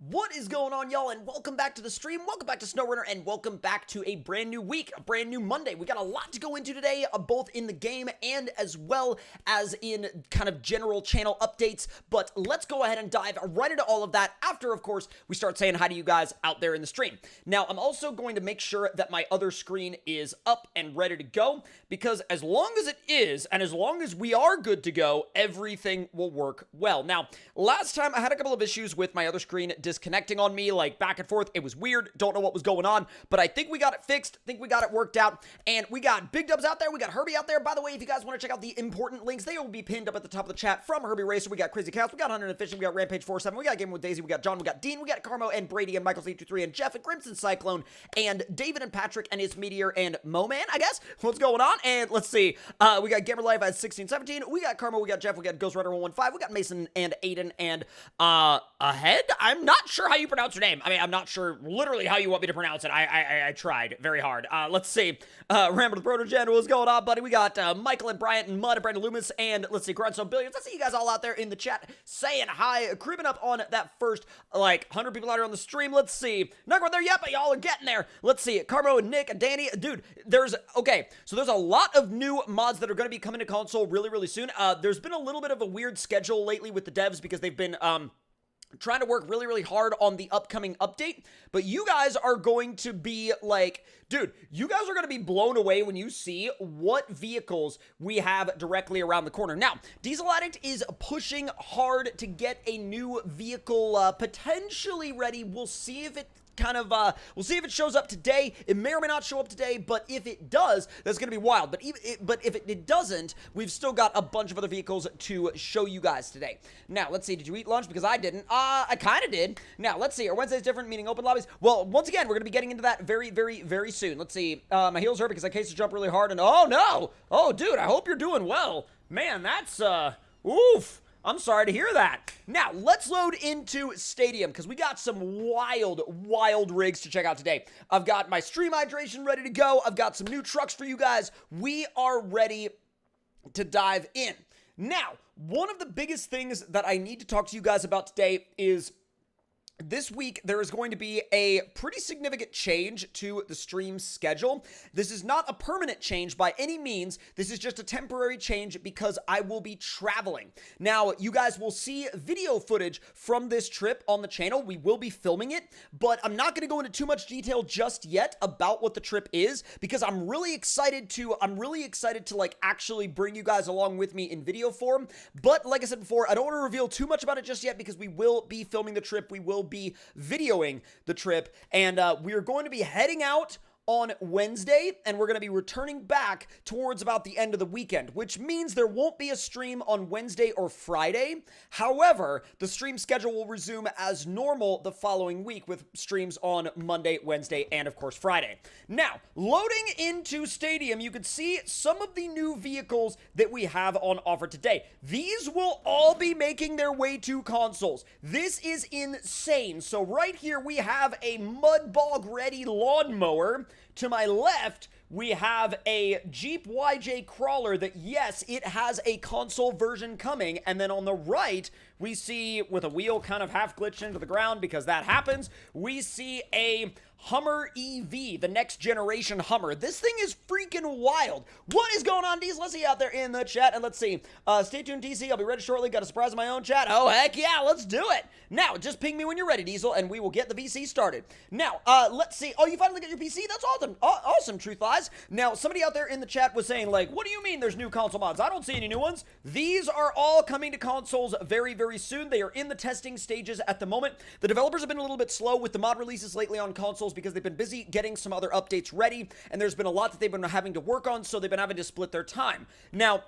What is going on, y'all, and welcome back to the stream, welcome back to SnowRunner, and welcome back to a brand new week, a brand new Monday. We got a lot to go into today, both in the game and as well as in kind of general channel updates, but let's go ahead and dive right into all of that after, of course, we start saying hi to you guys out there in the stream. Now, I'm also going to make sure that my other screen is up and ready to go, because as long as it is, and as long as we are good to go, everything will work well. Now, last time I had a couple of issues with my other screen disconnecting on me, like back and forth. It was weird. Don't know what was going on, but I think we got it fixed. I think we got it worked out, and we got Big Dubs out there. We got Herbie out there. By the way, if you guys want to check out the important links, they will be pinned up at the top of the chat from Herbie Racer. We got Crazy Cows. We got Hunter and Fishing. We got Rampage 47. We got Game with Daisy. We got John. We got Dean. We got Carmo and Brady and Michael C23 and Jeff and Crimson Cyclone and David and Patrick and his Meteor and Moman, I guess. What's going on? And let's see. We got Gamer Life at 1617. We got Carmo. We got Jeff. We got Ghost Rider 115. We got Mason and Aiden and Ahead. I'm not sure how you pronounce your name. I mean, I'm not sure literally how you want me to pronounce it. I tried very hard. Let's see. Rambo the Protogen, what's going on, buddy? We got Michael and Bryant and Mud and Brandon Loomis, and let's see, Grunstone Billions. I see you guys all out there in the chat saying hi, creeping up on that first, like, 100 people out here on the stream. Let's see. Not quite there yet, but y'all are getting there. Let's see. Carmo and Nick and Danny. Dude, okay, so there's a lot of new mods that are going to be coming to console really, really soon. There's been a little bit of a weird schedule lately with the devs because they've been, trying to work really, really hard on the upcoming update, but you guys are going to be like, dude, you guys are going to be blown away when you see what vehicles we have directly around the corner. Now, Diesel Addict is pushing hard to get a new vehicle potentially ready. We'll see if it we'll see if it shows up today. It may or may not show up today, but if it does, that's going to be wild. But if it doesn't, we've still got a bunch of other vehicles to show you guys today. Now, let's see. Did you eat lunch? Because I didn't. I kind of did. Now, let's see. Are Wednesdays different, meaning open lobbies? Well, once again, we're going to be getting into that very, very, very soon. Let's see. My heels hurt because I cased to jump really hard, and oh, no. Oh, dude, I hope you're doing well. Man, that's, oof. I'm sorry to hear that. Now, let's load into Stadium, because we got some wild, wild rigs to check out today. I've got my stream hydration ready to go. I've got some new trucks for you guys. We are ready to dive in. Now, one of the biggest things that I need to talk to you guys about today is this week, there is going to be a pretty significant change to the stream schedule. This is not a permanent change by any means. This is just a temporary change because I will be traveling. Now, you guys will see video footage from this trip on the channel. We will be filming it, but I'm not going to go into too much detail just yet about what the trip is because I'm really excited to like actually bring you guys along with me in video form. But like I said before, I don't want to reveal too much about it just yet because we will be filming the trip. We will be videoing the trip, and we are going to be heading out on Wednesday, and we're going to be returning back towards about the end of the weekend, which means there won't be a stream on Wednesday or Friday. However, the stream schedule will resume as normal the following week with streams on Monday, Wednesday, and of course Friday. Now, loading into Stadium, you can see some of the new vehicles that we have on offer today. These will all be making their way to consoles. This is insane. So right here, we have a mud bog ready lawnmower. To my left, we have a Jeep YJ Crawler that, yes, it has a console version coming. And then on the right, we see, with a wheel kind of half glitched into the ground because that happens, we see a Hummer EV, the next generation Hummer. This thing is freaking wild. What is going on, Diesel? Let's see out there in the chat, and let's see. Stay tuned, DC. I'll be ready shortly. Got a surprise in my own chat. Oh, heck yeah, let's do it. Now, just ping me when you're ready, Diesel, and we will get the VC started. Now, let's see. Oh, you finally got your PC? That's awesome. Awesome, Truth Lies. Now, somebody out there in the chat was saying, like, what do you mean there's new console mods? I don't see any new ones. These are all coming to consoles very, very soon. They are in the testing stages at the moment. The developers have been a little bit slow with the mod releases lately on consoles because they've been busy getting some other updates ready, and there's been a lot that they've been having to work on, so they've been having to split their time. Now,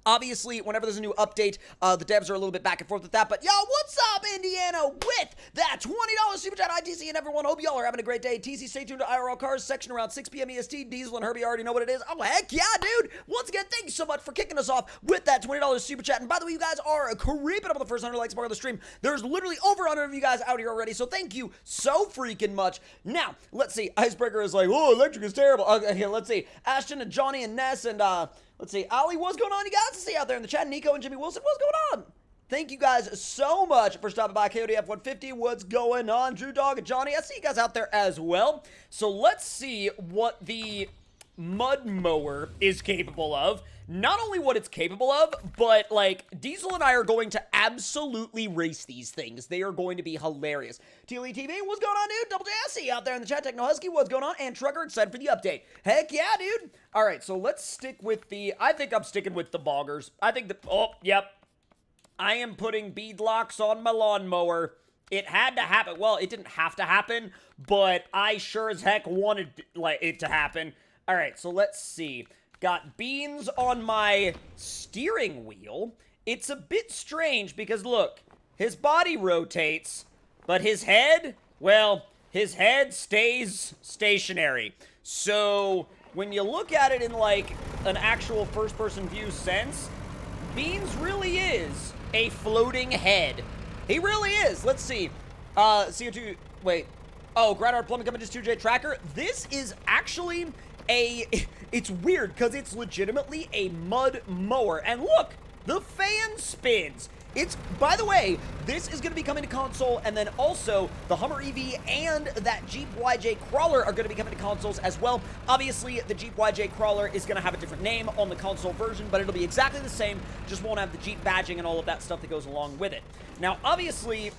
obviously, whenever there's a new update, the devs are a little bit back and forth with that. But, yo, what's up, Indiana? With that $20 Super Chat, ITC, and everyone. Hope y'all are having a great day. TC, stay tuned to IRL Cars section around 6 p.m. EST. Diesel and Herbie already know what it is. Oh, heck yeah, dude. Once again, thank you so much for kicking us off with that $20 Super Chat. And by the way, you guys are creeping up on the first 100 likes part of the stream. There's literally over 100 of you guys out here already, so thank you so freaking much. Now, let's see. Icebreaker is like, oh, electric is terrible. Okay, let's see. Ashton and Johnny and Ness and, let's see. Ali, what's going on, you guys? Let's see out there in the chat. Nico and Jimmy Wilson, what's going on? Thank you guys so much for stopping by. KODF150, what's going on? Drew Dog and Johnny, I see you guys out there as well. So let's see what the mud mower is capable of. Not only what it's capable of, but like Diesel and I are going to absolutely race these things. They are going to be hilarious. TLE TV, what's going on, dude? Double J, I see you out there in the chat. Techno Husky, what's going on? And Trucker, excited for the update. Heck yeah, dude. All right, so let's stick with I think I'm sticking with the boggers. I think oh, yep. I am putting bead locks on my lawnmower. It had to happen. Well, it didn't have to happen, but I sure as heck wanted it to happen. All right, so let's see. Got beans on my steering wheel. It's a bit strange because, look, his body rotates, but his head, well, his head stays stationary. So when you look at it in, like, an actual first-person view sense, Beans really is a floating head. He really is. Let's see. CO2, wait. Oh, Groundhard Plumbing Company 2J Tracker. This is actually it's weird because it's legitimately a mud mower. And look, the fan spins. It's, by the way, this is going to be coming to console, and then also the Hummer EV and that Jeep YJ Crawler are going to be coming to consoles as well. Obviously, the Jeep YJ Crawler is going to have a different name on the console version, but it'll be exactly the same, just won't have the Jeep badging and all of that stuff that goes along with it. Now, obviously,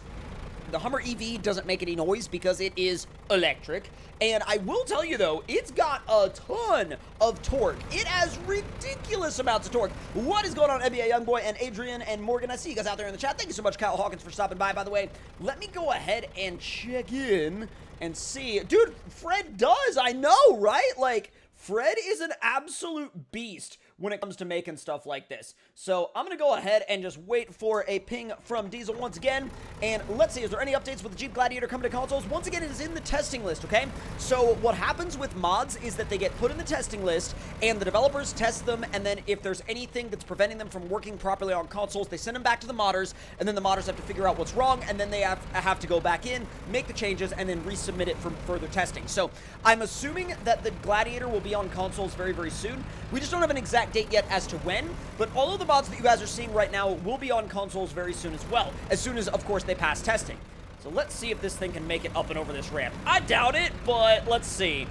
the Hummer EV doesn't make any noise because it is electric. And I will tell you, though, it's got a ton of torque. It has ridiculous amounts of torque. What is going on, NBA Youngboy and Adrian and Morgan? I see you guys out there in the chat. Thank you so much, Kyle Hawkins, for stopping by the way. Let me go ahead and check in and see. Dude, Fred does. I know, right? Like, Fred is an absolute beast when it comes to making stuff like this. So I'm going to go ahead and just wait for a ping from Diesel once again. And let's see, is there any updates with the Jeep Gladiator coming to consoles? Once again, it is in the testing list, okay? So what happens with mods is that they get put in the testing list, and the developers test them, and then if there's anything that's preventing them from working properly on consoles, they send them back to the modders, and then the modders have to figure out what's wrong, and then they have to go back in, make the changes, and then resubmit it for further testing. So I'm assuming that the Gladiator will be on consoles very, very soon. We just don't have an exact date yet as to when, but all of the mods that you guys are seeing right now will be on consoles very soon as well, as soon as, of course, they pass testing. So let's see if this thing can make it up and over this ramp. I doubt it, but let's see.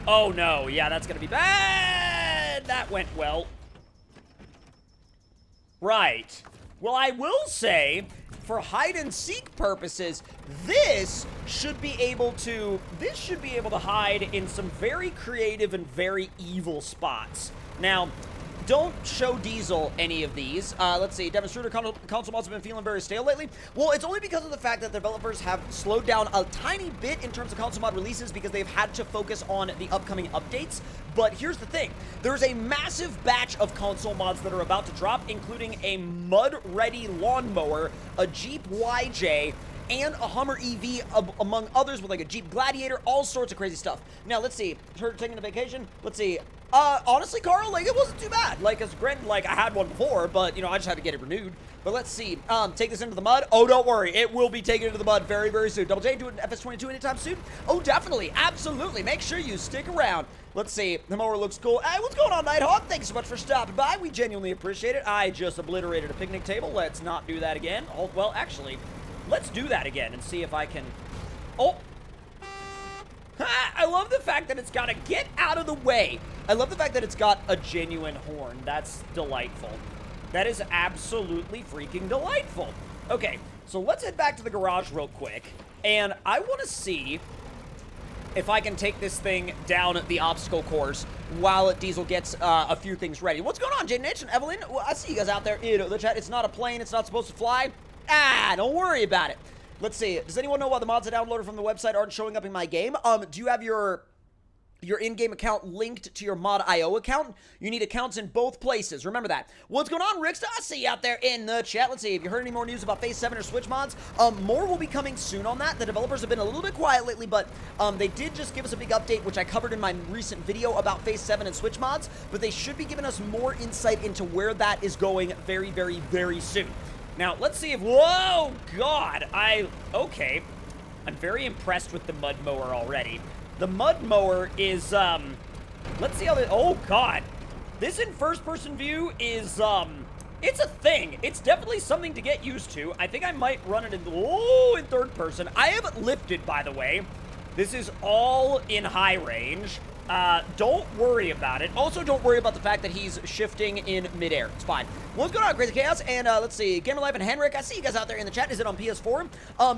Oh no, yeah, that's gonna be bad. That went well. Right. Well, I will say, for hide-and-seek purposes, this should be able to hide in some very creative and very evil spots. Now, don't show Diesel any of these. Let's see. Demonstrator console mods have been feeling very stale lately. Well, it's only because of the fact that the developers have slowed down a tiny bit in terms of console mod releases because they've had to focus on the upcoming updates. But here's the thing. There's a massive batch of console mods that are about to drop, including a mud-ready lawnmower, a Jeep YJ, and a Hummer EV, among others, with like a Jeep Gladiator, all sorts of crazy stuff. Now, let's see. Her taking a vacation? Let's see. Honestly, Carl, like, it wasn't too bad. Like, as granted, like, I had one before, but, you know, I just had to get it renewed. But let's see. Take this into the mud? Oh, don't worry. It will be taken into the mud very, very soon. Double J, do it in FS22 anytime soon? Oh, definitely. Absolutely. Make sure you stick around. Let's see. The mower looks cool. Hey, what's going on, Nighthawk? Thanks so much for stopping by. We genuinely appreciate it. I just obliterated a picnic table. Let's not do that again. Oh, well, actually, let's do that again and see if I can... Oh! I love the fact that it's got to get out of the way. I love the fact that it's got a genuine horn. That's delightful. That is absolutely freaking delightful. Okay, so let's head back to the garage real quick. And I want to see if I can take this thing down the obstacle course while Diesel gets a few things ready. What's going on, Jaden H and Evelyn? Well, I see you guys out there in the chat. It's not a plane. It's not supposed to fly. Don't worry about it. Let's see. Does anyone know why the mods I downloaded from the website aren't showing up in my game? Do you have your in-game account linked to your mod.io account? You need accounts in both places. Remember that. What's going on, Ricksta? I see you out there in the chat. Let's see. Have you heard any more news about Phase 7 or Switch mods? More will be coming soon on that. The developers have been a little bit quiet lately, but they did just give us a big update, which I covered in my recent video about Phase 7 and Switch mods, but they should be giving us more insight into where that is going very, very, very soon. Now, let's see if... Whoa, God. Okay. I'm very impressed with the mud mower already. The mud mower is, let's see how the... Oh, God. This in first-person view is, It's a thing. It's definitely something to get used to. I think I might run it in third person. I have lifted, by the way. This is all in high range. Don't worry about it. Also, don't worry about the fact that he's shifting in midair. It's fine. What's going on, Crazy Chaos? And let's see, Gamer Life and Henrik, I see you guys out there in the chat. Is it on PS4?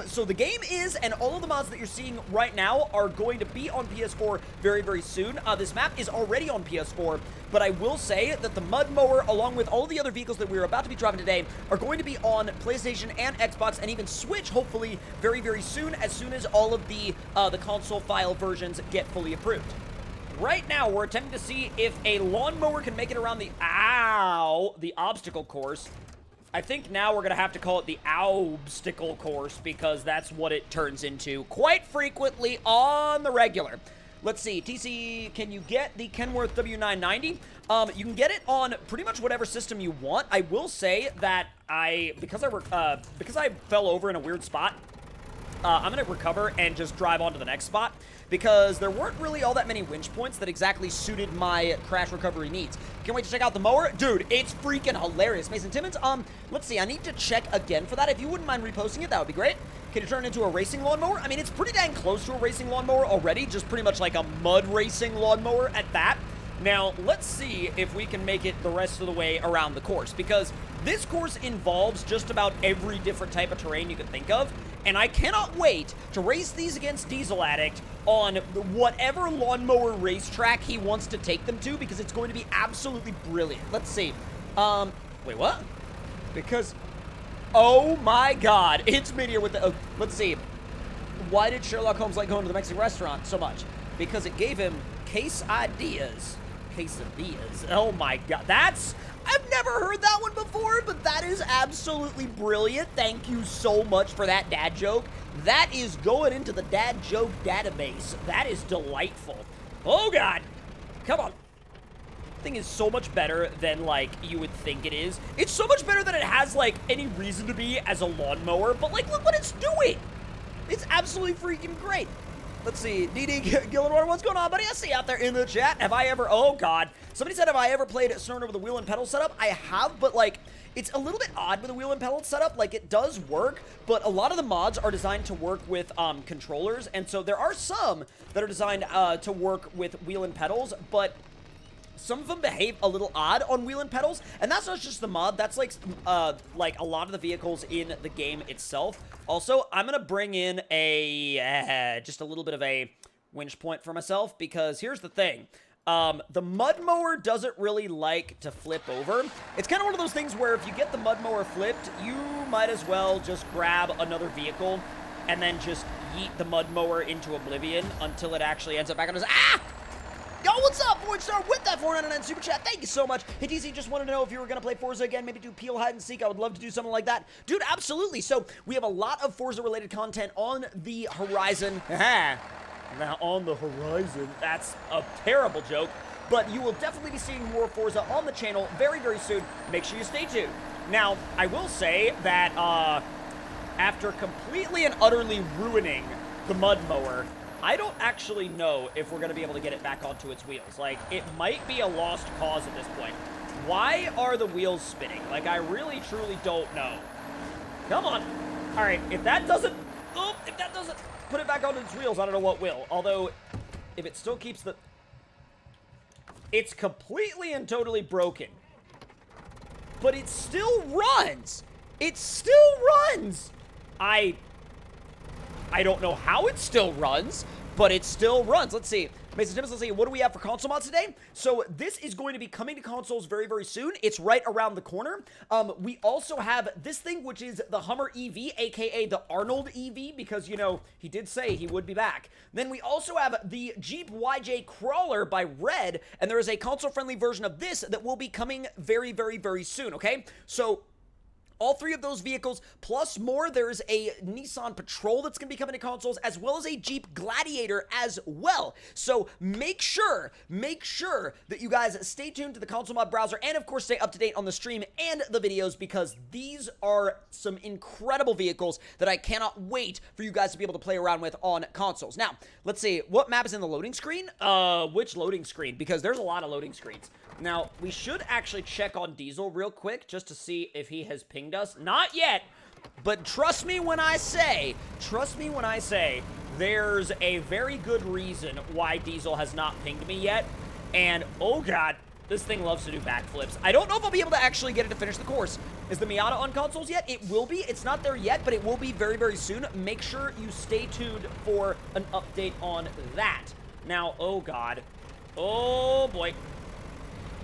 So the game is, and all of the mods that you're seeing right now are going to be on PS4 very, very soon. This map is already on PS4, but I will say that the mud mower, along with all the other vehicles that we're about to be driving today, are going to be on PlayStation and Xbox, and even Switch, hopefully, very, very soon, as all of the console file versions get fully approved. Right now, we're attempting to see if a lawnmower can make it around the obstacle course. I think now we're going to have to call it the obstacle course because that's what it turns into quite frequently on the regular. Let's see, TC, can you get the Kenworth W990? You can get it on pretty much whatever system you want. I will say that because I fell over in a weird spot, I'm going to recover and just drive on to the next spot because there weren't really all that many winch points that exactly suited my crash recovery needs. Can't wait to check out the mower. Dude, it's freaking hilarious. Mason Timmons, let's see. I need to check again for that. If you wouldn't mind reposting it, that would be great. Can it turn into a racing lawnmower? I mean, it's pretty dang close to a racing lawnmower already, just pretty much like a mud racing lawnmower at that. Now, let's see if we can make it the rest of the way around the course, because this course involves just about every different type of terrain you can think of, and I cannot wait to race these against Diesel Addict on whatever lawnmower racetrack he wants to take them to, because it's going to be absolutely brilliant. Let's see. Wait, what? Because, oh my god, it's mid-year with the, let's see. Why did Sherlock Holmes like going to the Mexican restaurant so much? Because it gave him quesadillas. Oh my god, I've never heard that one before, but that is absolutely brilliant. Thank you so much for that dad joke. That is going into the dad joke database. That is delightful. Oh god, come on. This thing is so much better than, like, you would think it is. It's so much better than it has, like, any reason to be as a lawnmower, but, like, look what it's doing. It's absolutely freaking great. Let's see, DD Gillenwater, what's going on, buddy? I see you out there in the chat. Have I ever, oh god. Somebody said, have I ever played SnowRunner with a wheel and pedal setup? I have, but like, it's a little bit odd with a wheel and pedal setup. Like, it does work, but a lot of the mods are designed to work with controllers, and so there are some that are designed to work with wheel and pedals, but some of them behave a little odd on wheel and pedals, and that's not just the mod, that's like a lot of the vehicles in the game itself. Also, I'm gonna bring in just a little bit of a winch point for myself, because here's the thing. The mud mower doesn't really like to flip over. It's kind of one of those things where if you get the mud mower flipped, you might as well just grab another vehicle and then just yeet the mud mower into oblivion until it actually ends up back on his, Yo, what's up, Voidstar, with that 499 super chat? Thank you so much. Hey, DC, just wanted to know if you were going to play Forza again, maybe do Peel Hide and Seek. I would love to do something like that. Dude, absolutely. So, we have a lot of Forza-related content on the horizon. Now, on the horizon, that's a terrible joke. But you will definitely be seeing more Forza on the channel very, very soon. Make sure you stay tuned. Now, I will say that after completely and utterly ruining the mud mower, I don't actually know if we're going to be able to get it back onto its wheels. Like, it might be a lost cause at this point. Why are the wheels spinning? Like, I really, truly don't know. Come on. All right, if that doesn't put it back onto its wheels, I don't know what will. Although, if it still keeps the... It's completely and totally broken. But it still runs. It still runs. I don't know how it still runs, but it still runs. Let's see. Mason Timmons, let's see. What do we have for console mods today? So this is going to be coming to consoles very, very soon. It's right around the corner. We also have this thing, which is the Hummer EV, aka the Arnold EV, because, you know, he did say he would be back. Then we also have the Jeep YJ Crawler by Red, and there is a console-friendly version of this that will be coming very, very, very soon, okay? So all three of those vehicles, plus more. There's a Nissan Patrol that's going to be coming to consoles, as well as a Jeep Gladiator as well. So make sure that you guys stay tuned to the console mod browser, and of course stay up to date on the stream and the videos, because these are some incredible vehicles that I cannot wait for you guys to be able to play around with on consoles. Now, let's see, what map is in the loading screen? Which loading screen? Because there's a lot of loading screens. Now, we should actually check on Diesel real quick just to see if he has pinged us. Not yet, but trust me when I say, there's a very good reason why Diesel has not pinged me yet. And, oh god, this thing loves to do backflips. I don't know if I'll be able to actually get it to finish the course. Is the Miata on consoles yet? It will be. It's not there yet, but it will be very, very soon. Make sure you stay tuned for an update on that. Now, oh god. Oh boy.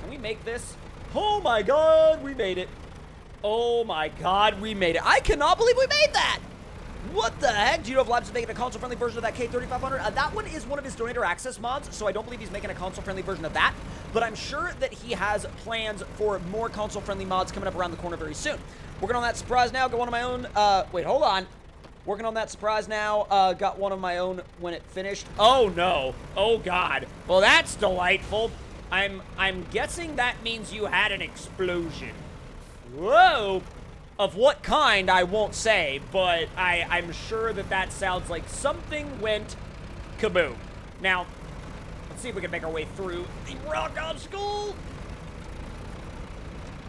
Can we make this? Oh my god, we made it. Oh my god, we made it. I cannot believe we made that. What the heck? Do you know if Labs is making a console-friendly version of that K3500? That one is one of his donator access mods, so I don't believe he's making a console-friendly version of that. But I'm sure that he has plans for more console-friendly mods coming up around the corner very soon. Working on that surprise now. Got one of my own. Wait, hold on. Working on that surprise now. Got one of my own when it finished. Oh, no. Oh, God. Well, that's delightful. I'm guessing that means you had an explosion. Whoa. Of what kind, I won't say, but I'm sure that that sounds like something went kaboom. Now, let's see if we can make our way through the rock obstacle.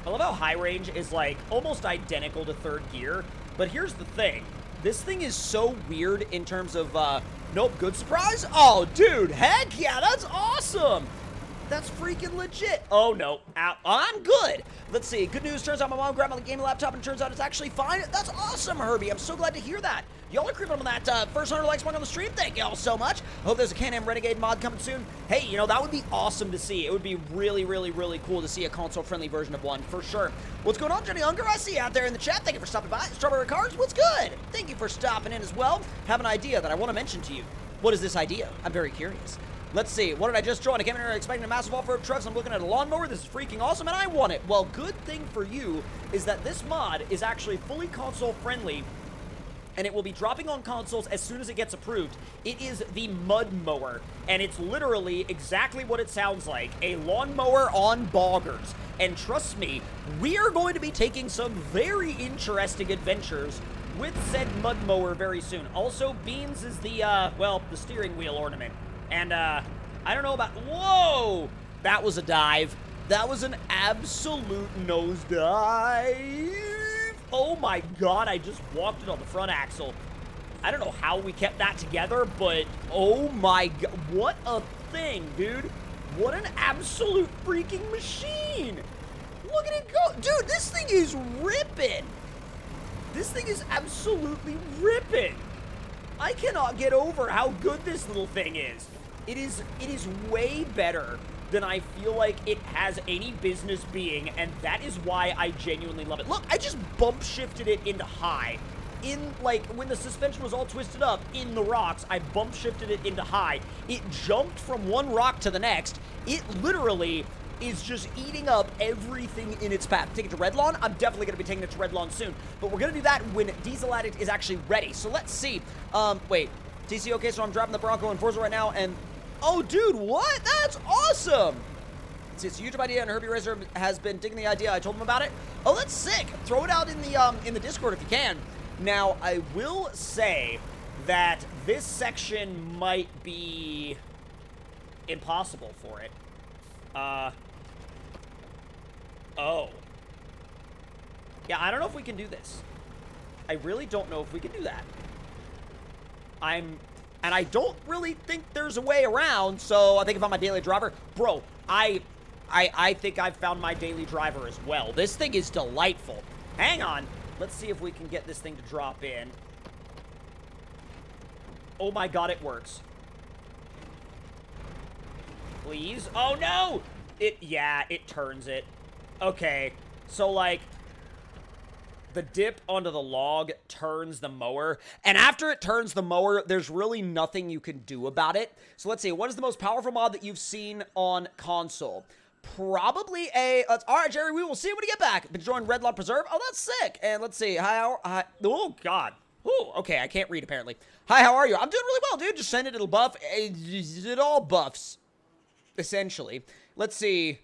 I love how high range is, like, almost identical to third gear, but here's the thing. This thing is so weird in terms of, nope, good surprise? Oh, dude, heck yeah, that's awesome. That's freaking legit. Oh, no. Ow. I'm good. Let's see. Good news. Turns out my mom grabbed my gaming laptop and turns out it's actually fine. That's awesome, Herbie. I'm so glad to hear that. Y'all are creeping on that first 100 likes mark on the stream. Thank y'all so much. I hope there's a Can-Am Renegade mod coming soon. Hey, you know, that would be awesome to see. It would be really, really, really cool to see a console-friendly version of one, for sure. What's going on, Johnny Unger? I see you out there in the chat. Thank you for stopping by. Strawberry Cards, what's good? Thank you for stopping in as well. Have an idea that I want to mention to you. What is this idea? I'm very curious. Let's see, what did I just join? I came in here expecting a massive off-road trucks. I'm looking at a lawnmower. This is freaking awesome, and I want it. Well, good thing for you is that this mod is actually fully console-friendly, and it will be dropping on consoles as soon as it gets approved. It is the Mud Mower, and it's literally exactly what it sounds like, a lawnmower on boggers. And trust me, we are going to be taking some very interesting adventures with said Mud Mower very soon. Also, Beans is the, well, the steering wheel ornament. And, I don't know about... Whoa! That was a dive. That was an absolute nosedive. Oh my god, I just walked it on the front axle. I don't know how we kept that together, but oh my god. What a thing, dude. What an absolute freaking machine. Look at it go. Dude, this thing is ripping. This thing is absolutely ripping. I cannot get over how good this little thing is. It is way better than I feel like it has any business being, and that is why I genuinely love it. Look, I just bump shifted it into high. In, like, when the suspension was all twisted up in the rocks, I bump shifted it into high. It jumped from one rock to the next. It literally is just eating up everything in its path. Take it to Redlawn? I'm definitely going to be taking it to Redlawn soon. But we're going to do that when Diesel Addict is actually ready. So let's see. Wait. TC, okay, so I'm dropping the Bronco in Forza right now, and... Oh, dude, what? That's awesome! It's a YouTube idea, and Herbie Razor has been digging the idea. I told him about it. Oh, that's sick. Throw it out in the Discord if you can. Now, I will say that this section might be impossible for it. Oh. Yeah, I don't know if we can do this. I really don't know if we can do that. And I don't really think there's a way around, so I think if I'm my daily driver, bro, I think I've found my daily driver as well. This thing is delightful. Hang on. Let's see if we can get this thing to drop in. Oh my god, it works. Please. Oh no! Yeah, it turns it. Okay, so like, the dip onto the log turns the mower, and after it turns the mower, there's really nothing you can do about it. So let's see, what is the most powerful mod that you've seen on console? Probably a, all right, Jerry, we will see when we get back. Been enjoying Red Law Preserve. Oh, that's sick. And let's see, hi, oh, God. Ooh, okay, I can't read, apparently. Hi, how are you? I'm doing really well, dude. Just send it, it'll buff. It all buffs, essentially. Let's see.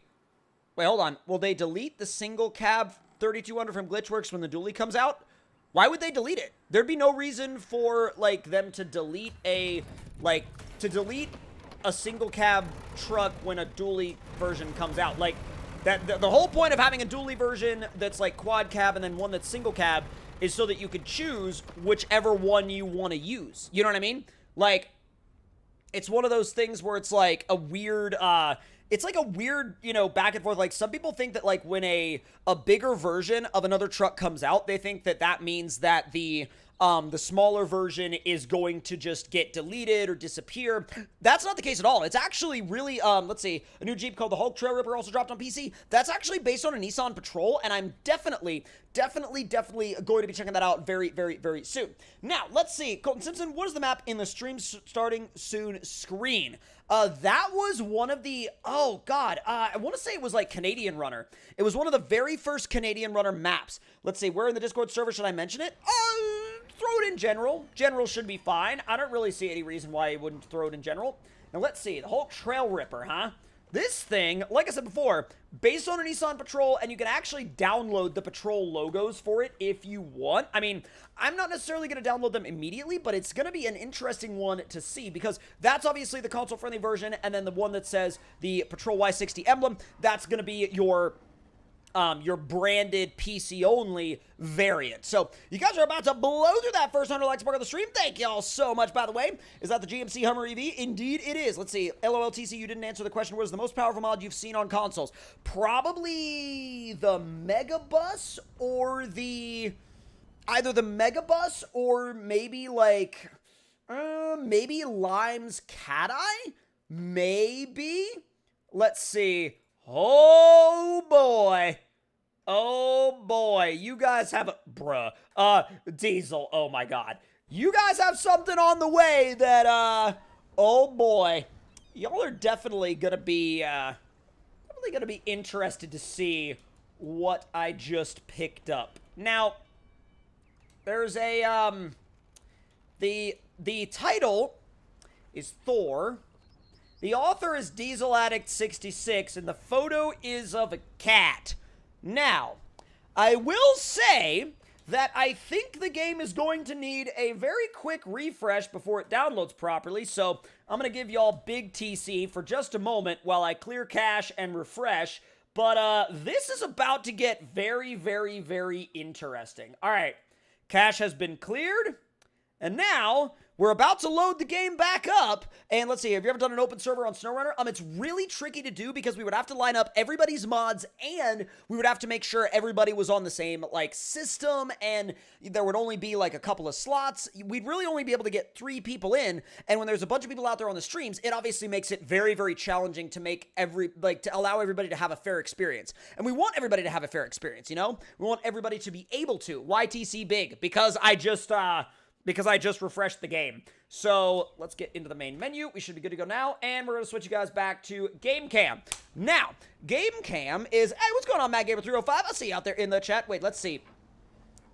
Wait, hold on. Will they delete the single cab 3200 from Glitchworks when the dually comes out? Why would they delete it? There'd be no reason for, like, them to delete a, like, to delete a single cab truck when a dually version comes out. Like, the whole point of having a dually version that's like quad cab and then one that's single cab is so that you could choose whichever one you want to use. You know what I mean? Like, it's one of those things where it's like a weird, it's like a weird, you know, back and forth. Like, some people think that, like, when a bigger version of another truck comes out, they think that that means that the smaller version is going to just get deleted or disappear. That's not the case at all. It's actually really, let's see, a new Jeep called the Hulk Trail Ripper also dropped on PC. That's actually based on a Nissan Patrol, and I'm definitely going to be checking that out very, very, very soon. Now, let's see. Colton Simpson, what is the map in the stream starting soon screen? That was one of the, oh god, I want to say it was like Canadian Runner. It was one of the very first Canadian Runner maps. Let's see, where in the Discord server should I mention it? Throw it in general. General should be fine. I don't really see any reason why you wouldn't throw it in general. Now, let's see, the Hulk Trail Ripper, huh? This thing, like I said before, based on a Nissan Patrol, and you can actually download the Patrol logos for it if you want. I mean, I'm not necessarily going to download them immediately, but it's going to be an interesting one to see, because that's obviously the console-friendly version, and then the one that says the Patrol Y60 emblem, that's going to be your branded PC-only variant. So, you guys are about to blow through that first 100 likes mark on the stream. Thank y'all so much, by the way. Is that the GMC Hummer EV? Indeed, it is. Let's see. LOLTC, you didn't answer the question. What is the most powerful mod you've seen on consoles? Probably the Megabus or either the Megabus or maybe, like, maybe Lime's Cat Eye? Maybe? Let's see. Oh, boy. Oh, boy. You guys have a... Diesel. Oh, my God. You guys have something on the way that, oh, boy. Y'all are definitely gonna be, interested to see what I just picked up. Now, there's a, the title is Thor. The author is Diesel Addict 66, and the photo is of a cat. Now, I will say that I think the game is going to need a very quick refresh before it downloads properly, so I'm going to give y'all big TC for just a moment while I clear cache and refresh, but this is about to get very, very, very interesting. All right, cache has been cleared, and now we're about to load the game back up, and let's see, have you ever done an open server on SnowRunner? It's really tricky to do because we would have to line up everybody's mods, and we would have to make sure everybody was on the same, like, system, and there would only be, like, a couple of slots. We'd really only be able to get 3 people in, and when there's a bunch of people out there on the streams, it obviously makes it very, very challenging to make to allow everybody to have a fair experience. And we want everybody to have a fair experience, you know? We want everybody to be able to. YTC big, because I just refreshed the game. So, let's get into the main menu. We should be good to go now, and we're going to switch you guys back to Game Cam. Now, Game Cam is... Hey, what's going on, MattGamer305? I see you out there in the chat. Wait, let's see.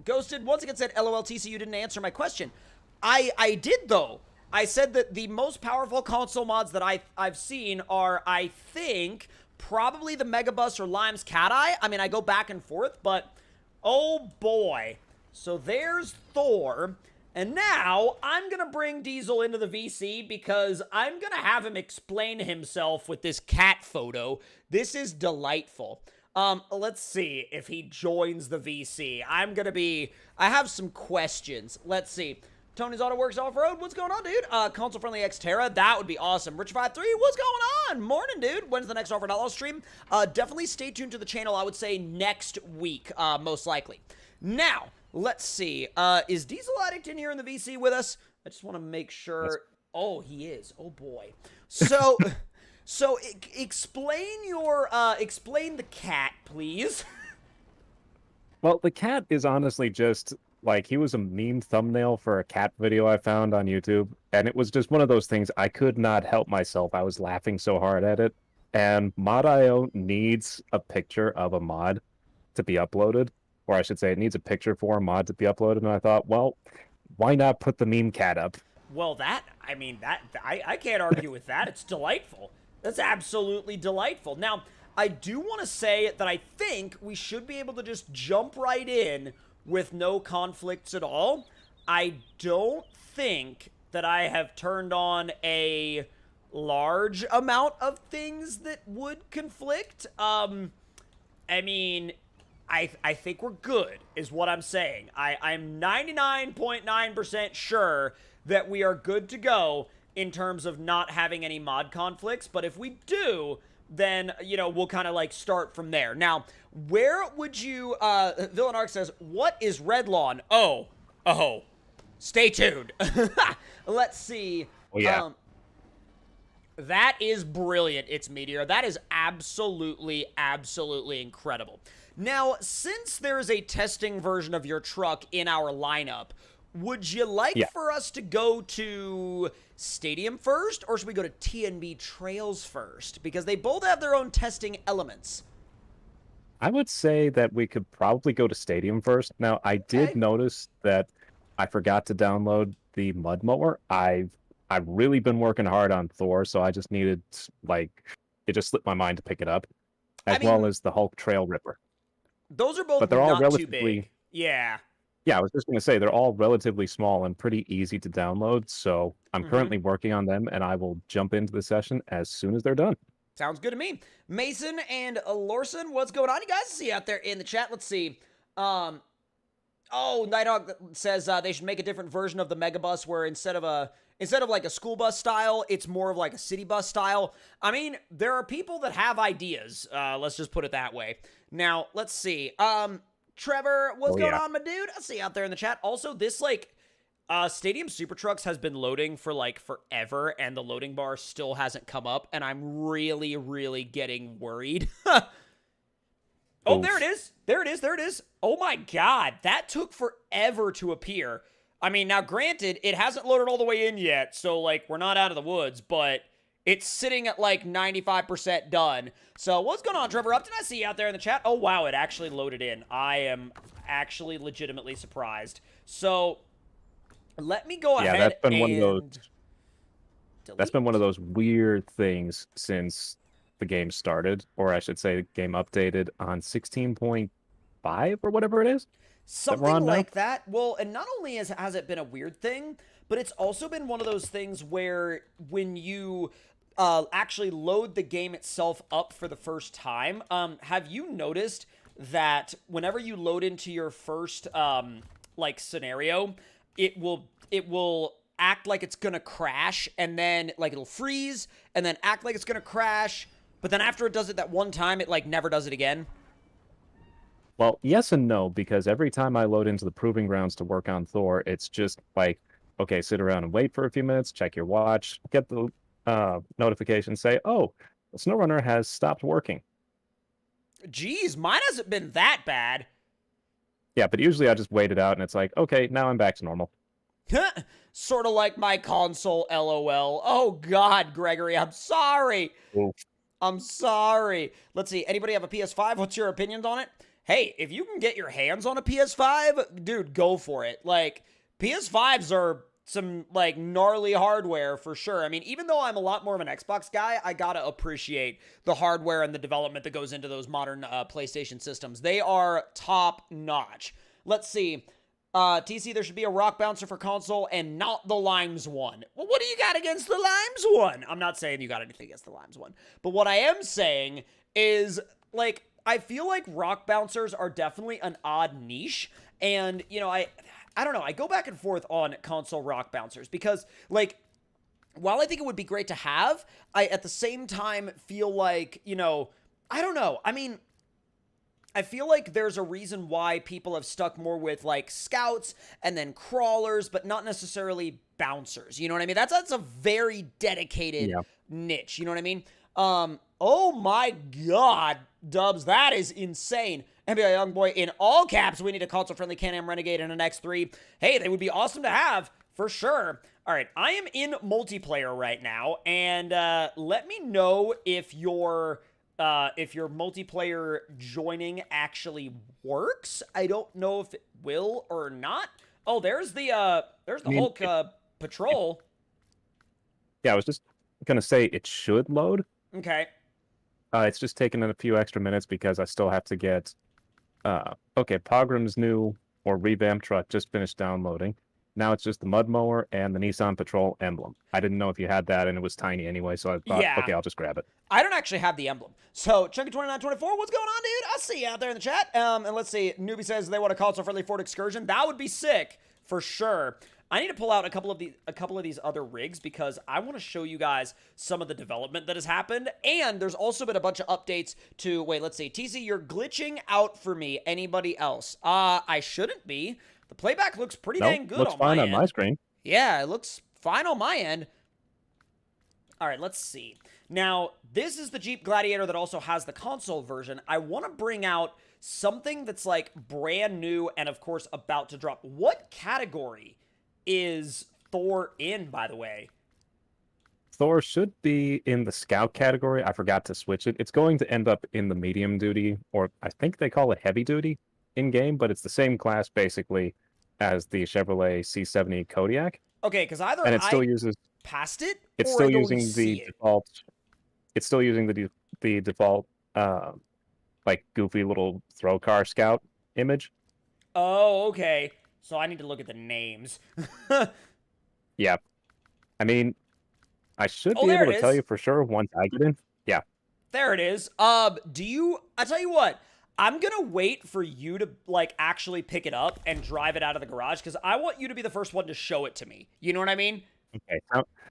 Ghosted once again said, LOLTC, you didn't answer my question. I did, though. I said that the most powerful console mods that I've seen are, I think, probably the Megabus or Lime's Cat Eye. I mean, I go back and forth, but... Oh, boy. So, there's Thor... And now, I'm going to bring Diesel into the VC because I'm going to have him explain himself with this cat photo. This is delightful. Let's see if he joins the VC. I have some questions. Let's see. Tony's Auto Works Off-Road, what's going on, dude? Console-friendly Xterra, that would be awesome. Rich53, what's going on? Morning, dude. When's the next Offer Dollar stream? Definitely stay tuned to the channel, I would say next week, most likely. Now... Let's see. Is Diesel Addict in here in the VC with us? I just want to make sure. Yes. Oh, he is. Oh, boy. So, explain the cat, please. Well, the cat is honestly just, like, he was a meme thumbnail for a cat video I found on YouTube, and it was just one of those things I could not help myself. I was laughing so hard at it, and Mod.io needs a picture of a mod to be uploaded. Or I should say, it needs a picture for a mod to be uploaded, and I thought, well, why not put the meme cat up? Well, I can't argue with that. It's delightful. That's absolutely delightful. Now, I do want to say that I think we should be able to just jump right in with no conflicts at all. I don't think that I have turned on a large amount of things that would conflict. I mean, I think we're good, is what I'm saying. I'm 99.9% sure that we are good to go in terms of not having any mod conflicts, but if we do, then, we'll kind of like start from there. Now, where would you, Villain Arc says, what is Red Lawn? Oh, stay tuned. Let's see. Oh, yeah. That is brilliant, It's Meteor. That is absolutely incredible. Now, since there is a testing version of your truck in our lineup, would you like for us to go to Stadium first, or should we go to TNB Trails first? Because they both have their own testing elements. I would say that we could probably go to Stadium first. Now, I did notice that I forgot to download the mud mower. I've really been working hard on Thor, so I just needed, it just slipped my mind to pick it up, as well as the Hulk Trail Ripper. Those are both but they're all not relatively, too big. Yeah. Yeah, I was just going to say, they're all relatively small and pretty easy to download, so I'm currently working on them, and I will jump into the session as soon as they're done. Sounds good to me. Mason and Lorson, what's going on, you guys? See you out there in the chat. Let's see. Nighthawk says they should make a different version of the Megabus where instead of like a school bus style, it's more of like a city bus style. I mean, there are people that have ideas. Let's just put it that way. Now, let's see. Trevor, what's going on, my dude? I see you out there in the chat. Also, this Stadium Super Trucks has been loading for forever, and the loading bar still hasn't come up, and I'm really getting worried. Oh, there it is. There it is. Oh my god, that took forever to appear. I mean, now granted, it hasn't loaded all the way in yet, so we're not out of the woods, but it's sitting at 95% done. So what's going on, Trevor Upton? I see you out there in the chat. Oh wow, it actually loaded in. I am actually legitimately surprised. So let me go ahead that's been and one of those. That's been one of those weird things since the game started, or I should say the game updated on 16.5 or whatever it is. Something like that. Well, and not only has it been a weird thing, but it's also been one of those things where when you actually load the game itself up for the first time, have you noticed that whenever you load into your first scenario, it will act like it's gonna crash, and then it'll freeze, and then act like it's gonna crash, but then after it does it that one time, it never does it again? Well, yes and no, because every time I load into the Proving Grounds to work on Thor, it's just okay, sit around and wait for a few minutes, check your watch, get the notification, say, oh, the SnowRunner has stopped working. Jeez, mine hasn't been that bad. Yeah, but usually I just wait it out, and it's okay, now I'm back to normal. Sort of like my console, LOL. Oh, God, Gregory, I'm sorry. Oof. I'm sorry. Let's see. Anybody have a PS5? What's your opinions on it? Hey, if you can get your hands on a PS5, dude, go for it. PS5s are some, gnarly hardware for sure. I mean, even though I'm a lot more of an Xbox guy, I gotta appreciate the hardware and the development that goes into those modern PlayStation systems. They are top-notch. Let's see. TC, there should be a rock bouncer for console and not the Limes one. Well, what do you got against the Limes one? I'm not saying you got anything against the Limes one. But what I am saying is, I feel like rock bouncers are definitely an odd niche. And, I don't know. I go back and forth on console rock bouncers because, while I think it would be great to have, I, at the same time, feel like, I don't know. I mean, I feel like there's a reason why people have stuck more with scouts and then crawlers, but not necessarily bouncers. You know what I mean? That's a very dedicated niche. You know what I mean? Oh my God, Dubs, that is insane. NBA Youngboy, in all caps, we need a console-friendly Can-Am Renegade and an X3. Hey, they would be awesome to have, for sure. All right, I am in multiplayer right now, and let me know if your multiplayer joining actually works. I don't know if it will or not. Oh, there's the Hulk patrol. Yeah, I was just gonna say it should load. Okay. It's just taking a few extra minutes because I still have to get. Okay, Pogram's new or revamped truck just finished downloading. Now it's just the mud mower and the Nissan Patrol emblem. I didn't know if you had that, and it was tiny anyway, so I thought, Yeah. okay, I'll just grab it. I don't actually have the emblem. So, Chunky2924, what's going on, dude? I see you out there in the chat. And let's see. Newbie says they want a console-friendly Ford Excursion. That would be sick, for sure. I need to pull out a couple of these other rigs because I want to show you guys some of the development that has happened. And there's also been a bunch of updates to, wait, let's see. TC, you're glitching out for me. Anybody else? I shouldn't be. The playback looks pretty dang good looks on fine my on end. my screen. Yeah, it looks fine on my end. All right, let's see. Now, this is the Jeep Gladiator that also has the console version. I want to bring out something that's like brand new and, of course, about to drop. What category is Thor in, by the way? Thor should be in the Scout category. I forgot to switch it. It's going to end up in the medium duty, or I think they call it heavy duty in-game, but it's the same class, basically, as the Chevrolet C70 Kodiaq. Okay, because either and it still uses past it, it's or still I don't using see the it. default. It's still using the default, like goofy little throw car Scout image. Oh, okay. So I need to look at the names. Yeah, I mean, I should Oh, be there able it to tell is. you for sure once I get in. Yeah, There it is. I tell you what, I'm gonna wait for you to like actually pick it up and drive it out of the garage because I want you to be the first one to show it to me. You know what I mean? okay,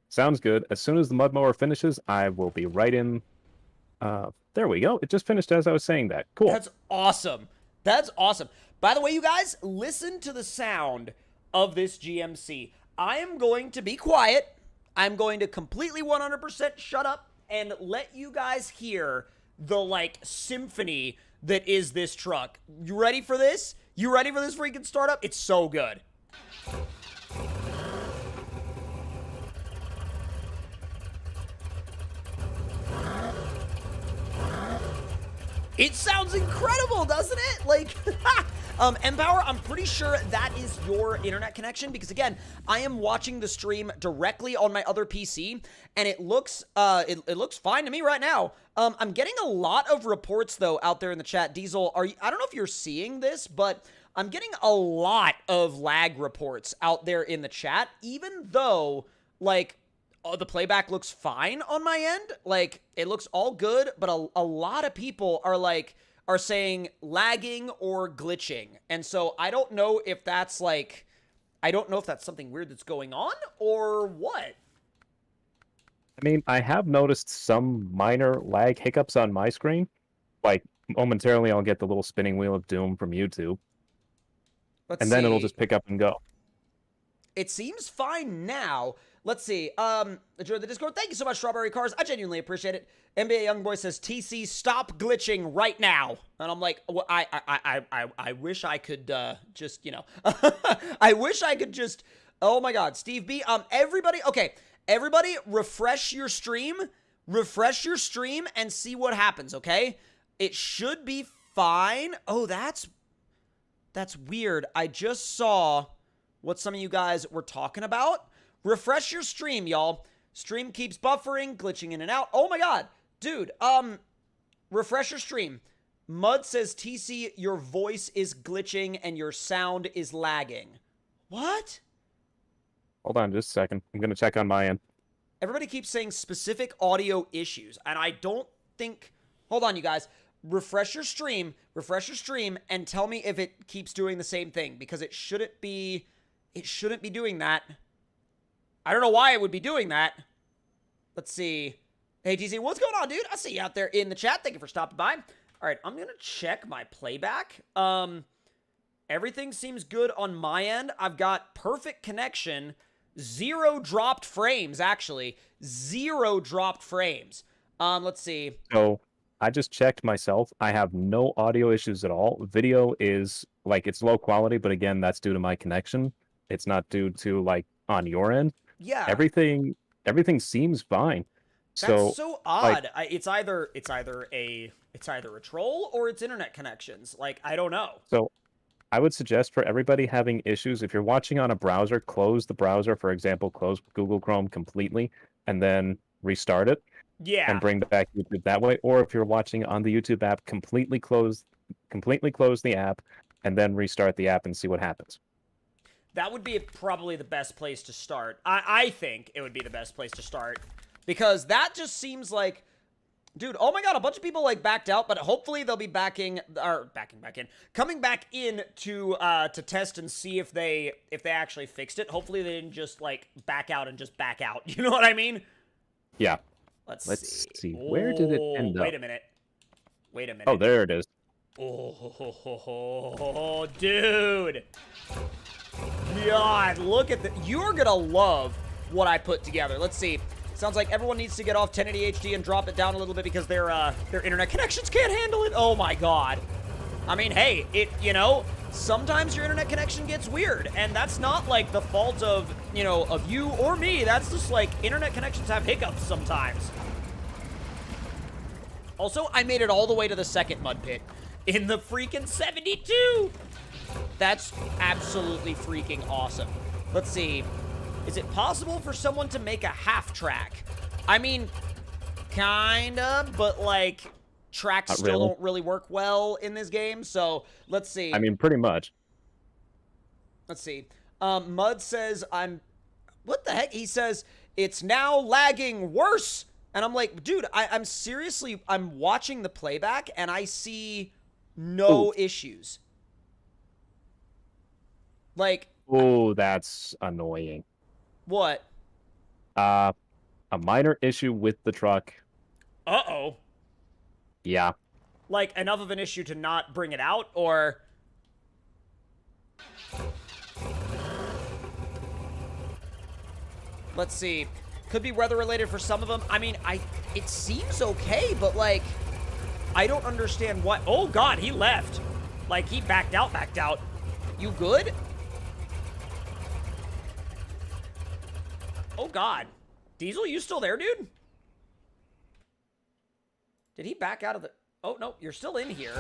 sounds good. As soon as the mud mower finishes, I will be right in. There we go. It just finished as I was saying that. Cool. That's awesome. That's awesome. By the way, you guys, listen to the sound of this GMC. I am going to be quiet. I'm going to completely 100% shut up and let you guys hear the, like, symphony that is this truck. You ready for this? You ready for this freaking startup? It's so good. It sounds incredible, doesn't it? Like, Empower, I'm pretty sure that is your internet connection because, again, I am watching the stream directly on my other PC, and it looks it looks fine to me right now. I'm getting a lot of reports, though, out there in the chat. Diesel, I don't know if you're seeing this, but I'm getting a lot of lag reports out there in the chat, even though, like, the playback looks fine on my end. Like, it looks all good, but a lot of people are saying lagging or glitching. And so I don't know if that's like, I don't know if that's something weird that's going on or what. I mean, I have noticed some minor lag hiccups on my screen. Like, momentarily I'll get the little spinning wheel of doom from YouTube. Let's then it'll see. just pick up and go. It seems fine now. Let's see. Enjoy the Discord. Thank you so much, Strawberry Cars. I genuinely appreciate it. NBA Youngboy says, TC, stop glitching right now. And I'm like, well, I wish I could just, you know, I wish I could just, oh my God, Steve B. Everybody, okay, everybody refresh your stream and see what happens, okay? It should be fine. Oh, that's weird. I just saw what some of you guys were talking about. Refresh your stream, y'all. Stream keeps buffering, glitching in and out. Oh my God. Dude, refresh your stream. Mud says, TC, your voice is glitching and your sound is lagging. What? Hold on just a second. I'm going to check on my end. Everybody keeps saying specific audio issues, and I don't think... Hold on, you guys. Refresh your stream, and tell me if it keeps doing the same thing, because it shouldn't be doing that. I don't know why it would be doing that. Let's see. Hey, TC, what's going on, dude? I see you out there in the chat. Thank you for stopping by. All right, I'm going to check my playback. Everything seems good on my end. I've got perfect connection. 0 dropped frames, actually. 0 dropped frames. Let's see. So I just checked myself. I have no audio issues at all. Video is, like, it's low quality, but again, that's due to my connection. It's not due to, like, on your end. Yeah. Everything seems fine. That's so odd. Like, it's either a troll or it's internet connections. Like, I don't know. So I would suggest for everybody having issues, if you're watching on a browser, close the browser. For example, close Google Chrome completely and then restart it. Yeah. And bring back YouTube that way. Or if you're watching on the YouTube app, completely close the app and then restart the app and see what happens. That would be probably the best place to start. I think it would be the best place to start. Because that just seems like... Dude, oh my god, a bunch of people, like, backed out, but hopefully they'll be coming back in to test and see if they actually fixed it. Hopefully they didn't just, like, back out and just back out. You know what I mean? Yeah. Let's see. Where did it end up? Wait a minute. Oh, there it is. Oh, dude. God, look at that. You're gonna love what I put together. Let's see. Sounds like everyone needs to get off 1080 HD and drop it down a little bit because their internet connections can't handle it. Oh my god. I mean, hey, sometimes your internet connection gets weird, and that's not like the fault of, of you or me. That's just like internet connections have hiccups sometimes. Also, I made it all the way to the second mud pit in the freaking 72. That's absolutely freaking awesome. Let's see. Is it possible for someone to make a half track? I mean, kinda, but like, tracks still don't really work well in this game, so let's see. I mean, pretty much. Let's see. Mud says, what the heck? He says, it's now lagging worse. And I'm like, dude, I'm seriously, I'm watching the playback and I see no issues. Like. Oh, that's annoying. What? A minor issue with the truck. Uh-oh. Yeah. Like, enough of an issue to not bring it out, or... Let's see. Could be weather-related for some of them. I mean, it seems okay, but, like, I don't understand what... Oh, God, he left. Like, he backed out. You good? Oh, God. Diesel, you still there, dude? Did he back out of the... Oh, no, you're still in here.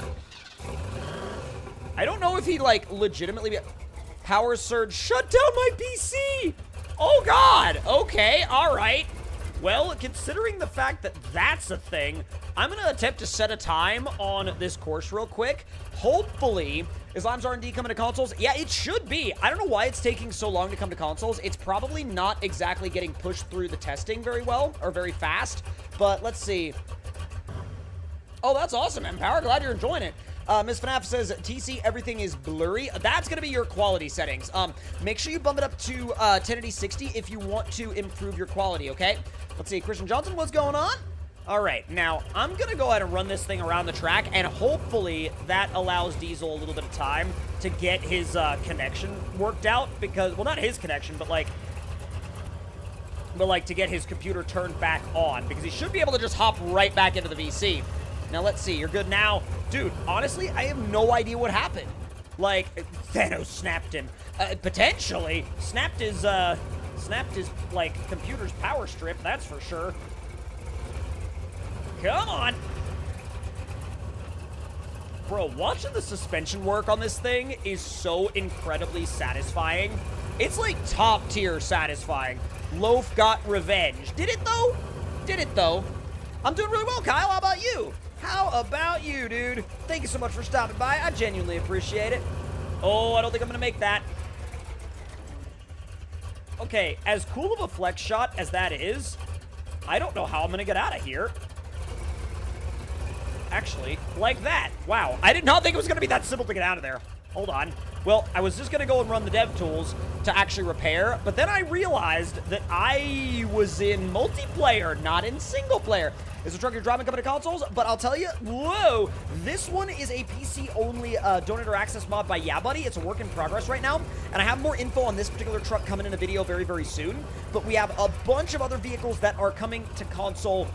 I don't know if he, like, legitimately... Power surge shut down my PC! Oh, God! Okay, all right. Well, considering the fact that that's a thing, I'm going to attempt to set a time on this course real quick. Hopefully, Islam's R&D coming to consoles? Yeah, it should be. I don't know why it's taking so long to come to consoles. It's probably not exactly getting pushed through the testing very well, or very fast. But let's see. Oh, that's awesome, Empower. Glad you're enjoying it. Ms. FNAF says, TC, everything is blurry. That's going to be your quality settings. Make sure you bump it up to 1080 60 if you want to improve your quality, okay? Let's see. Christian Johnson, what's going on? All right, now, I'm going to go ahead and run this thing around the track, and hopefully that allows Diesel a little bit of time to get his connection worked out, because, well, not his connection, but to get his computer turned back on, because he should be able to just hop right back into the VC. Now, let's see. You're good now? Dude, honestly, I have no idea what happened. Like, Thanos snapped him. Potentially. Snapped his, like, computer's power strip, that's for sure. Come on! Bro, watching the suspension work on this thing is so incredibly satisfying. It's, like, top-tier satisfying. Loaf got revenge. Did it, though? Did it, though? I'm doing really well, Kyle. How about you? How about you, dude? Thank you so much for stopping by. I genuinely appreciate it. Oh, I don't think I'm gonna make that. Okay, as cool of a flex shot as that is, I don't know how I'm gonna get out of here. Actually, like that. Wow, I did not think it was gonna be that simple to get out of there. Hold on. Well, I was just gonna go and run the dev tools to actually repair, but then I realized that I was in multiplayer, not in single player. Is the truck you're driving coming to consoles? But I'll tell you, whoa, this one is a PC-only donator access mod by Yeah Buddy. It's a work in progress right now, and I have more info on this particular truck coming in a video very, very soon. But we have a bunch of other vehicles that are coming to console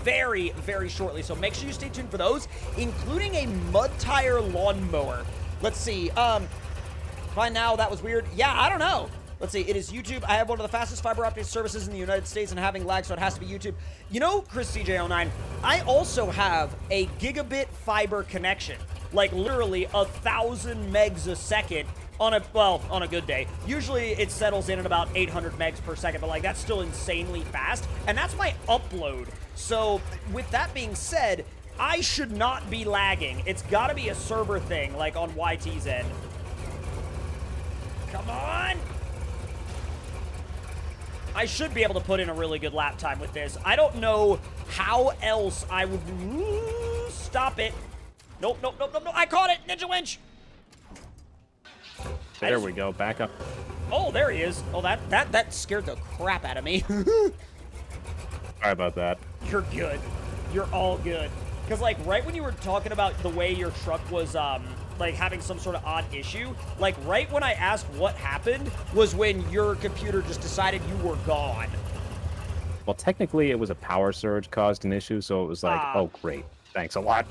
very, very shortly. So make sure you stay tuned for those, including a mud tire lawnmower. Let's see. By now, that was weird. Yeah, I don't know. Let's see. It is YouTube. I have one of the fastest fiber optic services in the United States and having lag, so it has to be YouTube. You know, Chris CJ09, I also have a gigabit fiber connection. Like, literally 1,000 megs a second on a good day. Usually, it settles in at about 800 megs per second, but, like, that's still insanely fast. And that's my upload. So, with that being said, I should not be lagging. It's got to be a server thing, like on YT's end. Come on! I should be able to put in a really good lap time with this. I don't know how else I would... Stop it. Nope, nope, nope, nope, nope. I caught it! Ninja winch! There we go. Back up. Oh, there he is. Oh, that scared the crap out of me. Sorry about that. You're good. You're all good. Because, like, right when you were talking about the way your truck was, like, having some sort of odd issue, like, right when I asked what happened was when your computer just decided you were gone. Well, technically, it was a power surge caused an issue, so it was like, oh, great. Thanks a lot.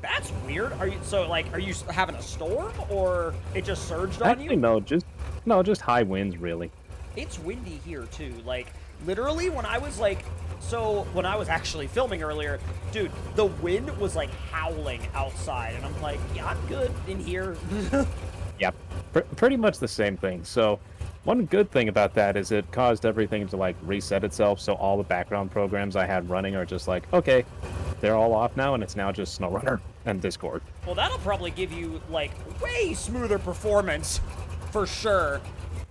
That's weird. Are you having a storm, or it just surged on you? Actually, no, just high winds, really. It's windy here, too. Like, literally, when I was, like... So, when I was actually filming earlier, dude, the wind was, like, howling outside. And I'm like, yeah, I'm good in here. Yep. Pretty much the same thing. So, one good thing about that is it caused everything to, like, reset itself. So, all the background programs I had running are just like, okay, they're all off now, and it's now just SnowRunner and Discord. Well, that'll probably give you, like, way smoother performance, for sure.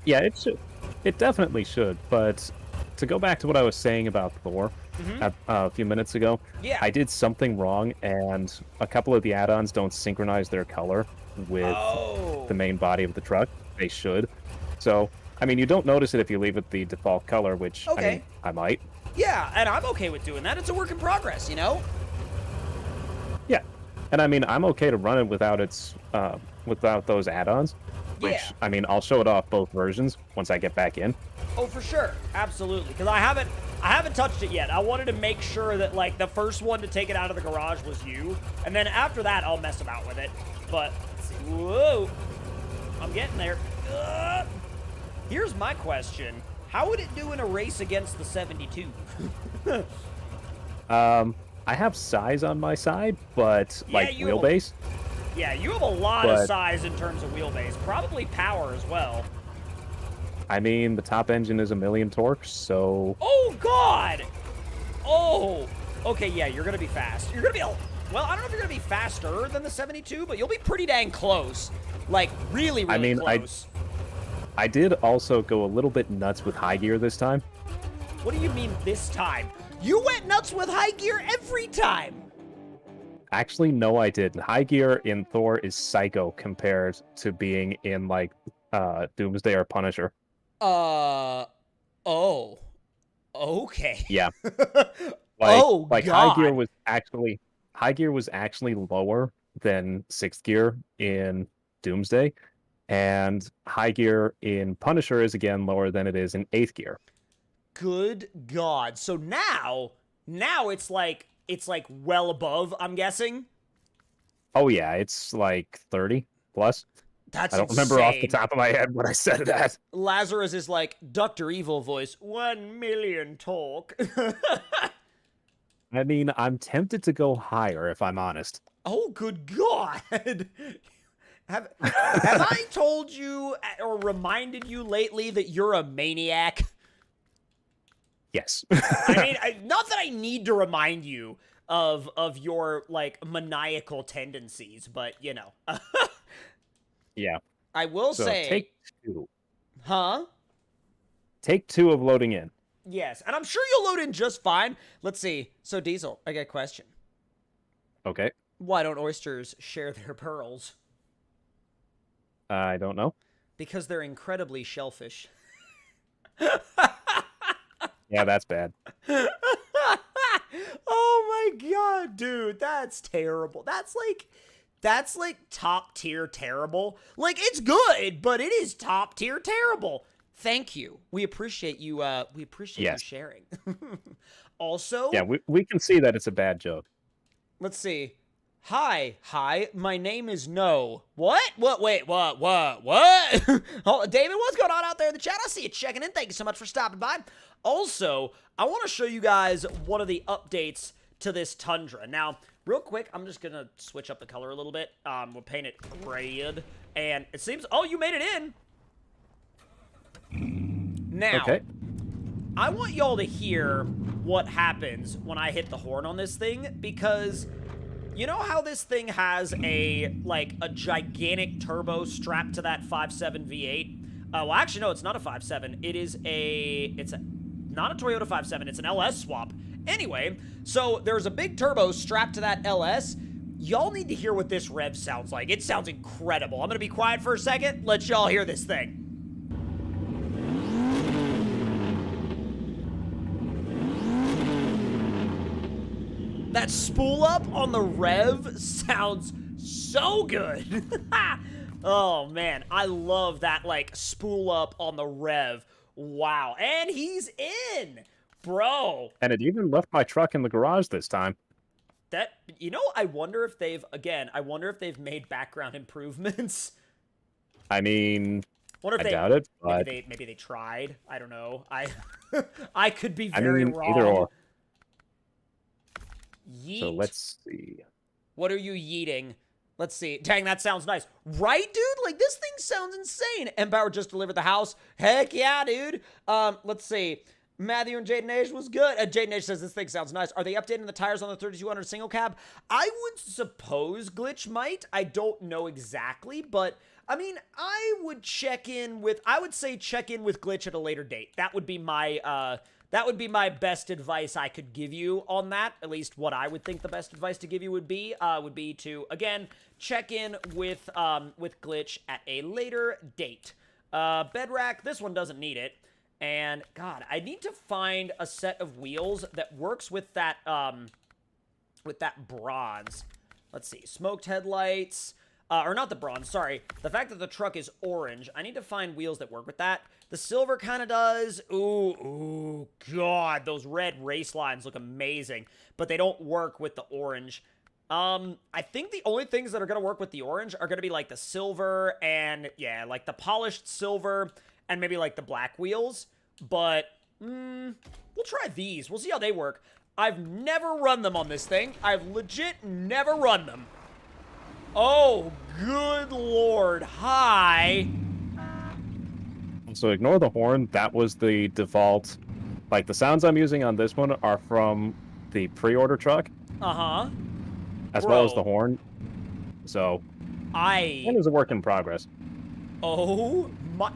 Yeah, it should. It definitely should, but... To go back to what I was saying about Thor a few minutes ago, yeah. I did something wrong, and a couple of the add-ons don't synchronize their color with the main body of the truck. They should. So, I mean, you don't notice it if you leave it the default color, which, I mean, I might. Yeah, and I'm okay with doing that. It's a work in progress, you know? Yeah. And, I mean, I'm okay to run it without without those add-ons. Which, I mean, I'll show it off both versions once I get back in. Oh, for sure. Absolutely. Because I haven't touched it yet. I wanted to make sure that, like, the first one to take it out of the garage was you. And then after that, I'll mess about with it. But, let's see. Whoa. I'm getting there. Here's my question. How would it do in a race against the 72? I have size on my side, but, like, wheelbase. Yeah, you have a lot of size in terms of wheelbase. Probably power as well. I mean, the top engine is 1,000,000 torque, so... Oh, God! Oh! Okay, yeah, you're gonna be fast. You're gonna be... Well, I don't know if you're gonna be faster than the 72, but you'll be pretty dang close. Like, really, really close. I did also go a little bit nuts with high gear this time. What do you mean this time? You went nuts with high gear every time! Actually, no, I didn't. High gear in Thor is psycho compared to being in, like, Doomsday or Punisher. Oh. Okay. Yeah. Like, God. High gear was actually lower than 6th gear in Doomsday, and high gear in Punisher is again lower than it is in 8th gear. Good God. So now it's like well above, I'm guessing. Oh yeah, it's like 30 plus. That's I don't remember off the top of my head what I said that. Lazarus is like, Dr. Evil voice, 1,000,000 talk. I mean, I'm tempted to go higher, if I'm honest. Oh, good God. Have I told you or reminded you lately that you're a maniac? Yes. I mean, not that I need to remind you of your, like, maniacal tendencies, but, you know. Yeah. I will say... Take 2. Huh? Take 2 of loading in. Yes, and I'm sure you'll load in just fine. Let's see. So, Diesel, I got a question. Okay. Why don't oysters share their pearls? I don't know. Because they're incredibly shellfish. Yeah, that's bad. Oh my God, dude, that's terrible. That's like top tier terrible. Like, it's good, but it is top tier terrible. Thank you. We appreciate you. We appreciate you sharing. Also, yeah, we can see that it's a bad joke. Let's see. Hi, my name is No. What? Wait, what? Oh, David, what's going on out there in the chat? I see you checking in. Thank you so much for stopping by. Also, I want to show you guys one of the updates to this Tundra. Now, real quick, I'm just going to switch up the color a little bit. We'll paint it red, and it seems... Oh, you made it in! Now, okay. I want y'all to hear what happens when I hit the horn on this thing, because... You know how this thing has a gigantic turbo strapped to that 5.7 V8? Well, actually, no, it's not a 5.7. It's not a Toyota 5.7. It's an LS swap. Anyway, so there's a big turbo strapped to that LS. Y'all need to hear what this rev sounds like. It sounds incredible. I'm going to be quiet for a second. Let y'all hear this thing. That spool up on the rev sounds so good. Oh, man. I love that, like, spool up on the rev. Wow. And he's in. Bro. And it even left my truck in the garage this time. That, you know, I wonder if they've made background improvements. I mean, Wonder if I doubt it, but... maybe they tried. I don't know. I could be very wrong. Either or. Yeet. So let's see. What are you yeeting? Let's see. Dang, that sounds nice. Right, dude? Like, this thing sounds insane. Empower just delivered the house. Heck yeah, dude. Let's see. Matthew and Jaden Age was good. Jaden Age says this thing sounds nice. Are they updating the tires on the 3200 single cab? I would suppose Glitch might. I don't know exactly, but I mean, I would check in with Glitch at a later date. That would be my best advice I could give you on that. At least what I would think the best advice to give you would be to, again, check in with Glitch at a later date. Bed rack, this one doesn't need it. And, God, I need to find a set of wheels that works with that bronze. Let's see. Smoked headlights. Or not the bronze, sorry. The fact that the truck is orange. I need to find wheels that work with that. The silver kind of does. Ooh, God. Those red race lines look amazing. But they don't work with the orange. I think the only things that are going to work with the orange are going to be, like, the silver and, yeah, like, the polished silver and maybe, like, the black wheels. But, we'll try these. We'll see how they work. I've never run them on this thing. I've legit never run them. Oh, good Lord. Hi. So ignore the horn. That was the default. Like, the sounds I'm using on this one are from the pre-order truck. Uh-huh. As well as the horn. So, it is a work in progress. Oh, my...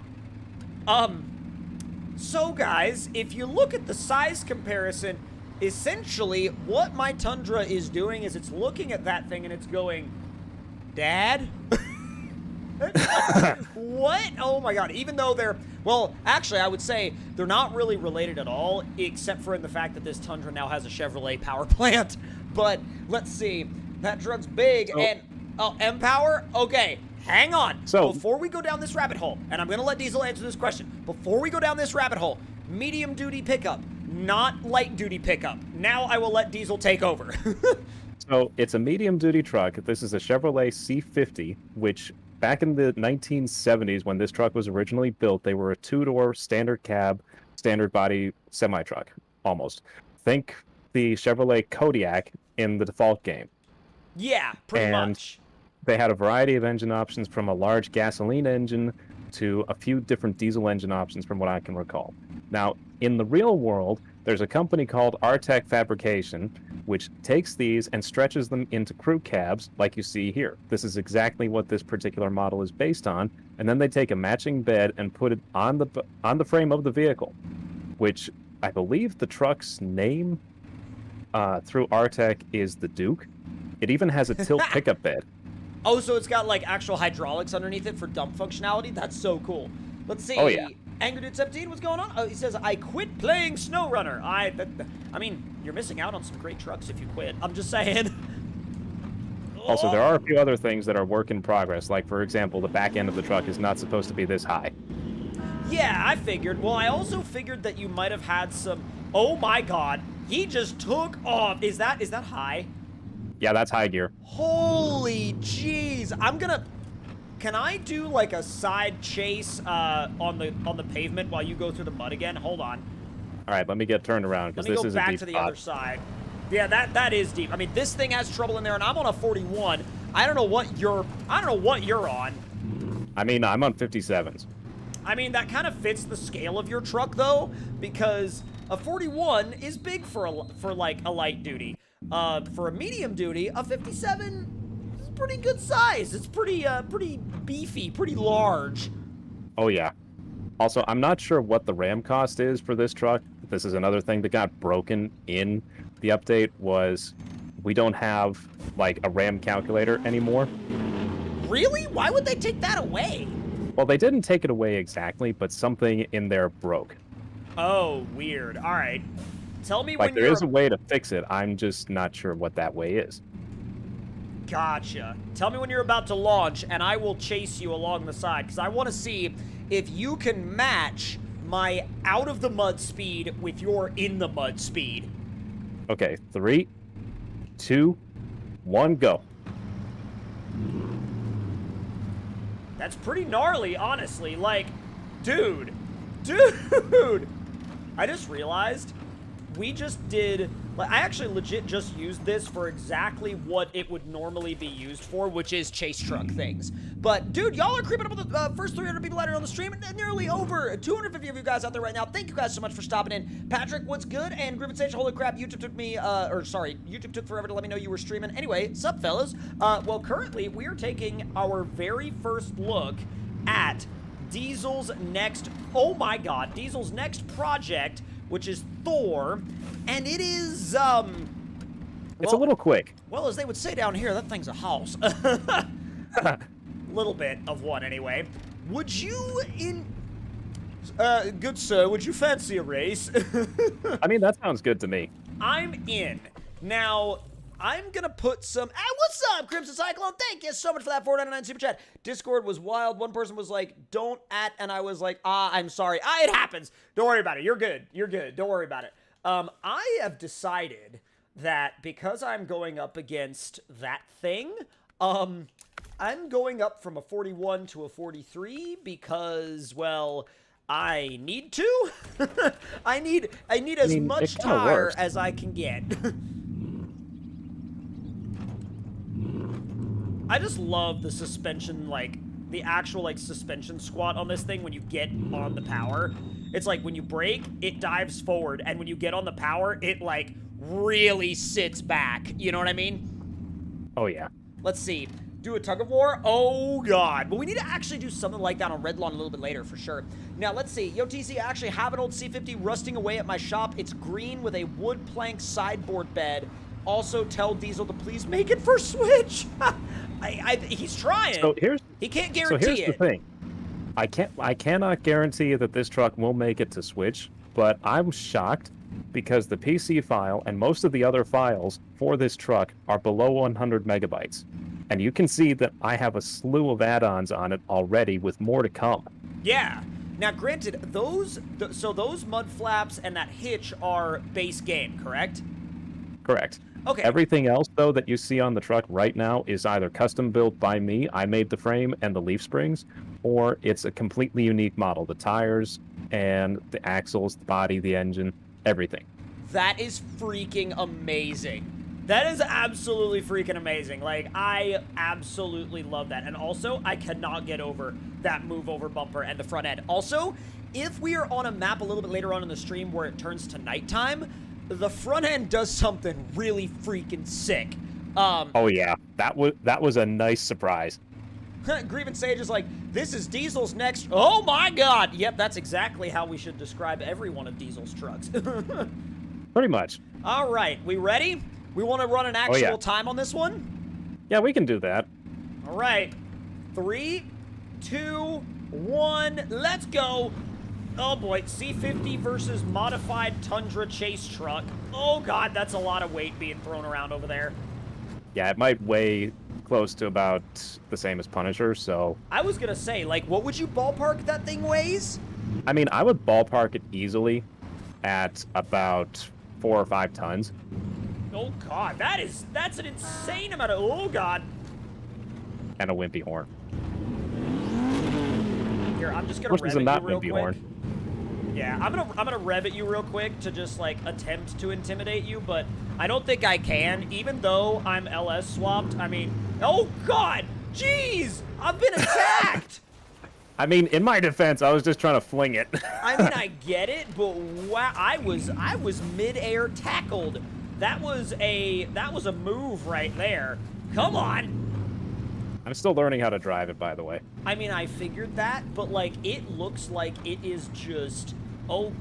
So, guys, if you look at the size comparison, essentially, what my Tundra is doing is it's looking at that thing and it's going, Dad? What? Oh, my God. Even though they're... Well, actually, I would say they're not really related at all, except for in the fact that this Tundra now has a Chevrolet power plant. But, let's see. That truck's big, and... Oh, M-Power? Okay. Hang on. So, before we go down this rabbit hole, and I'm going to let Diesel answer this question, before we go down this rabbit hole, medium-duty pickup, not light-duty pickup. Now I will let Diesel take over. So, it's a medium-duty truck. This is a Chevrolet C50, which back in the 1970s, when this truck was originally built, they were a two-door standard cab, standard body semi-truck, almost. Think the Chevrolet Kodiak in the default game. Yeah, pretty much. They had a variety of engine options, from a large gasoline engine to a few different diesel engine options from what I can recall. Now, in the real world, there's a company called Artec Fabrication, which takes these and stretches them into crew cabs like you see here. This is exactly what this particular model is based on, and then they take a matching bed and put it on the frame of the vehicle, which I believe the truck's name through Artec is the Duke. It even has a tilt pickup bed. Oh, so it's got, like, actual hydraulics underneath it for dump functionality? That's so cool. Let's see. Oh, yeah. Angry Dude 17, what's going on? Oh, he says, I quit playing SnowRunner. I mean, you're missing out on some great trucks if you quit. I'm just saying. Also, there are a few other things that are work in progress. Like, for example, the back end of the truck is not supposed to be this high. Yeah, I figured. Well, I also figured that you might have had some... Oh, my God. He just took off. Is that high? Yeah, that's high gear. Holy jeez. I'm gonna... Can I do, like, a side chase on the pavement while you go through the mud again? Hold on. All right, let me get turned around, because this is a deep Let me go back to the other side. Yeah, that is deep. I mean, this thing has trouble in there, and I'm on a 41. I don't know what you're on. I mean, I'm on 57s. I mean, that kind of fits the scale of your truck, though, because a 41 is big for like a light duty. For a medium duty, a 57 is pretty good size. It's pretty beefy, pretty large. Oh, yeah. Also, I'm not sure what the RAM cost is for this truck. This is another thing that got broken in the update was we don't have like a RAM calculator anymore. Really? Why would they take that away? Well, they didn't take it away exactly, but something in there broke. Oh, weird. All right. Tell me Like when there is a way to fix it. I'm just not sure what that way is. Gotcha. Tell me when you're about to launch, and I will chase you along the side, because I want to see if you can match my out of the mud speed with your in the mud speed. Okay, 3, 2, 1, go. That's pretty gnarly, honestly. Like, dude. I just realized we just did, like, I actually legit just used this for exactly what it would normally be used for, which is chase truck things. But, dude, y'all are creeping up on the first 300 people that are on the stream, and nearly over 250 of you guys out there right now. Thank you guys so much for stopping in. Patrick, what's good? And Griffin Sage, holy crap, YouTube took me, YouTube took forever to let me know you were streaming. Anyway, sup, fellas? Well, currently, we are taking our very first look at Diesel's next, oh my god, Diesel's next project, which is Thor, and it is, It's a little quick. well, as they would say down here, that thing's a house. Little bit of one, anyway. Would you, good sir, would you fancy a race? I mean, that sounds good to me. I'm in. Now, I'm gonna put some, what's up, Crimson Cyclone? Thank you so much for that 499 super chat. Discord was wild. One person was like, don't and I was like, I'm sorry. It happens. Don't worry about it. You're good. You're good. Don't worry about it. I have decided that because I'm going up against that thing, I'm going up from a 41 to a 43 because, well, I need to. I need as much tire as I can get. I just love the suspension, like, the actual, like, suspension squat on this thing when you get on the power. It's like, when you brake, it dives forward, and when you get on the power, it, like, really sits back. You know what I mean? Oh, yeah. Let's see. Do a tug of war? Oh, God. But we need to actually do something like that on Red Lawn a little bit later, for sure. Now, let's see. Yo, TC, I actually have an old C50 rusting away at my shop. It's green with a wood plank sideboard bed. Also, tell Diesel to please make it for Switch. He's trying. So he can't guarantee it. So here's the thing. I cannot guarantee that this truck will make it to Switch, but I'm shocked because the PC file and most of the other files for this truck are below 100 megabytes. And you can see that I have a slew of add-ons on it already with more to come. Yeah. Now, granted, those mud flaps and that hitch are base game, correct? Correct. Okay. Everything else, though, that you see on the truck right now is either custom built by me, I made the frame and the leaf springs, or it's a completely unique model. The tires and the axles, the body, the engine, everything. That is freaking amazing. That is absolutely freaking amazing. Like, I absolutely love that. And also, I cannot get over that move over bumper and the front end. Also, if we are on a map a little bit later on in the stream where it turns to nighttime, the front end does something really freaking sick. Oh yeah, that was a nice surprise. Grievance Sage is like, this is Diesel's next. Oh my god! Yep, that's exactly how we should describe every one of Diesel's trucks. Pretty much. All right, we ready? We want to run an actual time on this one? Yeah, we can do that. All right, 3, 2, 1, let's go. Oh boy, C50 versus modified Tundra chase truck. Oh god, that's a lot of weight being thrown around over there. Yeah, it might weigh close to about the same as Punisher, so... I was gonna say, like, what would you ballpark that thing weighs? I mean, I would ballpark it easily at about 4 or 5 tons. Oh god, that's an insane amount of, oh god. And a wimpy horn. Here, I'm just gonna rev at you real quick. Horn. Yeah, I'm gonna rev at you real quick to just, like, attempt to intimidate you, but I don't think I can, even though I'm LS swapped. I mean, oh god, jeez, I've been attacked. I mean, in my defense, I was just trying to fling it. I mean, I get it, but wow, I was mid-air tackled. That was a move right there. Come on. I'm still learning how to drive it, by the way. I mean, I figured that, but, like, it looks like it is just... Oh,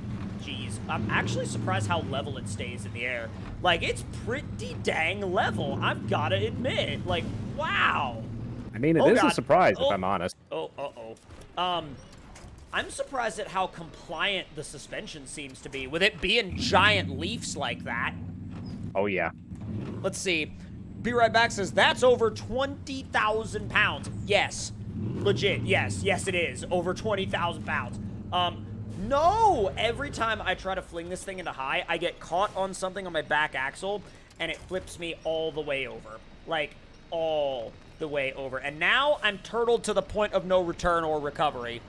geez. I'm actually surprised how level it stays in the air. Like, it's pretty dang level, I've gotta admit. Like, wow. I mean, it is a surprise, if I'm honest. I'm surprised at how compliant the suspension seems to be, with it being giant leafs like that. Oh, yeah. Let's see. Be Right Back says, that's over 20,000 pounds. Yes. Legit, yes. Yes, it is. Over 20,000 pounds. No! Every time I try to fling this thing into high, I get caught on something on my back axle, and it flips me all the way over. Like, all the way over. And now I'm turtled to the point of no return or recovery.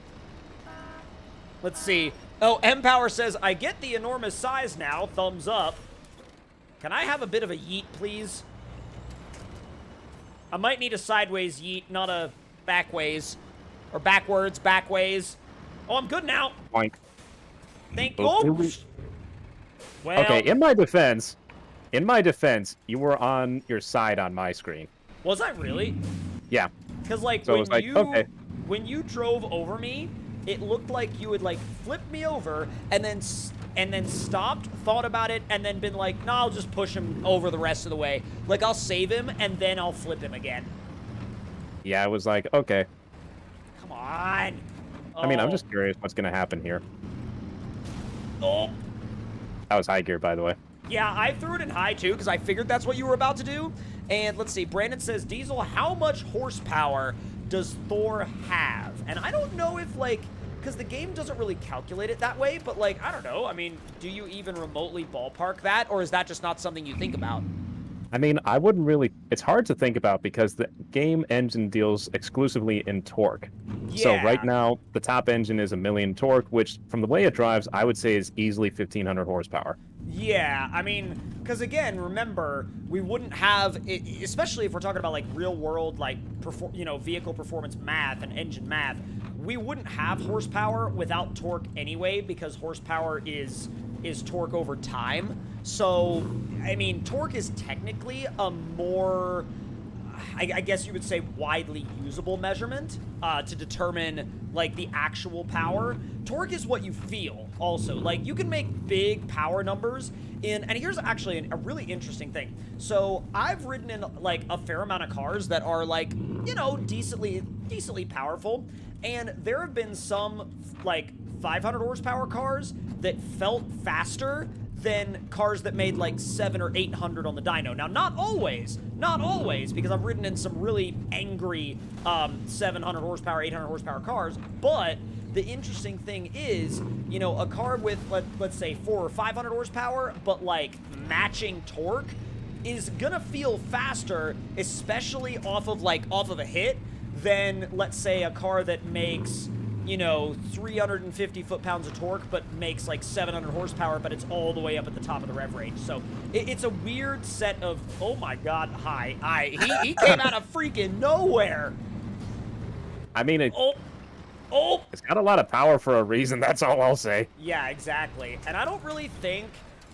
Let's see. Oh, M-Power says, I get the enormous size now. Thumbs up. Can I have a bit of a yeet, please? I might need a sideways yeet, not a backways. Or backwards, backways. Oh, I'm good now. Boink. Thank you. Oh. Well, okay, in my defense, you were on your side on my screen. Was I really? Yeah. Because, like, so when you drove over me, it looked like you had, like, flipped me over and then stopped, thought about it, and then been like, no, I'll just push him over the rest of the way. Like, I'll save him, and then I'll flip him again. Yeah, I was like, okay. Come on. I mean, I'm just curious what's going to happen here. Oh. That was high gear, by the way. Yeah, I threw it in high, too, because I figured that's what you were about to do. And let's see. Brandon says, Diesel, how much horsepower does Thor have? And I don't know if, like, because the game doesn't really calculate it that way, but, like, I don't know. I mean, do you even remotely ballpark that, or is that just not something you think about? I mean, I wouldn't really... It's hard to think about because the game engine deals exclusively in torque. Yeah. So right now, the top engine is 1,000,000 torque, which, from the way it drives, I would say is easily 1,500 horsepower. Yeah, I mean, because again, remember, we wouldn't have, especially if we're talking about, like, real-world, like, vehicle performance math and engine math, we wouldn't have horsepower without torque anyway, because horsepower is torque over time. So, I mean, torque is technically a more, I guess you would say, widely usable measurement to determine, like, the actual power. Torque is what you feel, also. Like, you can make big power numbers and here's actually a really interesting thing. So, I've ridden in, like, a fair amount of cars that are, like, you know, decently powerful, and there have been some, like, 500 horsepower cars that felt faster than cars that made like 700 or 800 on the dyno. Now, not always, because I've ridden in some really angry 700 horsepower, 800 horsepower cars, but the interesting thing is, you know, a car with, let's say 400 or 500 horsepower, but like matching torque is gonna feel faster, especially off of a hit, than, let's say, a car that makes, you know, 350 foot-pounds of torque, but makes like 700 horsepower, but it's all the way up at the top of the rev range. So it's a weird set of, oh my god, he came out of freaking nowhere. I mean, it's got a lot of power for a reason, that's all I'll say. Yeah, exactly. And I don't really think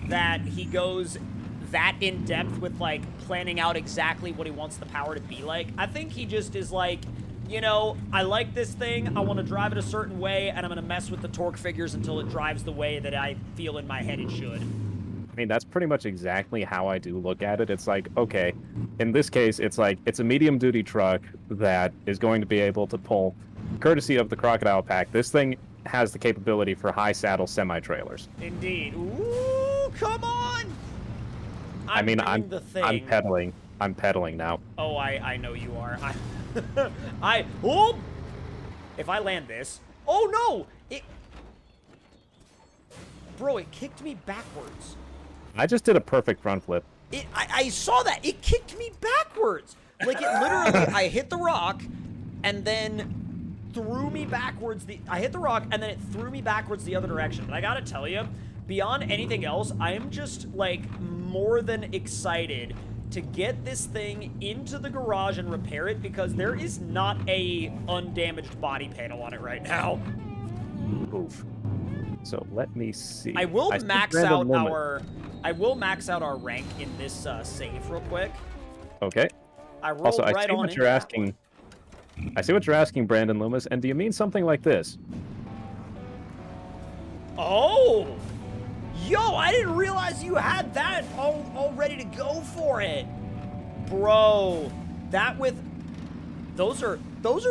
that he goes that in-depth with, like, planning out exactly what he wants the power to be like. I think he just is like, you know, I like this thing, I want to drive it a certain way, and I'm going to mess with the torque figures until it drives the way that I feel in my head it should. I mean, that's pretty much exactly how I do look at it. It's like, okay, in this case, it's like, it's a medium-duty truck that is going to be able to pull, courtesy of the Crocodile Pack, this thing has the capability for high-saddle semi-trailers. Indeed. Ooh, come on! I'm pedaling. I'm pedaling now. Oh, I know you are. If I land this. Oh, no! Bro, it kicked me backwards. I just did a perfect front flip. I saw that. It kicked me backwards. Like, it literally, I hit the rock, and then threw me backwards. I hit the rock, and then it threw me backwards the other direction. But I gotta tell you, beyond anything else, I am just, like, more than excited to get this thing into the garage and repair it, because there is not a undamaged body panel on it right now. Oof. So let me see. I will max out our rank in this save real quick. Okay. I see what you're asking. I see what you're asking, Brandon Loomis, and do you mean something like this? Oh! Yo, I didn't realize you had that all ready to go for it. Bro, that with... Those are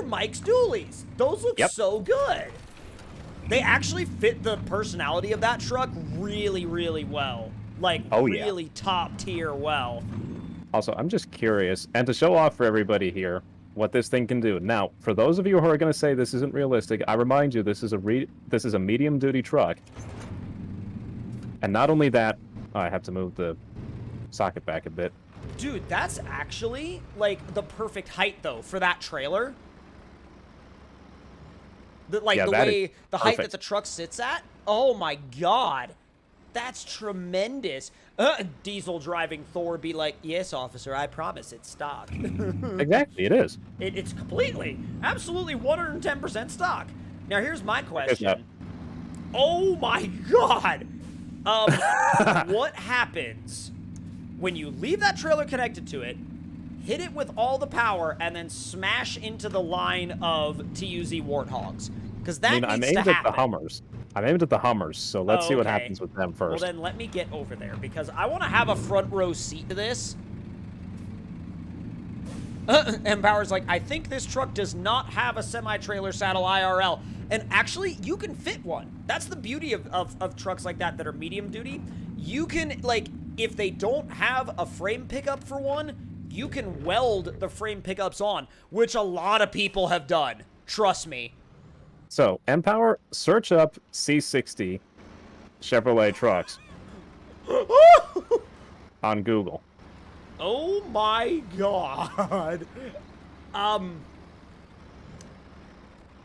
Mike's dualies. Those look so good. They actually fit the personality of that truck really, really well. Like, really top tier well. Also, I'm just curious, and to show off for everybody here what this thing can do. Now, for those of you who are going to say this isn't realistic, I remind you this is a medium-duty truck. And not only that, I have to move the socket back a bit. Dude, that's actually, like, the perfect height, though, for that trailer. The height that the truck sits at. Oh, my God. That's tremendous. Diesel driving Thor be like, yes, officer, I promise it's stock. Exactly, it is. It's completely, absolutely 110% stock. Now, here's my question. Oh, my God. What happens when you leave that trailer connected to it, hit it with all the power, and then smash into the line of TUZ Warthogs? Because that needs to happen. I'm aimed at the Hummers. I'm aimed at the Hummers, so let's see what happens with them first. Well, then let me get over there, because I want to have a front row seat to this. Empower's like, I think this truck does not have a semi-trailer saddle IRL. And actually, you can fit one. That's the beauty of trucks like that are medium duty. You can, like, if they don't have a frame pickup for one, you can weld the frame pickups on, which a lot of people have done. Trust me. So, Empower, search up C60 Chevrolet trucks on Google. Oh my God.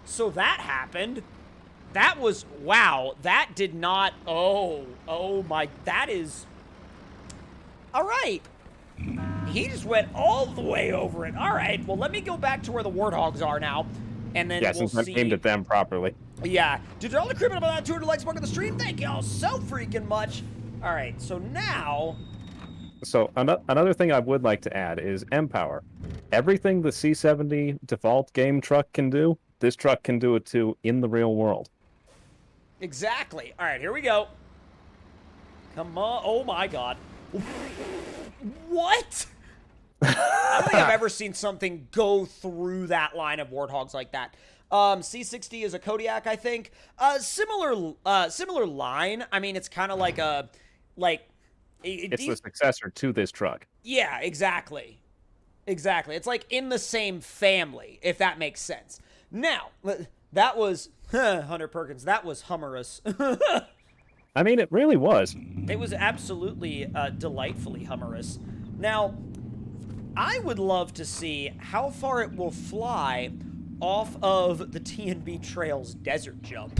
So that happened. That was, wow, that did not, oh my, that is, all right. He just went all the way over it. All right, well, let me go back to where the Warthogs are now, and then we'll since I've aimed at them properly. Yeah. Dude, all the criminal about that 200 likes mark on the stream. Thank y'all so freaking much. All right, so now... So, another thing I would like to add is Empower. Everything the C70 default game truck can do, this truck can do it too in the real world. Exactly. All right, here we go. Come on. Oh, my God. What? I don't think I've ever seen something go through that line of Warthogs like that. C60 is a Kodiak, I think. Similar line. I mean, it's kind of like a... It's the successor to this truck. Yeah, exactly. Exactly. It's like in the same family, if that makes sense. Now, that was... Hunter Perkins, that was humorous. I mean, it really was. It was absolutely delightfully humorous. Now, I would love to see how far it will fly off of the TNB Trails desert jump.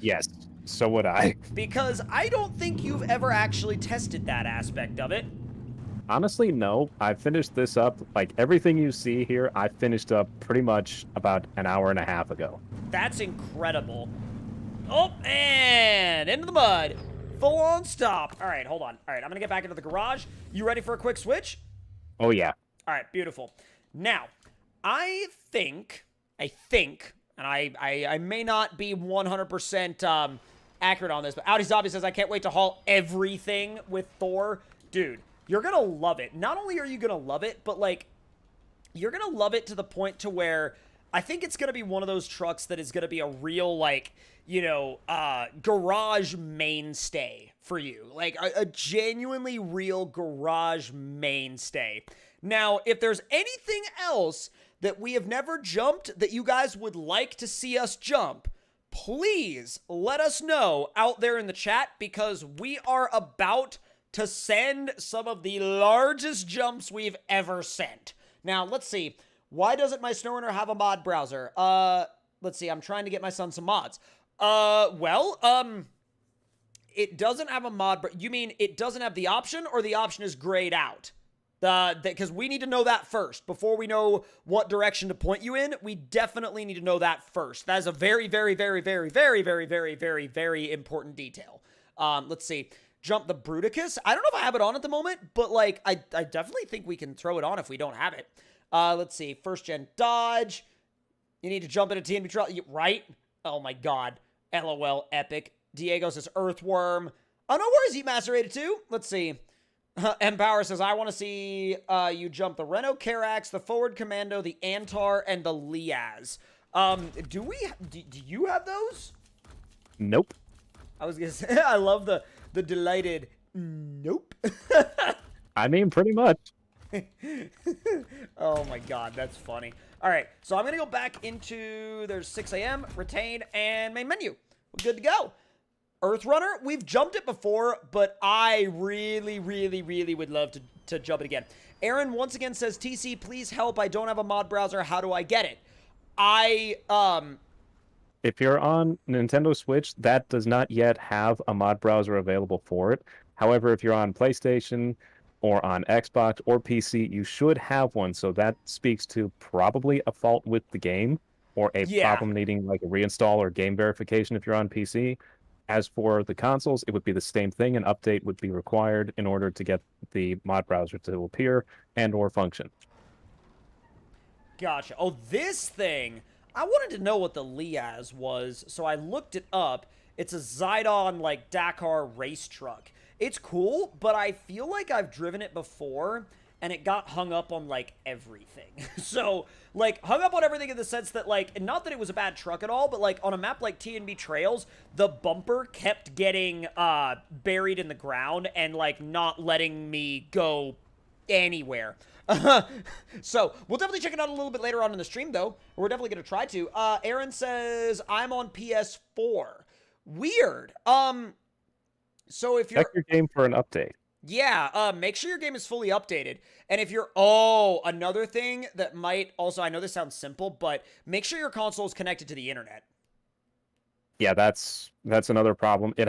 Yes, so would I. Because I don't think you've ever actually tested that aspect of it. Honestly, no. I finished this up, like everything you see here, I finished up pretty much about an hour and a half ago. That's incredible. Oh, and into the mud. Full on stop. All right, hold on. All right, I'm going to get back into the garage. You ready for a quick switch? Oh, yeah. All right, beautiful. Now, I think, and I may not be 100% accurate on this, but Audi Zombie says, I can't wait to haul everything with Thor. Dude, you're going to love it. Not only are you going to love it, but, like, you're going to love it to the point to where I think it's going to be one of those trucks that is going to be a real, like, you know, garage mainstay for you. Like, a genuinely real garage mainstay. Now, if there's anything else that we have never jumped that you guys would like to see us jump, please let us know out there in the chat, because we are about to send some of the largest jumps we've ever sent. Now, let's see. Why doesn't my SnowRunner have a mod browser? Let's see. I'm trying to get my son some mods. It doesn't have a mod. You mean it doesn't have the option, or the option is grayed out? Because we need to know that first before we know what direction to point you in. We definitely need to know that first. That is a very, very, very, very, very, very, very, very, very important detail. Let's see. Jump the Bruticus. I don't know if I have it on at the moment, but like I definitely think we can throw it on if we don't have it. Let's see. First gen Dodge. You need to jump into TNB trial, right? Oh my god. LOL, epic. Diego says Earthworm. Oh, no worries, Heatmaster 82. Let's see. Empower says, I want to see you jump the Renault Carax, the Forward Commando, the Antar, and the Liaz. Do you have those? Nope. I was gonna say, I love the delighted nope. I mean, pretty much. Oh my god, that's funny. All right, so I'm gonna go back into, there's 6 a.m., retain, and main menu. We're good to go. Earthrunner, we've jumped it before, but I really would love to jump it again. Aaron once again says, TC, please help. I don't have a mod browser. How do I get it? If you're on Nintendo Switch, that does not yet have a mod browser available for it. However, if you're on PlayStation or on Xbox or PC, you should have one. So that speaks to probably a fault with the game or a problem needing like a reinstall or game verification if you're on PC. As for the consoles, it would be the same thing. An update would be required in order to get the mod browser to appear and or function. Gotcha. Oh, this thing. I wanted to know what the Liaz was, so I looked it up. It's a Zidon, like, Dakar race truck. It's cool, but I feel like I've driven it before, and it got hung up on, like, everything. So, like, hung up on everything in the sense that, like, not that it was a bad truck at all, but, like, on a map like TNB Trails, the bumper kept getting buried in the ground and, like, not letting me go anywhere. So, we'll definitely check it out a little bit later on in the stream, though. We're definitely going to try to. Aaron says, I'm on PS4. Weird. So if you're... Check your game for an update. Yeah, make sure your game is fully updated. And if you're... Oh, another thing that might also... I know this sounds simple, but make sure your console is connected to the internet. Yeah, that's another problem. It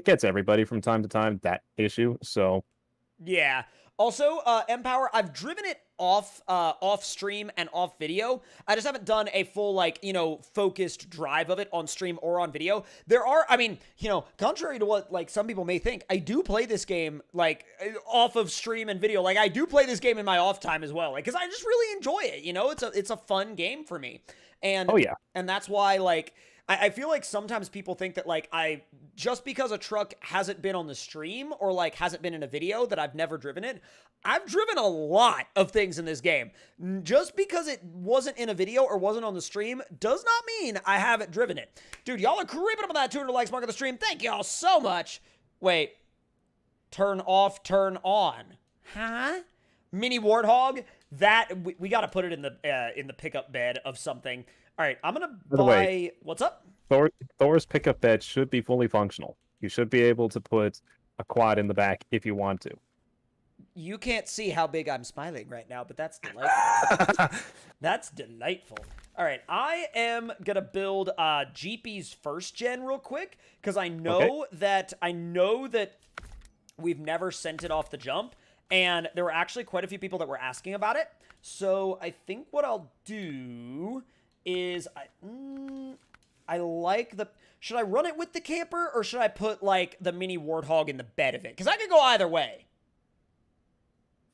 gets everybody from time to time, that issue, so... Yeah. Also, Empower, I've driven it off stream and off video. I just haven't done a full, like, you know, focused drive of it on stream or on video. There are, I mean, you know, contrary to what, like, some people may think, I do play this game, like, off of stream and video. Like, I do play this game in my off time as well. Like, because I just really enjoy it, you know? It's a fun game for me. And, oh, yeah. And that's why, like... I feel like sometimes people think that, like, just because a truck hasn't been on the stream or, like, hasn't been in a video that I've never driven it. I've driven a lot of things in this game. Just because it wasn't in a video or wasn't on the stream does not mean I haven't driven it. Dude, y'all are creeping up on that 200 likes mark of the stream. Thank y'all so much. Wait. Turn off, turn on. Huh? Mini Warthog? That, we got to put it in the pickup bed of something. All right, I'm going to buy... way, what's up? Thor's pickup bed should be fully functional. You should be able to put a quad in the back if you want to. You can't see how big I'm smiling right now, but that's delightful. That's delightful. All right, I am going to build GP's first gen real quick because I know that we've never sent it off the jump, and there were actually quite a few people that were asking about it. So I think what I'll do is I like the... Should I run it with the camper, or should I put, like, the mini Warthog in the bed of it? Because I could go either way.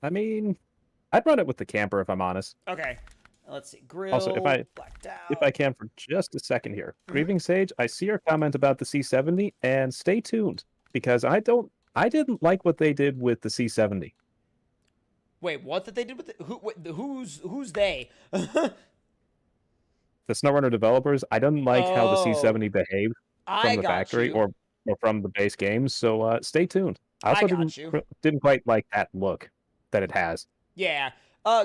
I mean, I'd run it with the camper, if I'm honest. Okay. Let's see. Grill, also, blacked out. If I can for just a second here. Grieving Sage, I see your comment about the C70, and stay tuned, because I didn't like what they did with the C70. Wait, what did they do with the... Who's they? The SnowRunner developers, I didn't like how the C70 behaved from the factory or from the base game, so stay tuned. I also didn't quite like that look that it has. Yeah.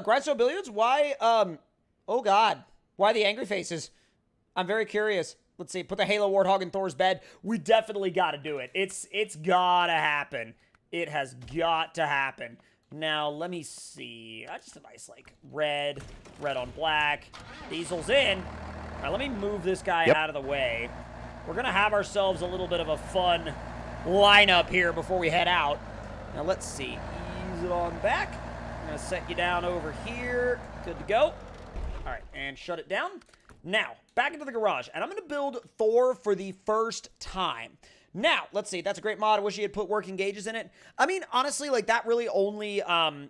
Grindstone Billiards, why, oh god, why the angry faces? I'm very curious. Let's see, put the Halo Warthog in Thor's bed. We definitely gotta do it. It's gotta happen. It has got to happen. Now, let me see. Just a nice, like, red on black. Diesel's in. All right, let me move this guy out of the way. We're going to have ourselves a little bit of a fun lineup here before we head out. Now, let's see. Ease it on back. I'm going to set you down over here. Good to go. All right, and shut it down. Now, back into the garage, and I'm going to build Thor for the first time. Now, let's see. That's a great mod. I wish you had put working gauges in it. I mean, honestly, like, that really only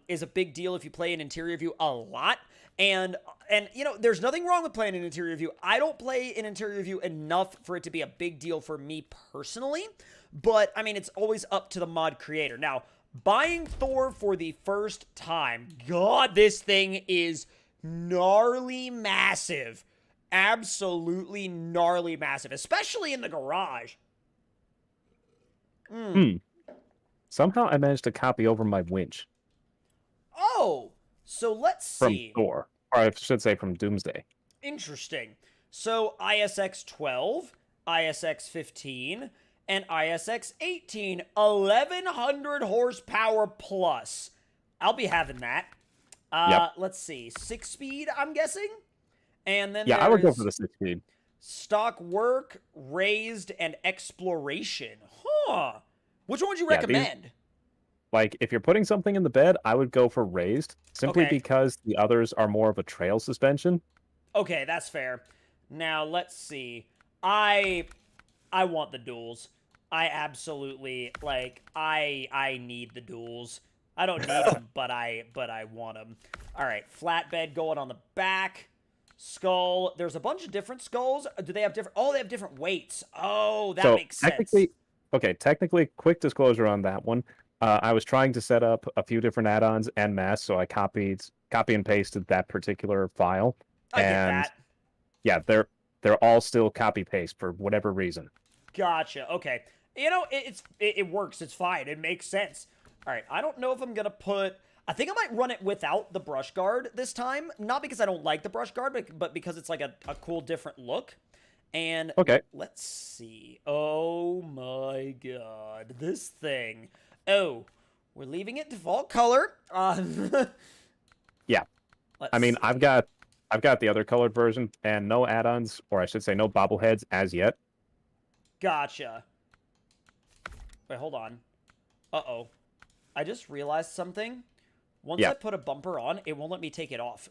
is a big deal if you play an interior view a lot. And and there's nothing wrong with playing an interior view. I don't play an interior view enough for it to be a big deal for me personally, but I mean, it's always up to the mod creator. Now, buying Thor for the first time, God, this thing is gnarly massive. Absolutely gnarly massive, especially in the garage. Somehow I managed to copy over my winch. Oh, so let's see. From Thor, or I should say from Doomsday. Interesting. So ISX 12, ISX 15, and ISX 18, 1100 horsepower plus. I'll be having that. Yep. Let's see, 6-speed, I'm guessing? And then I would go for the 6-speed. Stock work, raised, and exploration. Huh. Which one would you recommend? Like, if you're putting something in the bed, I would go for raised, simply Okay. because the others are more of a trail suspension. Okay, that's fair. Now, let's see. I want the duals. I absolutely, like, I need the duals. I don't need them, but I want them. All right, flatbed going on the back. Skull. There's a bunch of different skulls. Do they have different... Oh, they have different weights. Oh, that makes sense. Technically, quick disclosure on that one. I was trying to set up a few different add-ons en masse, so I copy and pasted that particular file. I get that. Yeah, they're all still copy paste for whatever reason. Gotcha. Okay. It works. It's fine. It makes sense. All right. I don't know if I'm gonna put... I think I might run it without the brush guard this time. Not because I don't like the brush guard, but because it's like a cool, different look. And okay, let's see. Oh my god. This thing. Oh, we're leaving it default color. Yeah. I mean, see. I've got the other colored version and no add-ons, or I should say no bobbleheads as yet. Gotcha. Wait, hold on. Uh-oh. I just realized something. Once I put a bumper on, it won't let me take it off.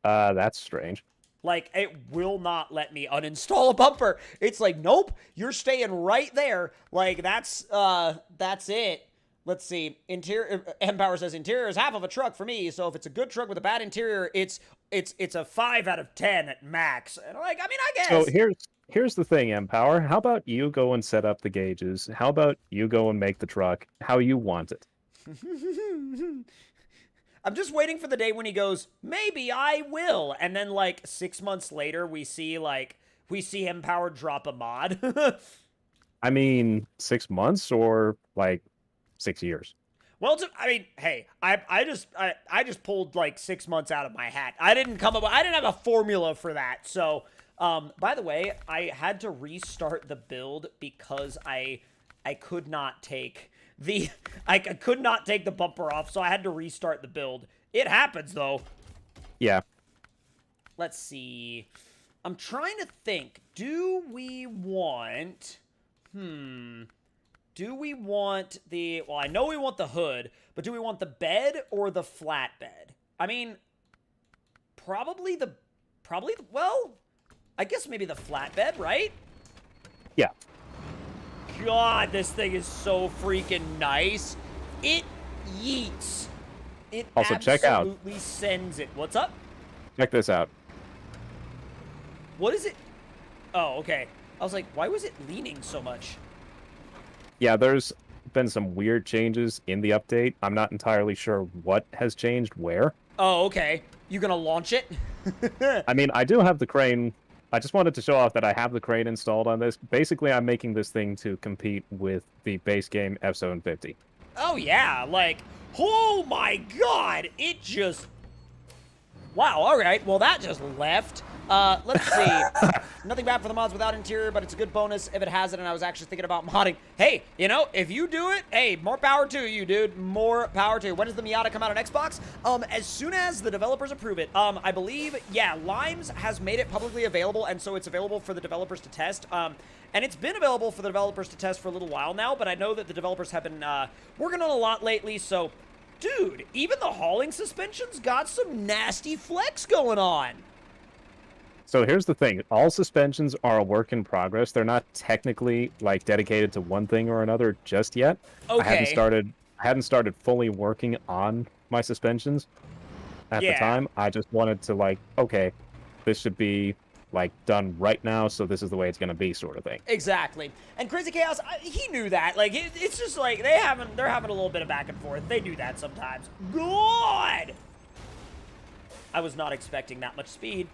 That's strange. Like, it will not let me uninstall a bumper. It's like, nope, you're staying right there. Like, that's it. Let's see. Interior, Empower says, interior is half of a truck for me, so if it's a good truck with a bad interior, it's a 5 out of 10 at max. And like, I mean, I guess. So here's the thing, Empower. How about you go and set up the gauges? How about you go and make the truck how you want it? I'm just waiting for the day when he goes, maybe I will. And then, like, 6 months later, we see Empower drop a mod. I mean, 6 months or, like, 6 years? Well, I mean, hey, I just pulled, like, 6 months out of my hat. I didn't have a formula for that. So, by the way, I had to restart the build because I could not take... I could not take the bumper off, so I had to restart the build. It happens, though. Yeah. Let's see. I'm trying to think. Do we want... Do we want the... Well, I know we want the hood, but do we want the bed or the flatbed? I mean, probably... Well, I guess maybe the flatbed, right? Yeah. God, this thing is so freaking nice. It yeets. It also, check out. Absolutely sends it. What's up? Check this out. What is it? Oh, okay. I was like, why was it leaning so much? Yeah, there's been some weird changes in the update. I'm not entirely sure what has changed where. Oh, okay. You gonna launch it? I mean, I do have the crane. I just wanted to show off that I have the crane installed on this. Basically, I'm making this thing to compete with the base game F-750. Oh, yeah. Like, oh my god. It just... Wow, alright. Well, that just left. Let's see. Nothing bad for the mods without interior, but it's a good bonus if it has it, and I was actually thinking about modding. Hey, you know, if you do it, hey, more power to you, dude. More power to you. When does the Miata come out on Xbox? As soon as the developers approve it. I believe, yeah, Limes has made it publicly available, and so it's available for the developers to test. And it's been available for the developers to test for a little while now, but I know that the developers have been working on a lot lately, so... Dude, even the hauling suspension's got some nasty flex going on. So here's the thing. All suspensions are a work in progress. They're not technically, like, dedicated to one thing or another just yet. Okay. I hadn't started fully working on my suspensions. at the Yeah. time. I just wanted to like, okay, this should be like done right now, so this is the way it's gonna be, sort of thing. Exactly. And Crazy Chaos, he knew that. Like, it's just like they're having a little bit of back and forth. They do that sometimes. God! I was not expecting that much speed.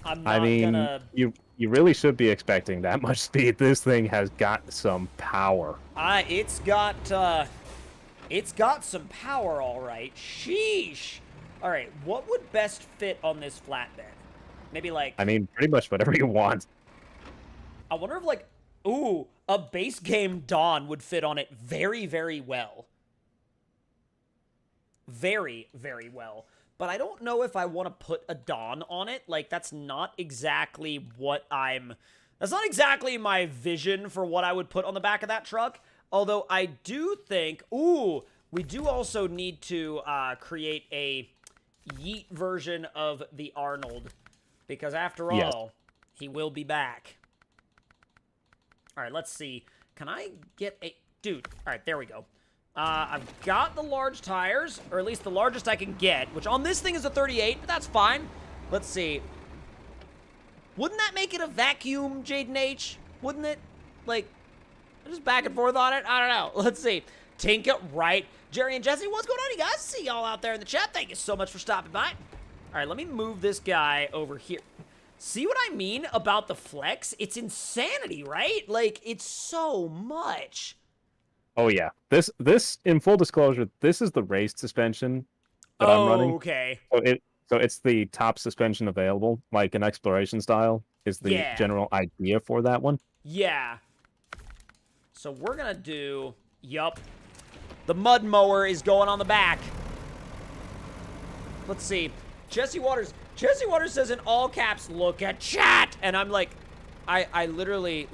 I mean, you really should be expecting that much speed. This thing has got some power. It's got some power, all right. Sheesh. All right, what would best fit on this flatbed? Maybe like... I mean, pretty much whatever you want. I wonder if like... Ooh, a base game Dawn would fit on it very, very well. Very, very well. But I don't know if I want to put a Dawn on it. Like, that's not exactly what I'm... That's not exactly my vision for what I would put on the back of that truck. Although I do think... Ooh, we do also need to create a Yeet version of the Arnold. Because after all, he will be back. All right, let's see. Can I get a... Dude, all right, there we go. I've got the large tires, or at least the largest I can get, which on this thing is a 38, but that's fine. Let's see. Wouldn't that make it a vacuum, Jaden H? Wouldn't it? Like, just back and forth on it? I don't know. Let's see. Tinka, right. Jerry and Jesse, what's going on, you guys? See y'all out there in the chat. Thank you so much for stopping by. All right, let me move this guy over here. See what I mean about the flex? It's insanity, right? Like, it's so much. Oh yeah, this in full disclosure, this is the raised suspension that I'm running. Okay. So it's the top suspension available, like an exploration style is the general idea for that one. Yeah. So we're gonna do, yup. The mud mower is going on the back. Let's see. Jesse Waters says in all caps, look at chat. And I'm like, I literally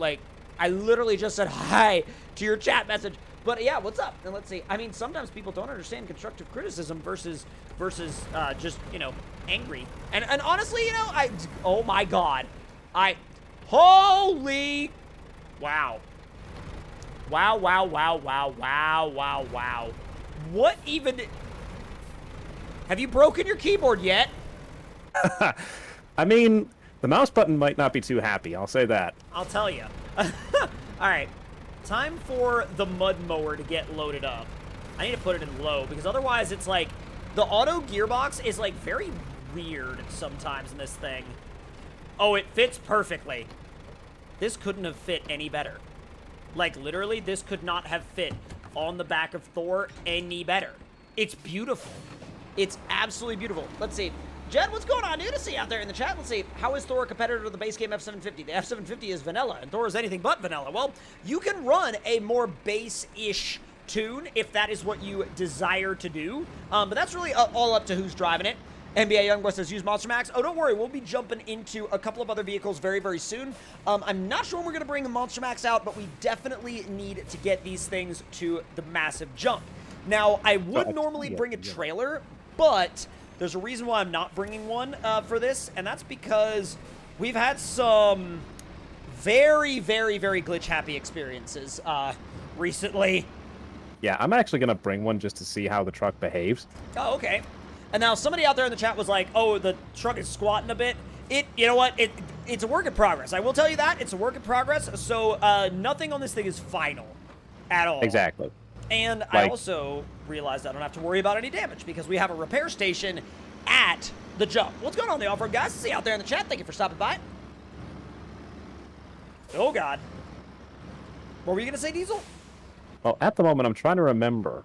just said hi to your chat message. But yeah, what's up? And let's see. I mean, sometimes people don't understand constructive criticism versus just, you know, angry. And honestly, you know, oh my God. Holy, wow. Wow. What even, have you broken your keyboard yet? I mean, the mouse button might not be too happy, I'll say that. I'll tell you. All right. Time for the mud mower to get loaded up. I need to put it in low because otherwise it's like the auto gearbox is like very weird sometimes in this thing. Oh, it fits perfectly. This couldn't have fit any better. Like literally, this could not have fit on the back of Thor any better. It's beautiful. It's absolutely beautiful. Let's see. Jed, what's going on, dude? To see out there in the chat. Let's see. How is Thor a competitor to the base game F750? The F750 is vanilla, and Thor is anything but vanilla. Well, you can run a more base-ish tune if that is what you desire to do. But that's really all up to who's driving it. NBA Youngboy says, use Monster Max. Oh, don't worry. We'll be jumping into a couple of other vehicles very, very soon. I'm not sure when we're going to bring the Monster Max out, but we definitely need to get these things to the massive jump. Now, I would normally bring a trailer, but there's a reason why I'm not bringing one for this, and that's because we've had some very, very, very glitch-happy experiences recently. Yeah, I'm actually going to bring one just to see how the truck behaves. Oh, okay. And now somebody out there in the chat was like, oh, the truck is squatting a bit. You know what? It's a work in progress. I will tell you that. It's a work in progress, so nothing on this thing is final at all. Exactly. And I also realized I don't have to worry about any damage because we have a repair station at the jump. What's going on, the off-road guys? See you out there in the chat. Thank you for stopping by. Oh, God. What were you going to say, Diesel? Well, at the moment, I'm trying to remember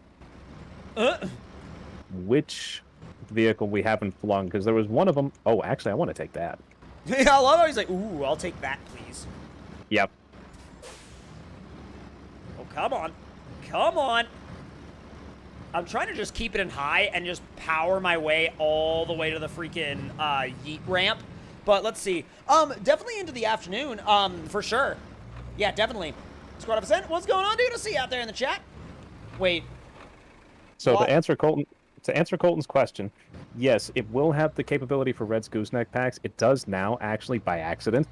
which vehicle we haven't flung, because there was one of them. Oh, actually, I want to take that. Yeah, I love how he's like, ooh, I'll take that, please. Yep. Oh, come on. Come on. I'm trying to just keep it in high and just power my way all the way to the freaking yeet ramp. But let's see. Definitely into the afternoon, for sure. Yeah, definitely. Squad of Ascent, what's going on, dude? I see you out there in the chat. Wait. So to answer Colton's question, yes, it will have the capability for Red's gooseneck packs. It does now, actually, by accident.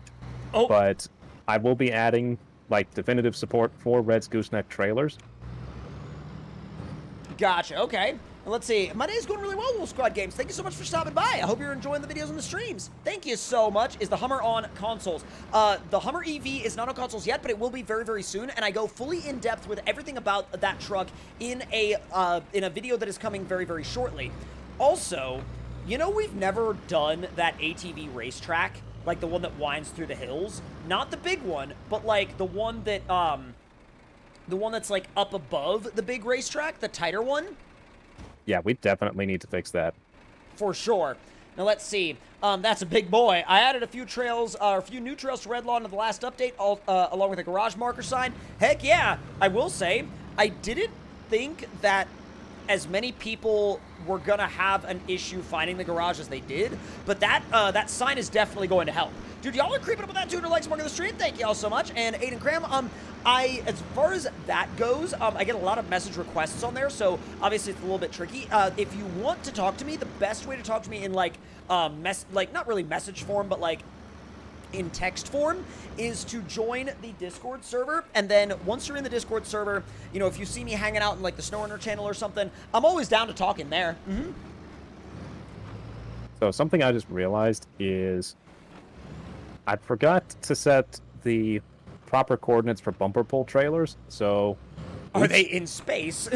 Oh. But I will be adding like definitive support for Red's gooseneck trailers. Gotcha. Okay. And let's see. My day's going really well, Wolf Squad Games. Thank you so much for stopping by. I hope you're enjoying the videos and the streams. Thank you so much. Is the Hummer on consoles? The Hummer EV is not on consoles yet, but it will be very, very soon. And I go fully in depth with everything about that truck in a video that is coming very, very shortly. Also, you know, we've never done that ATV racetrack, like the one that winds through the hills. Not the big one, but like the one that that's like up above the big racetrack, the tighter one. Yeah, we definitely need to fix that. For sure. Now let's see. That's a big boy. I added a few new trails to Red Lawn in the last update, along with a garage marker sign. Heck yeah! I will say, I didn't think that as many people were gonna have an issue finding the garage as they did, but that sign is definitely going to help. Dude, y'all are creeping up with that 200 likes mark on the stream. Thank y'all so much. And Aiden Cram, as far as that goes, I get a lot of message requests on there, so obviously it's a little bit tricky. If you want to talk to me, the best way to talk to me in like not really message form, but like in text form, is to join the Discord server. And then once you're in the Discord server, you know, if you see me hanging out in like the SnowRunner channel or something, I'm always down to talk in there. So something I just realized is I forgot to set the proper coordinates for bumper pull trailers, so... Are they in space?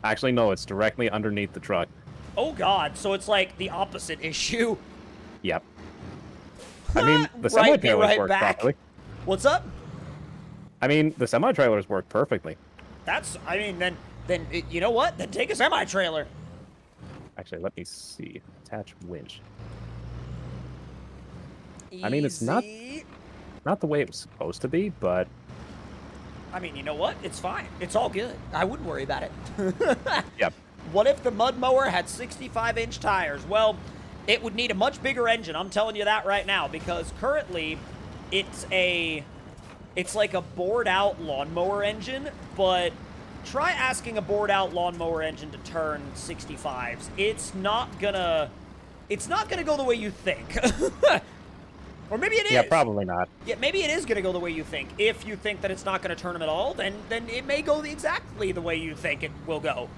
Actually, no, it's directly underneath the truck. Oh god, so it's like the opposite issue. Yep. I mean, the semi-trailers work properly. What's up? I mean, the semi-trailers work perfectly. Then you know what? Then take a semi-trailer. Actually, let me see. Attach winch. Easy. I mean, it's not the way it was supposed to be, but... I mean, you know what? It's fine. It's all good. I wouldn't worry about it. Yep. What if the mud mower had 65-inch tires? Well, it would need a much bigger engine. I'm telling you that right now, because currently it's like a bored-out lawnmower engine, but try asking a bored-out lawnmower engine to turn 65s. It's not gonna go the way you think. Or maybe it is. Yeah, probably not. Yeah, maybe it is going to go the way you think. If you think that it's not going to turn them at all, then it may go exactly the way you think it will go.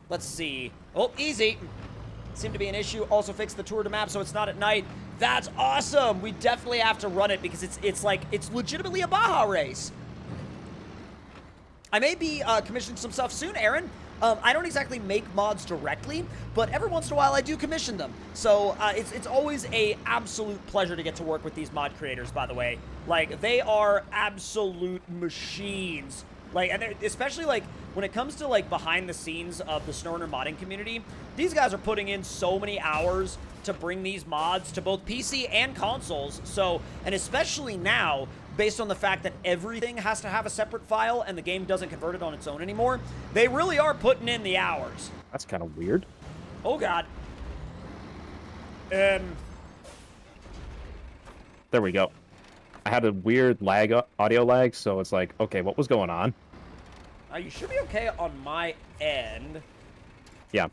Let's see. Oh, easy. Seemed to be an issue. Also fix the Tour de Map so it's not at night. That's awesome. We definitely have to run it because it's legitimately a Baja race. I may be commissioning some stuff soon, Aaron. I don't exactly make mods directly, but every once in a while I do commission them. So it's always a absolute pleasure to get to work with these mod creators, by the way. Like, they are absolute machines. Like, and especially like when it comes to like behind the scenes of the SnowRunner modding community, these guys are putting in so many hours to bring these mods to both PC and consoles. So, and especially now, based on the fact that everything has to have a separate file and the game doesn't convert it on its own anymore, they really are putting in the hours. That's kind of weird. Oh, God. There we go. I had a weird audio lag, so it's like, okay, what was going on? You should be okay on my end. Yeah.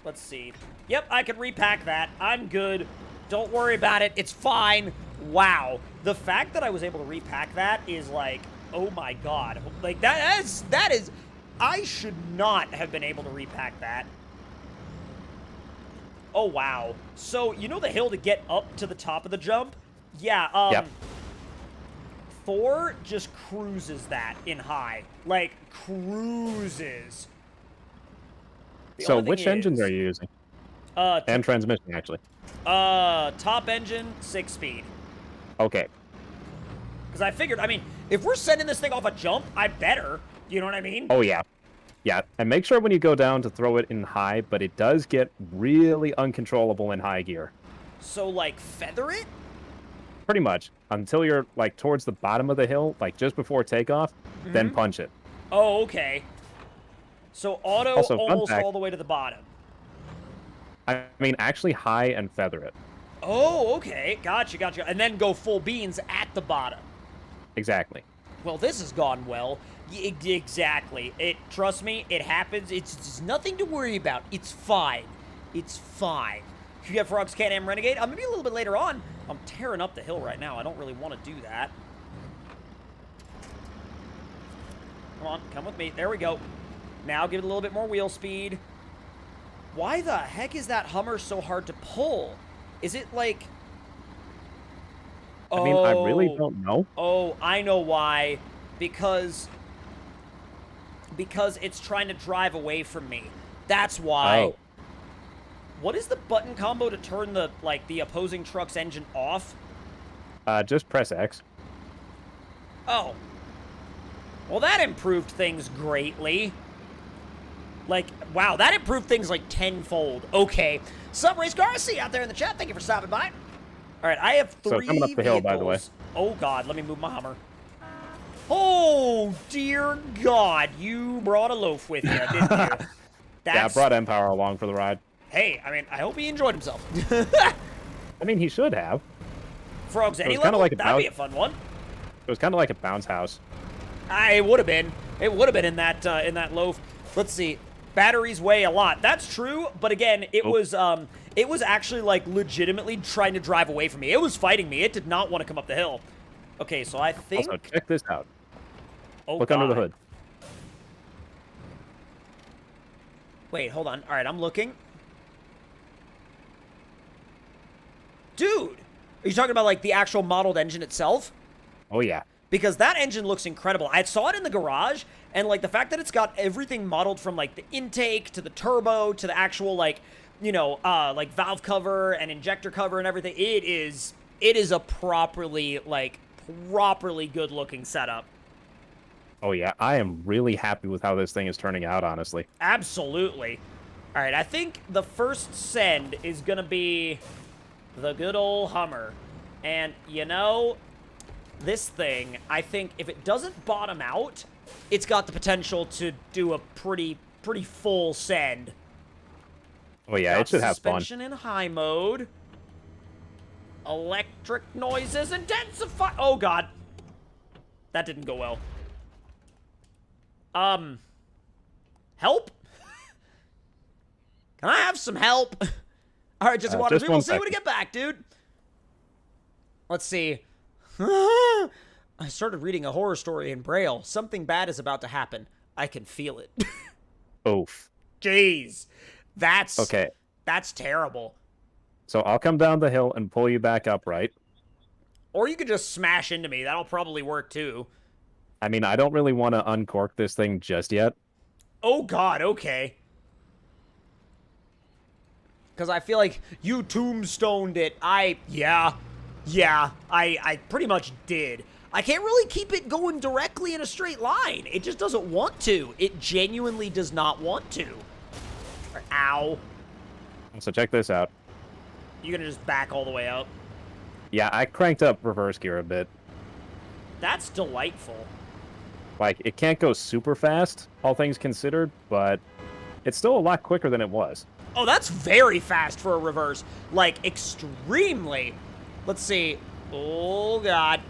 Let's see. Yep, I can repack that. I'm good. Don't worry about it. It's fine. Wow. The fact that I was able to repack that is like, oh my god. Like, that is... I should not have been able to repack that. Oh, wow. So, you know the hill to get up to the top of the jump? Yeah, Yep. Thor just cruises that in high. Like, cruises. So, which engines are you using? And transmission, actually. Top engine, 6-speed. Okay. Because I figured, I mean, if we're sending this thing off a jump, I better. You know what I mean? Oh, yeah. Yeah, and make sure when you go down to throw it in high, but it does get really uncontrollable in high gear. So, like, feather it? Pretty much. Until you're, like, towards the bottom of the hill, like, just before takeoff, then punch it. Oh, okay. So, auto Also, almost all the way to the bottom. I mean, actually high and feather it. Oh, okay. Gotcha. And then go full beans at the bottom. Exactly. Well, this has gone well. Exactly. Trust me, it happens. It's nothing to worry about. It's fine. It's fine. If you get Frogs Can-Am Renegade, maybe a little bit later on. I'm tearing up the hill right now. I don't really want to do that. Come on, come with me. There we go. Now give it a little bit more wheel speed. Why the heck is that Hummer so hard to pull? Is it like... I mean, I really Oh, don't know. oh, I know why. Because it's trying to drive away from me. That's why. Oh. What is the button combo to turn the opposing truck's engine off? Just press X. Oh. Well, that improved things greatly. Like, wow, that improved things like tenfold. Okay. Sup, Race Car? I see you out there in the chat. Thank you for stopping by. All right, I have 3 coming up the hill, by the way. Oh, God, let me move my Hummer. Oh, dear God, you brought a loaf with you, didn't you? That's... Yeah, I brought Empower along for the ride. Hey, I mean, I hope he enjoyed himself. I mean, he should have. Frogs any kinda level? like That'd be a fun one. It was kind of like a bounce house. It would have been. It would have been in that loaf. Let's see. Batteries weigh a lot. That's true, but again, it was actually like legitimately trying to drive away from me. It was fighting me. It did not want to come up the hill. Okay, so I think... Also, check this out. Oh, Look God. under the hood. Wait, hold on. All right, I'm looking. Dude! Are you talking about, like, the actual modeled engine itself? Oh, yeah. Because that engine looks incredible. I saw it in the garage, and, like, the fact that it's got everything modeled from, like, the intake to the turbo to the actual, like, you know, like, valve cover and injector cover and everything, it is a properly good-looking setup. Oh, yeah. I am really happy with how this thing is turning out, honestly. Absolutely. All right, I think the first send is going to be the good old Hummer. And, you know, this thing, I think if it doesn't bottom out, it's got the potential to do a pretty full send. Oh, yeah, it should have fun. Suspension in high mode. Electric noises intensify. Oh, God. That didn't go well. Help? Can I have some help? All right, just water. We'll see when we get back, dude. Let's see. I started reading a horror story in Braille. Something bad is about to happen. I can feel it. Oof. Jeez. That's terrible. So I'll come down the hill and pull you back up, right? Or you could just smash into me. That'll probably work, too. I mean, I don't really want to uncork this thing just yet. Oh, God, okay. Because I feel like you tombstoned it. Yeah, I pretty much did. I can't really keep it going directly in a straight line. It just doesn't want to. It genuinely does not want to. Ow. So check this out. You're going to just back all the way up? Yeah, I cranked up reverse gear a bit. That's delightful. Like, it can't go super fast, all things considered, but it's still a lot quicker than it was. Oh, that's very fast for a reverse. Like, extremely. Let's see. Oh, God.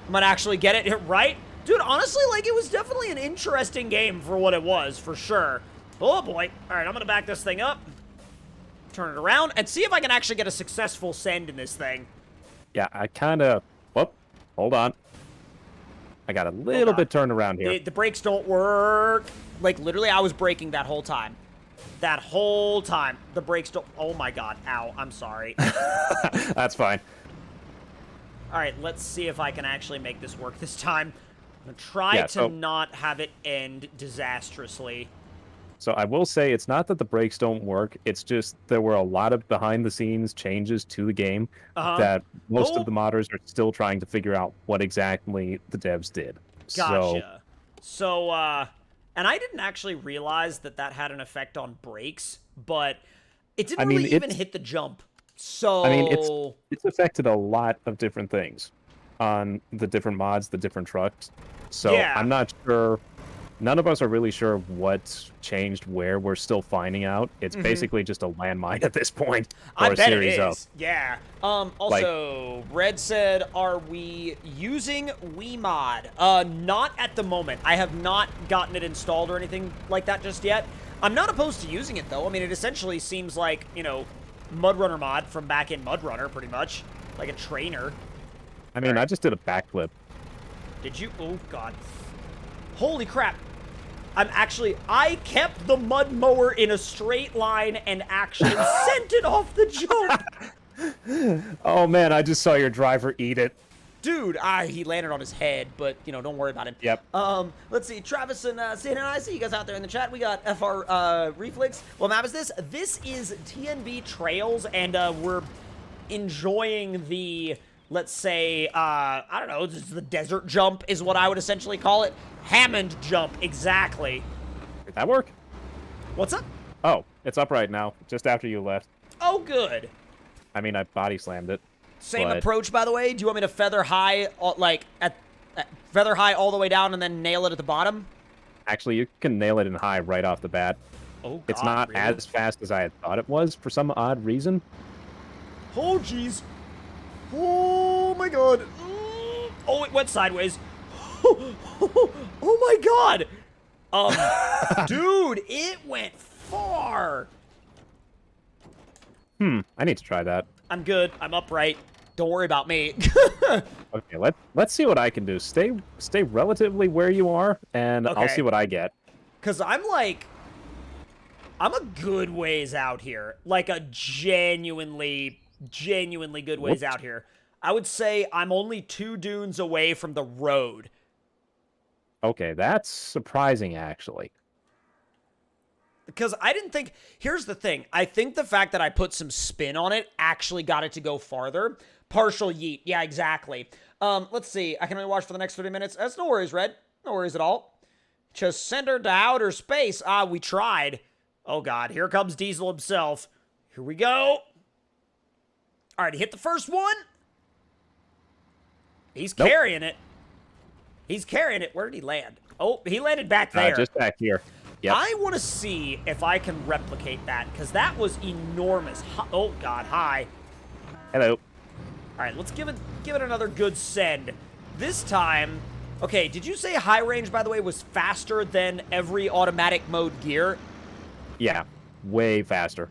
I might actually get it right. Dude, honestly, like, it was definitely an interesting game for what it was, for sure. Oh, boy. All right, I'm going to back this thing up. Turn it around and see if I can actually get a successful send in this thing. Yeah, I kind of... Whoop. Hold on. I got a little bit turned around here. The brakes don't work. Like, literally, I was braking that whole time. That whole time. The brakes don't... Oh, my God. Ow. I'm sorry. That's fine. All right, let's see if I can actually make this work this time. I'm going to try to not have it end disastrously. So I will say it's not that the brakes don't work. It's just there were a lot of behind-the-scenes changes to the game that most of the modders are still trying to figure out what exactly the devs did. Gotcha. So, and I didn't actually realize that that had an effect on brakes, but it didn't really even hit the jump. So... I mean, it's affected a lot of different things on the different mods, the different trucks. So yeah. I'm not sure... None of us are really sure what's changed where. We're still finding out. It's basically just a landmine at this point. I bet it is. Yeah. Also, Red said, are we using WeMod? Not at the moment. I have not gotten it installed or anything like that just yet. I'm not opposed to using it, though. I mean, it essentially seems like, you know, MudRunner mod from back in MudRunner, pretty much. Like a trainer. I mean, I just did a backflip. Did you? Oh, God. Holy crap. I kept the mud mower in a straight line and actually sent it off the jump. Oh man, I just saw your driver eat it. Dude, he landed on his head, but, you know, don't worry about him. Yep. Let's see, Travis and Santa and I see you guys out there in the chat. We got FR Reflex. What map is this? This is TNB Trails, and we're enjoying the, let's say, I don't know, this is the desert jump is what I would essentially call it. Hammond jump, exactly. Did that work? What's up? Oh, it's up right now, just after you left. Oh, good. I mean, I body slammed it. Same approach, by the way. Do you want me to feather high, like, feather high all the way down and then nail it at the bottom? Actually, you can nail it in high right off the bat. Oh, God, it's not really? as fast as I had thought it was for some odd reason. Oh, jeez. Oh, my God. Oh, it went sideways. Oh, my God. Dude, it went far. I need to try that. I'm good. I'm upright. Don't worry about me. Okay, let's see what I can do. Stay relatively where you are, and I'll see what I get. Because I'm a good ways out here. Like a genuinely good ways out here. I would say I'm only 2 dunes away from the road. Okay, that's surprising, actually. Because I didn't think... Here's the thing. I think the fact that I put some spin on it actually got it to go farther. Partial yeet. Yeah, exactly. Let's see. I can only watch for the next 30 minutes. That's no worries, Red. No worries at all. Just send her to outer space. We tried. Oh, God. Here comes Diesel himself. Here we go. All right, he hit the first one. He's carrying it. He's carrying it. Where did he land? Oh, he landed back there. Just back here. Yep. I want to see if I can replicate that, because that was enormous. Oh, God, hi. Hello. All right, let's give it another good send. This time, okay, did you say high range, by the way, was faster than every automatic mode gear? Yeah, way faster.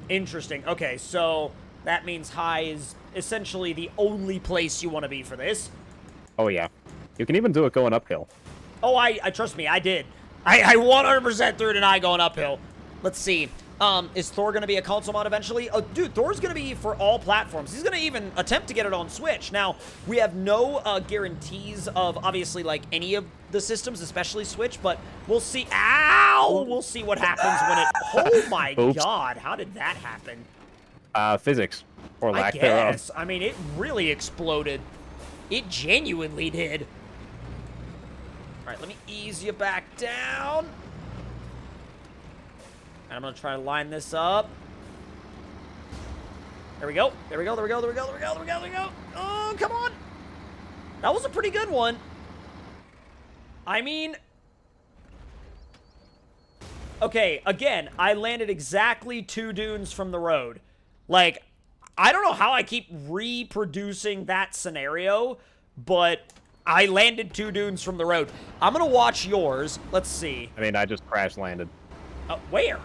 Interesting. Okay, so that means high is essentially the only place you want to be for this. Oh, yeah. You can even do it going uphill. Oh, I trust me, I did. I 100% threw it an eye going uphill. Let's see. Is Thor going to be a console mod eventually? Oh, dude, Thor's going to be for all platforms. He's going to even attempt to get it on Switch. Now, we have no guarantees of, obviously, like, any of the systems, especially Switch, but we'll see. Ow! We'll see what happens when it... Oh, my God. How did that happen? Physics. Or lack I thereof. guess. I mean, it really exploded. It genuinely did. All right, let me ease you back down. And I'm going to try to line this up. There we go. There we go. There we go. There we go. There we go. There we go. There we go. Oh, come on. That was a pretty good one. I mean... Okay, again, I landed exactly 2 dunes from the road. Like, I don't know how I keep reproducing that scenario, but... I landed 2 dunes from the road. I'm going to watch yours. Let's see. I mean, I just crash landed. Where?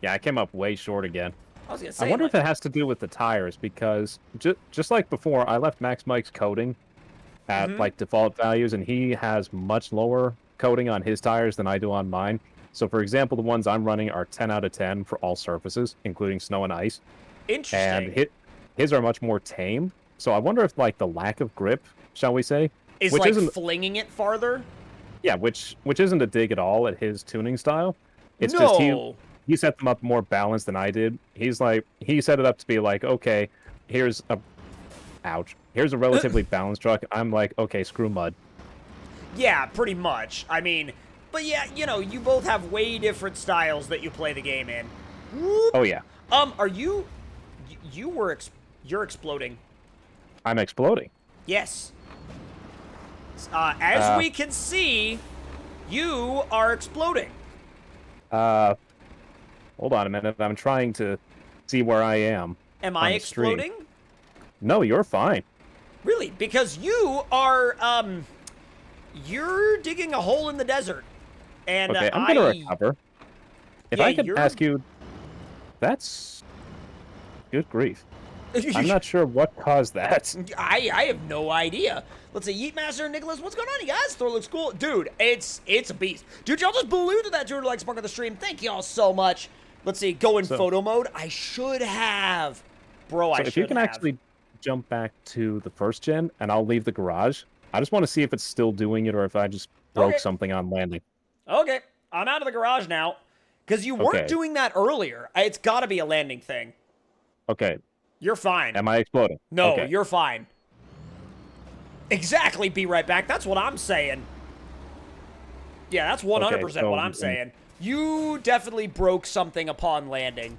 Yeah, I came up way short again. I was going to say... I wonder if it has to do with the tires, because just like before, I left Max Mike's coding at, like, default values, and he has much lower coating on his tires than I do on mine. So, for example, the ones I'm running are 10 out of 10 for all surfaces, including snow and ice. Interesting. And his are much more tame. So I wonder if, like, the lack of grip, shall we say, is which like isn't, flinging it farther? Yeah, which isn't a dig at all at his tuning style. It's no. just he set them up more balanced than I did. He's like, he set it up to be like, okay, here's a relatively balanced truck. I'm like, okay, screw mud. Yeah, pretty much. I mean, but yeah, you know, you both have way different styles that you play the game in. Oh yeah. Are you? You're exploding. I'm exploding. Yes. As we can see, you are exploding. Hold on a minute. I'm trying to see where I am. Am I exploding? No, you're fine. Really? Because you are, you're digging a hole in the desert. And okay, I'm gonna recover. If I could ask you, that's good grief. I'm not sure what caused that. I have no idea. Let's see, Yeetmaster, Nicholas, what's going on, you guys? Thor looks cool. Dude, it's a beast. Dude, y'all just blew to that 200 likes mark on the stream. Thank y'all so much. Let's see, go in photo mode. I should have. Bro, I should have. If you can actually jump back to the first gen, and I'll leave the garage. I just want to see if it's still doing it or if I just broke something on landing. Okay, I'm out of the garage now. Because you weren't doing that earlier. It's got to be a landing thing. Okay. You're fine. Am I exploding? No, you're fine. Exactly, be right back. That's what I'm saying. Yeah, that's 100% what I'm saying. You definitely broke something upon landing.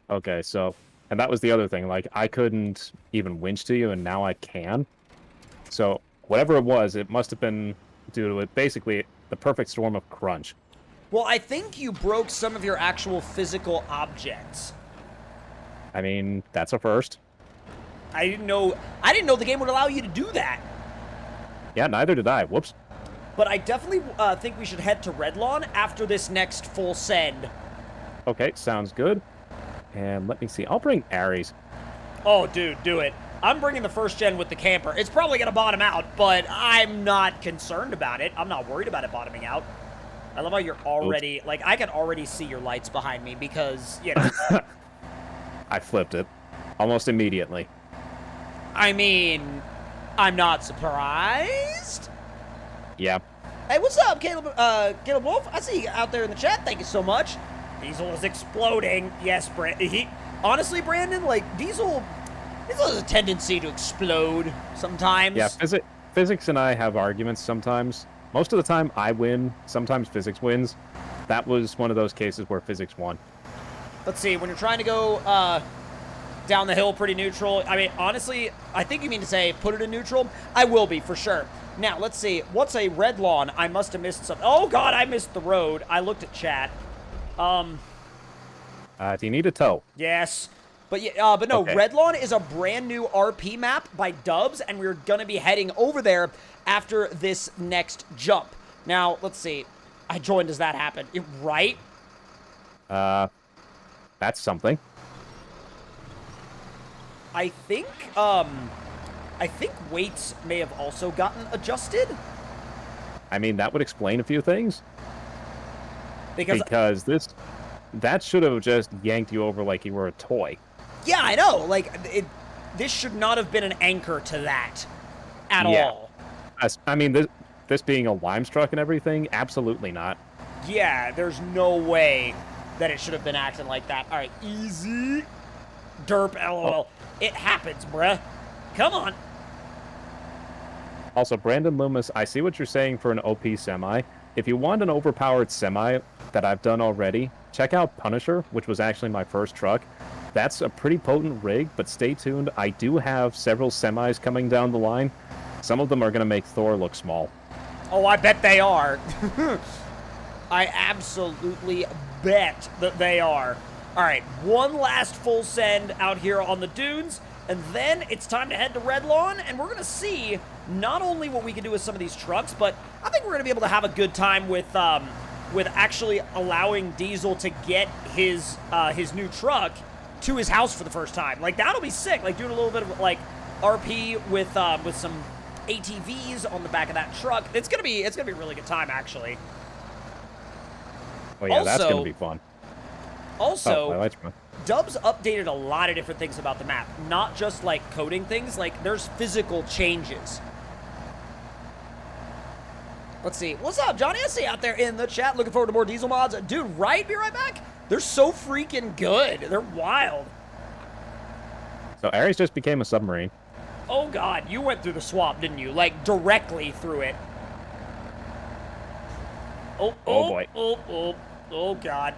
Okay, so, and that was the other thing. Like, I couldn't even winch to you, and now I can. So, whatever it was, it must have been due to it. Basically, the perfect storm of crunch. Well, I think you broke some of your actual physical objects. I mean, that's a first. I didn't know the game would allow you to do that. Yeah, neither did I. Whoops. But I definitely think we should head to Redlawn after this next full send. Okay, sounds good. And let me see. I'll bring Ares. Oh, dude, do it. I'm bringing the first gen with the camper. It's probably going to bottom out, but I'm not concerned about it. I'm not worried about it bottoming out. I love how you're already, like, I can already see your lights behind me because, you know. I flipped it almost immediately. I mean, I'm not surprised. Yeah. Hey, what's up, Caleb Wolf? I see you out there in the chat. Thank you so much. Diesel is exploding. Yes, honestly, Brandon, like, Diesel has a tendency to explode sometimes. Yeah, physics and I have arguments sometimes. Most of the time, I win. Sometimes physics wins. That was one of those cases where physics won. Let's see. When you're trying to go down the hill pretty neutral, I mean, honestly, I think you mean to say put it in neutral. I will be, for sure. Now, let's see. What's a red lawn? I must have missed something. Oh, God, I missed the road. I looked at chat. Do you need a tow? Yes. But yeah, but no, okay. Redlawn is a brand new RP map by Dubs, and we're going to be heading over there after this next jump. Now, let's see. I joined. Does that happen? Right? That's something. I think weights may have also gotten adjusted. I mean, that would explain a few things. Because that should have just yanked you over like you were a toy. Yeah, I know. Like, this should not have been an anchor to that at all. I mean, this being a Limes truck and everything, absolutely not. Yeah, there's no way that it should have been acting like that. All right, easy. Derp, LOL. It happens, bruh. Come on. Also, Brandon Loomis, I see what you're saying for an OP semi. If you want an overpowered semi that I've done already, check out Punisher, which was actually my first truck. That's a pretty potent rig, but stay tuned. I do have several semis coming down the line. Some of them are going to make Thor look small. Oh, I bet they are. I absolutely bet that they are. All right, one last full send out here on the dunes, and then it's time to head to Redlawn, and we're going to see not only what we can do with some of these trucks, but I think we're going to be able to have a good time with actually allowing Diesel to get his new truck to his house for the first time. Like, that'll be sick. Like, doing a little bit of, like, RP with some ATVs on the back of that truck. It's gonna be a really good time, actually. Oh, yeah, also, that's gonna be fun. Also, Dubs updated a lot of different things about the map. Not just, like, coding things. Like, there's physical changes. Let's see. What's up, Johnny? I see you out there in the chat. Looking forward to more Diesel mods. Dude, right? Be right back. They're so freaking good. They're wild. So Ares just became a submarine. Oh, God. You went through the swamp, didn't you? Like, directly through it. Oh boy. Oh, God.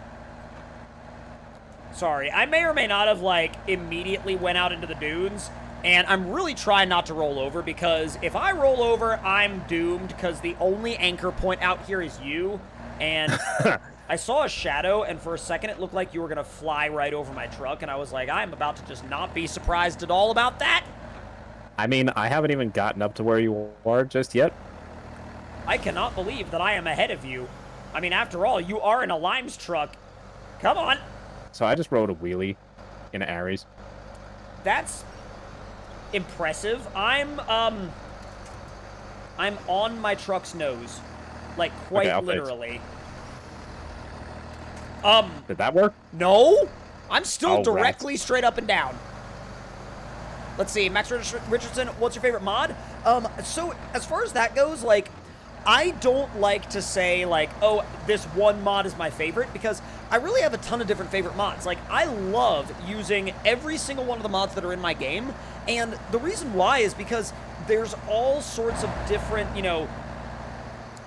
Sorry. I may or may not have, like, immediately went out into the dunes. And I'm really trying not to roll over, because if I roll over, I'm doomed, because the only anchor point out here is you. And I saw a shadow, and for a second it looked like you were going to fly right over my truck, and I was like, I'm about to just not be surprised at all about that. I mean, I haven't even gotten up to where you are just yet. I cannot believe that I am ahead of you. I mean, after all, you are in a Limes truck. Come on. So I just rode a wheelie in Ares. That's impressive. I'm on my truck's nose. Like, quite Okay, literally. Did that work? No? I'm still Oh, directly straight up and down. Let's see, Max Richardson, what's your favorite mod? So, as far as that goes, like, I don't like to say, like, oh, this one mod is my favorite, because I really have a ton of different favorite mods. Like, I love using every single one of the mods that are in my game, and the reason why is because there's all sorts of different, you know,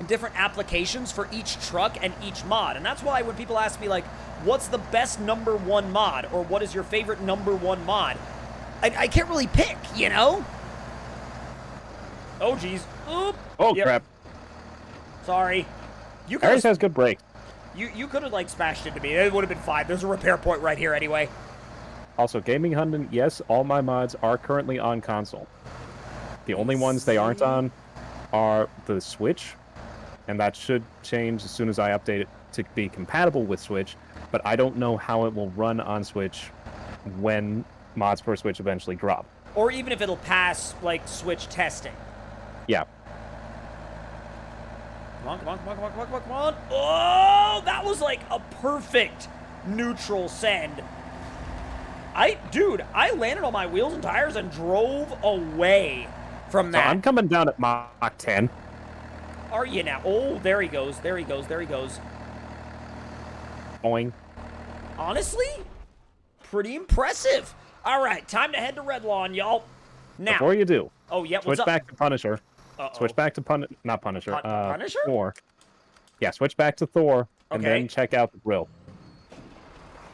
different applications for each truck and each mod. And that's why when people ask me, like, what's the best #1 mod, or what is your favorite #1 mod, I can't really pick, you know? Oh, geez. Oop. Oh, Yep. crap. Sorry. You Harris could has good brakes. you could have, like, smashed into me. It would have been fine. There's a repair point right here anyway. Also, Gaming Hunden, yes, all my mods are currently on console. The only ones they aren't on are the Switch, and that should change as soon as I update it to be compatible with Switch, but I don't know how it will run on Switch when mods for Switch eventually drop. Or even if it'll pass, like, Switch testing. Yeah. Come on, come on, come on, come on, come on, come on, come on. Oh, that was like a perfect neutral send. Dude, I landed on my wheels and tires and drove away from that. So I'm coming down at Mach 10. Are you now? Oh, there he goes, there he goes, there he goes. Boing. Honestly, pretty impressive. All right, time to head to Red Lawn, y'all. Now. Before you do, oh, yeah, what's switch up? back to Punisher. Uh-oh. Switch back to not Punisher. Punisher? Thor. Yeah, switch back to Thor, and Okay. then check out the grill.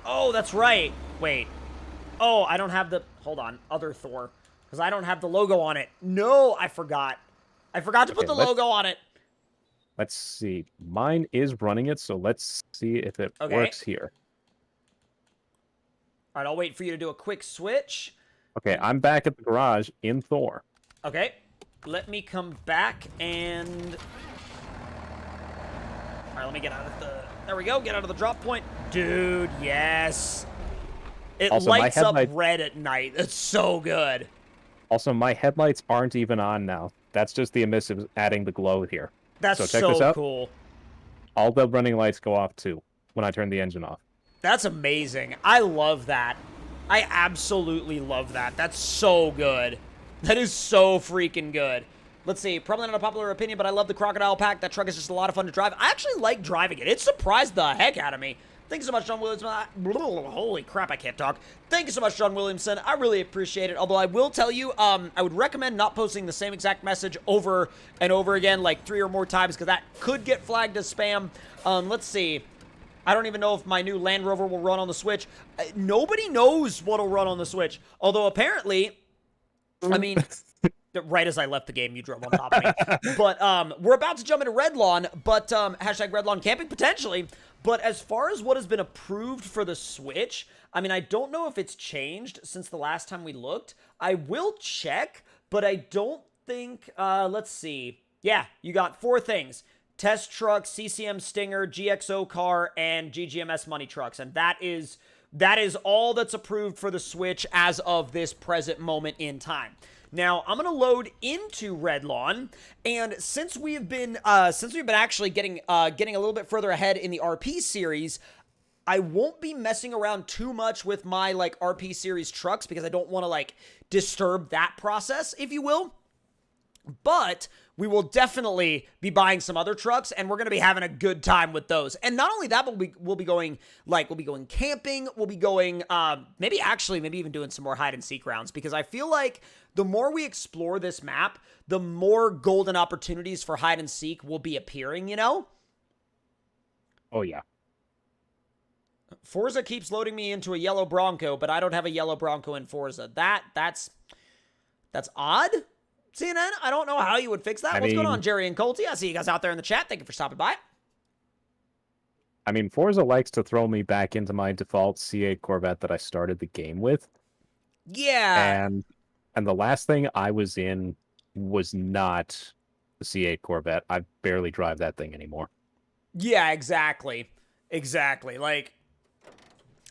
Oh, that's right. Wait. Oh, I don't have the... Hold on. Other Thor. Because I don't have the logo on it. No, I forgot. I forgot to put the logo on it. Let's see. Mine is running it, so let's see if it works here. All right, I'll wait for you to do a quick switch. Okay, I'm back at the garage in Thor. Okay. Let me come back and... All right, let me get out of the... There we go. Get out of the drop point. Dude, yes. It Also, lights up red at night. It's so good. Also, my headlights aren't even on now. That's just the emissives adding the glow here. That's so check this out. Cool. All the running lights go off, too, when I turn the engine off. That's amazing. I love that. I absolutely love that. That's so good. That is so freaking good. Let's see. Probably not a popular opinion, but I love the Crocodile Pack. That truck is just a lot of fun to drive. I actually like driving it. It surprised the heck out of me. Thank you so much, John Williamson. Holy crap, I can't talk. Thank you so much, John Williamson. I really appreciate it. Although I will tell you, I would recommend not posting the same exact message over and over again, like 3 or more times, because that could get flagged as spam. Let's see. I don't even know if my new Land Rover will run on the Switch. Nobody knows what'll run on the Switch. Although apparently, I mean, right as I left the game, you drove on top of me. But we're about to jump into Red Lawn, but hashtag Red Lawn Camping, potentially. But as far as what has been approved for the Switch, I mean, I don't know if it's changed since the last time we looked. I will check, but I don't think, let's see. Yeah, you got 4 things. Test truck, CCM Stinger, GXO car, and GGMS money trucks. And that is all that's approved for the Switch as of this present moment in time. Now, I'm going to load into Red Lawn, and since we've been actually getting a little bit further ahead in the RP series, I won't be messing around too much with my, like, RP series trucks because I don't want to, like, disturb that process, if you will. But we will definitely be buying some other trucks, and we're going to be having a good time with those. And not only that, but we'll be going camping. We'll be going, maybe even doing some more hide and seek rounds, because I feel like the more we explore this map, the more golden opportunities for hide and seek will be appearing, you know? Oh, yeah. Forza keeps loading me into a yellow Bronco, but I don't have a yellow Bronco in Forza. That's odd. CNN, I don't know how you would fix that. What's going on, Jerry and Colty? I see you guys out there in the chat. Thank you for stopping by. I mean, Forza likes to throw me back into my default C8 Corvette that I started the game with. Yeah. And the last thing I was in was not the C8 Corvette. I barely drive that thing anymore. Yeah, exactly. Exactly. Like,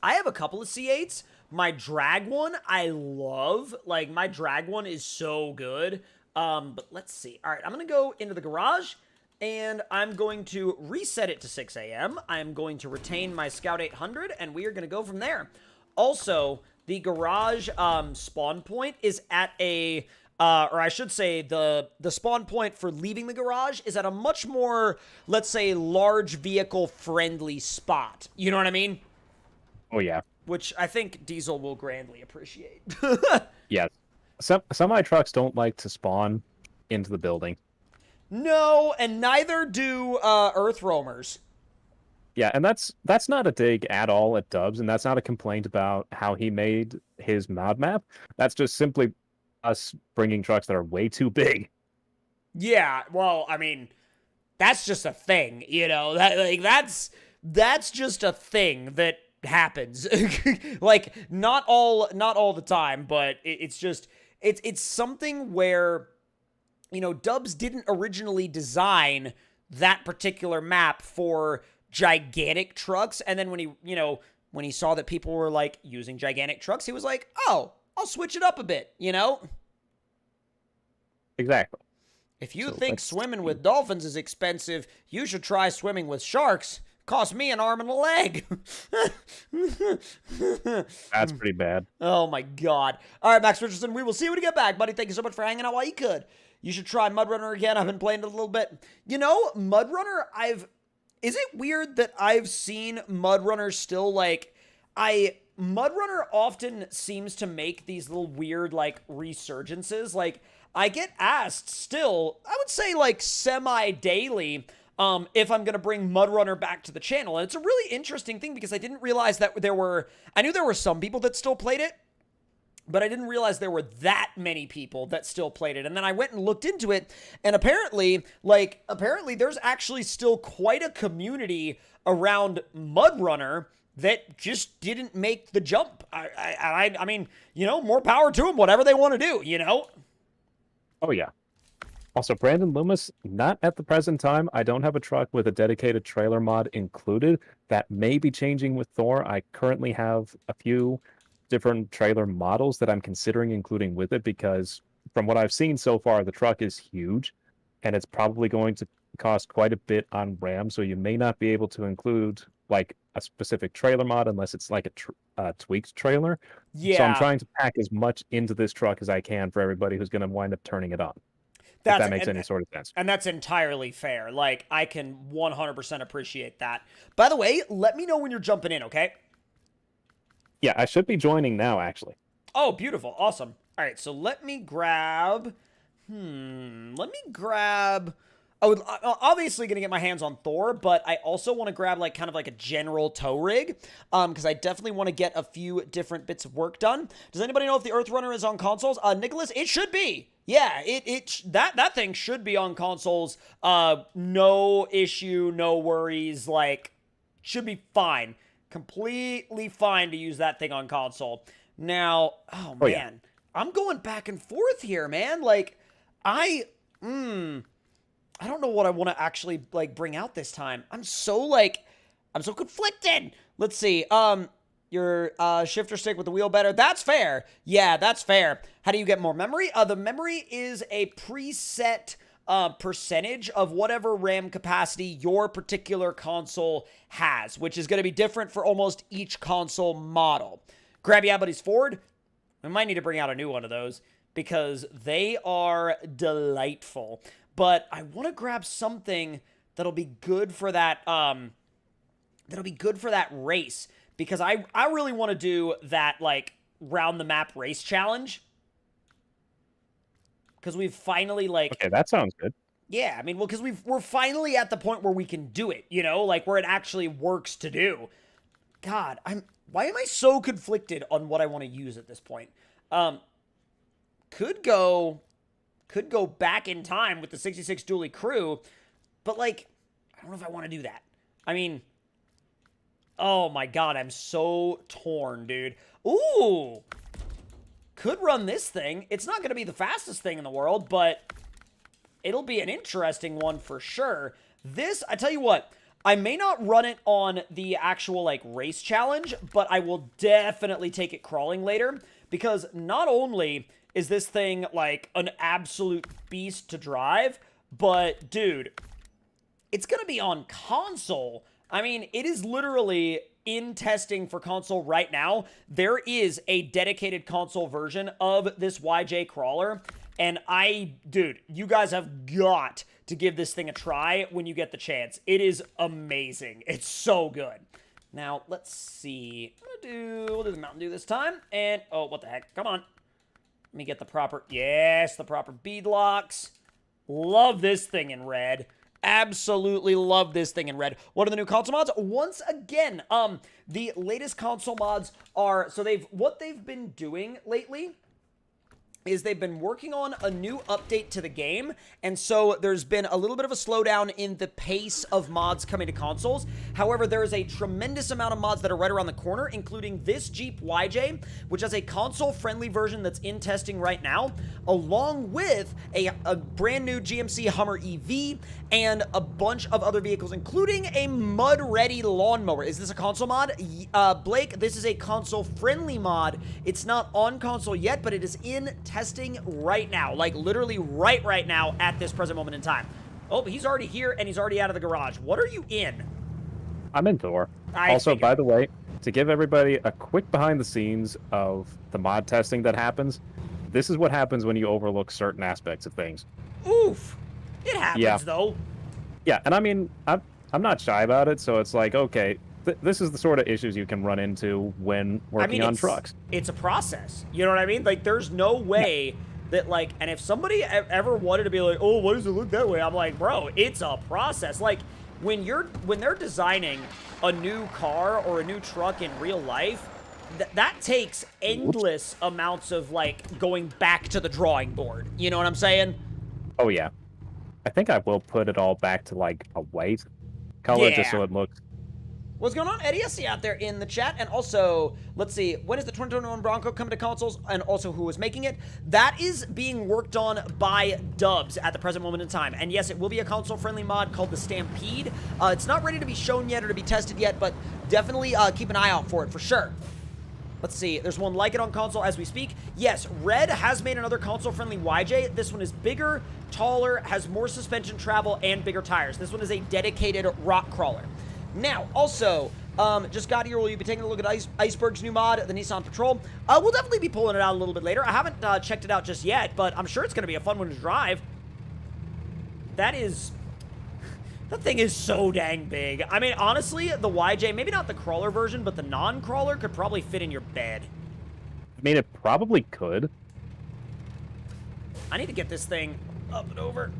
I have a couple of C8s, My drag one, I love. Like, my drag one is so good. But let's see. All right, I'm going to go into the garage, and I'm going to reset it to 6 a.m. I'm going to retain my Scout 800, and we are going to go from there. Also, the garage spawn point is at a... or I should say the spawn point for leaving the garage is at a much more, let's say, large vehicle friendly spot. You know what I mean? Oh, yeah. Which I think Diesel will grandly appreciate. Yes. Semi trucks don't like to spawn into the building. No, and neither do Earth Roamers. Yeah, and that's not a dig at all at Dubs, and that's not a complaint about how he made his mod map. That's just simply us bringing trucks that are way too big. Yeah, well, I mean, that's just a thing, you know. That's just a thing that happens. Like, not all the time, but it's just it's something where, you know, Dubs didn't originally design that particular map for gigantic trucks, and then when he saw that people were like using gigantic trucks, he was like, "Oh, I'll switch it up a bit," you know? Exactly. If you think swimming with dolphins is expensive, you should try swimming with sharks. Cost me an arm and a leg. That's pretty bad. Oh my god. All right, Max Richardson, we will see you when you get back, buddy. Thank you so much for hanging out while you could. You should try MudRunner again. I've been playing it a little bit. You know, MudRunner, is it weird that I've seen MudRunner still, like, MudRunner often seems to make these little weird, like, resurgences. Like, I get asked still, I would say, like, semi-daily, if I'm going to bring MudRunner back to the channel. And it's a really interesting thing because I didn't realize that I knew there were some people that still played it, but I didn't realize there were that many people that still played it. And then I went and looked into it, and apparently there's actually still quite a community around MudRunner that just didn't make the jump. I mean, you know, more power to them, whatever they want to do, you know? Oh, yeah. Also, Brandon Loomis, not at the present time. I don't have a truck with a dedicated trailer mod included. That may be changing with Thor. I currently have a few different trailer models that I'm considering including with it because from what I've seen so far, the truck is huge and it's probably going to cost quite a bit on RAM. So you may not be able to include like a specific trailer mod unless it's like a tweaked trailer. Yeah. So I'm trying to pack as much into this truck as I can for everybody who's going to wind up turning it on. If that makes any sort of sense. And that's entirely fair. Like, I can 100% appreciate that. By the way, let me know when you're jumping in, okay? Yeah, I should be joining now, actually. Oh, beautiful. Awesome. All right, so let me grab... Oh, obviously going to get my hands on Thor, but I also want to grab like kind of like a general tow rig, because I definitely want to get a few different bits of work done. Does anybody know if the Earth Runner is on consoles? Nicholas, it should be. Yeah, that thing should be on consoles. No issue, no worries. Like, should be fine, completely fine to use that thing on console. Now, oh man, yeah. I'm going back and forth here, man. Like, I don't know what I want to actually, like, bring out this time. I'm so conflicted. Let's see. Your shifter stick with the wheel better. That's fair. Yeah, that's fair. How do you get more memory? The memory is a preset percentage of whatever RAM capacity your particular console has, which is going to be different for almost each console model. Grab Ya Buddies Ford. I might need to bring out a new one of those because they are delightful. But I want to grab something that'll be good for that. Race because I really want to do that like round the map race challenge. Because we've finally like. Okay, that sounds good. Yeah, I mean, well, because we're finally at the point where we can do it. You know, like where it actually works to do. God, why am I so conflicted on what I want to use at this point? Could go back in time with the 66 dually crew, but like, I don't know if I want to do that. I mean, oh my god, I'm so torn, dude. Ooh, could run this thing. It's not going to be the fastest thing in the world, but it'll be an interesting one for sure. This, I tell you what, I may not run it on the actual, like, race challenge, but I will definitely take it crawling later, because not only is this thing, like, an absolute beast to drive, but, dude, it's gonna be on console. I mean, it is literally in testing for console right now. There is a dedicated console version of this YJ crawler, and dude, you guys have got to give this thing a try when you get the chance. It is amazing. It's so good. Now, let's see. We'll do the Mountain Dew this time, and, oh, what the heck? Come on. Let me get the proper, yes, the proper bead locks. Love this thing in red. Absolutely love this thing in red. What are the new console mods? Once again, the latest console mods are, so what they've been doing lately is they've been working on a new update to the game, and so there's been a little bit of a slowdown in the pace of mods coming to consoles. However, there is a tremendous amount of mods that are right around the corner, including this Jeep YJ, which has a console-friendly version that's in testing right now, along with a brand new GMC Hummer EV, and a bunch of other vehicles, including a mud-ready lawnmower. Is this a console mod? Blake, this is a console-friendly mod. It's not on console yet, but it is in testing right now, like literally right now at this present moment in time. Oh, he's already here and he's already out of the garage. What are you in? I'm in Thor. Also, by the way, to give everybody a quick behind the scenes of the mod testing that happens, this is what happens when you overlook certain aspects of things. Oof. It happens, though. Yeah, and I mean, I'm not shy about it, so it's like, okay, this is the sort of issues you can run into when working on trucks. It's a process. You know what I mean? Like, there's no way that, like, and if somebody ever wanted to be like, oh, why does it look that way? I'm like, bro, it's a process. Like, when they're designing a new car or a new truck in real life, that takes endless amounts of, like, going back to the drawing board. You know what I'm saying? Oh, yeah. I think I will put it all back to, like, a white color just so it looks... What's going on, Eddie? I see you out there in the chat. And also, let's see, when is the 2021 Bronco coming to consoles? And also, who is making it? That is being worked on by Dubs at the present moment in time. And yes, it will be a console-friendly mod called the Stampede. It's not ready to be shown yet or to be tested yet, but definitely keep an eye out for it for sure. Let's see, there's one like it on console as we speak. Yes, Red has made another console-friendly YJ. This one is bigger, taller, has more suspension travel, and bigger tires. This one is a dedicated rock crawler. Now, also, just got here, will you be taking a look at Iceberg's new mod, the Nissan Patrol? We'll definitely be pulling it out a little bit later. I haven't checked it out just yet, but I'm sure it's going to be a fun one to drive. That thing is so dang big. I mean, honestly, the YJ, maybe not the crawler version, but the non-crawler could probably fit in your bed. I mean, it probably could. I need to get this thing up and over.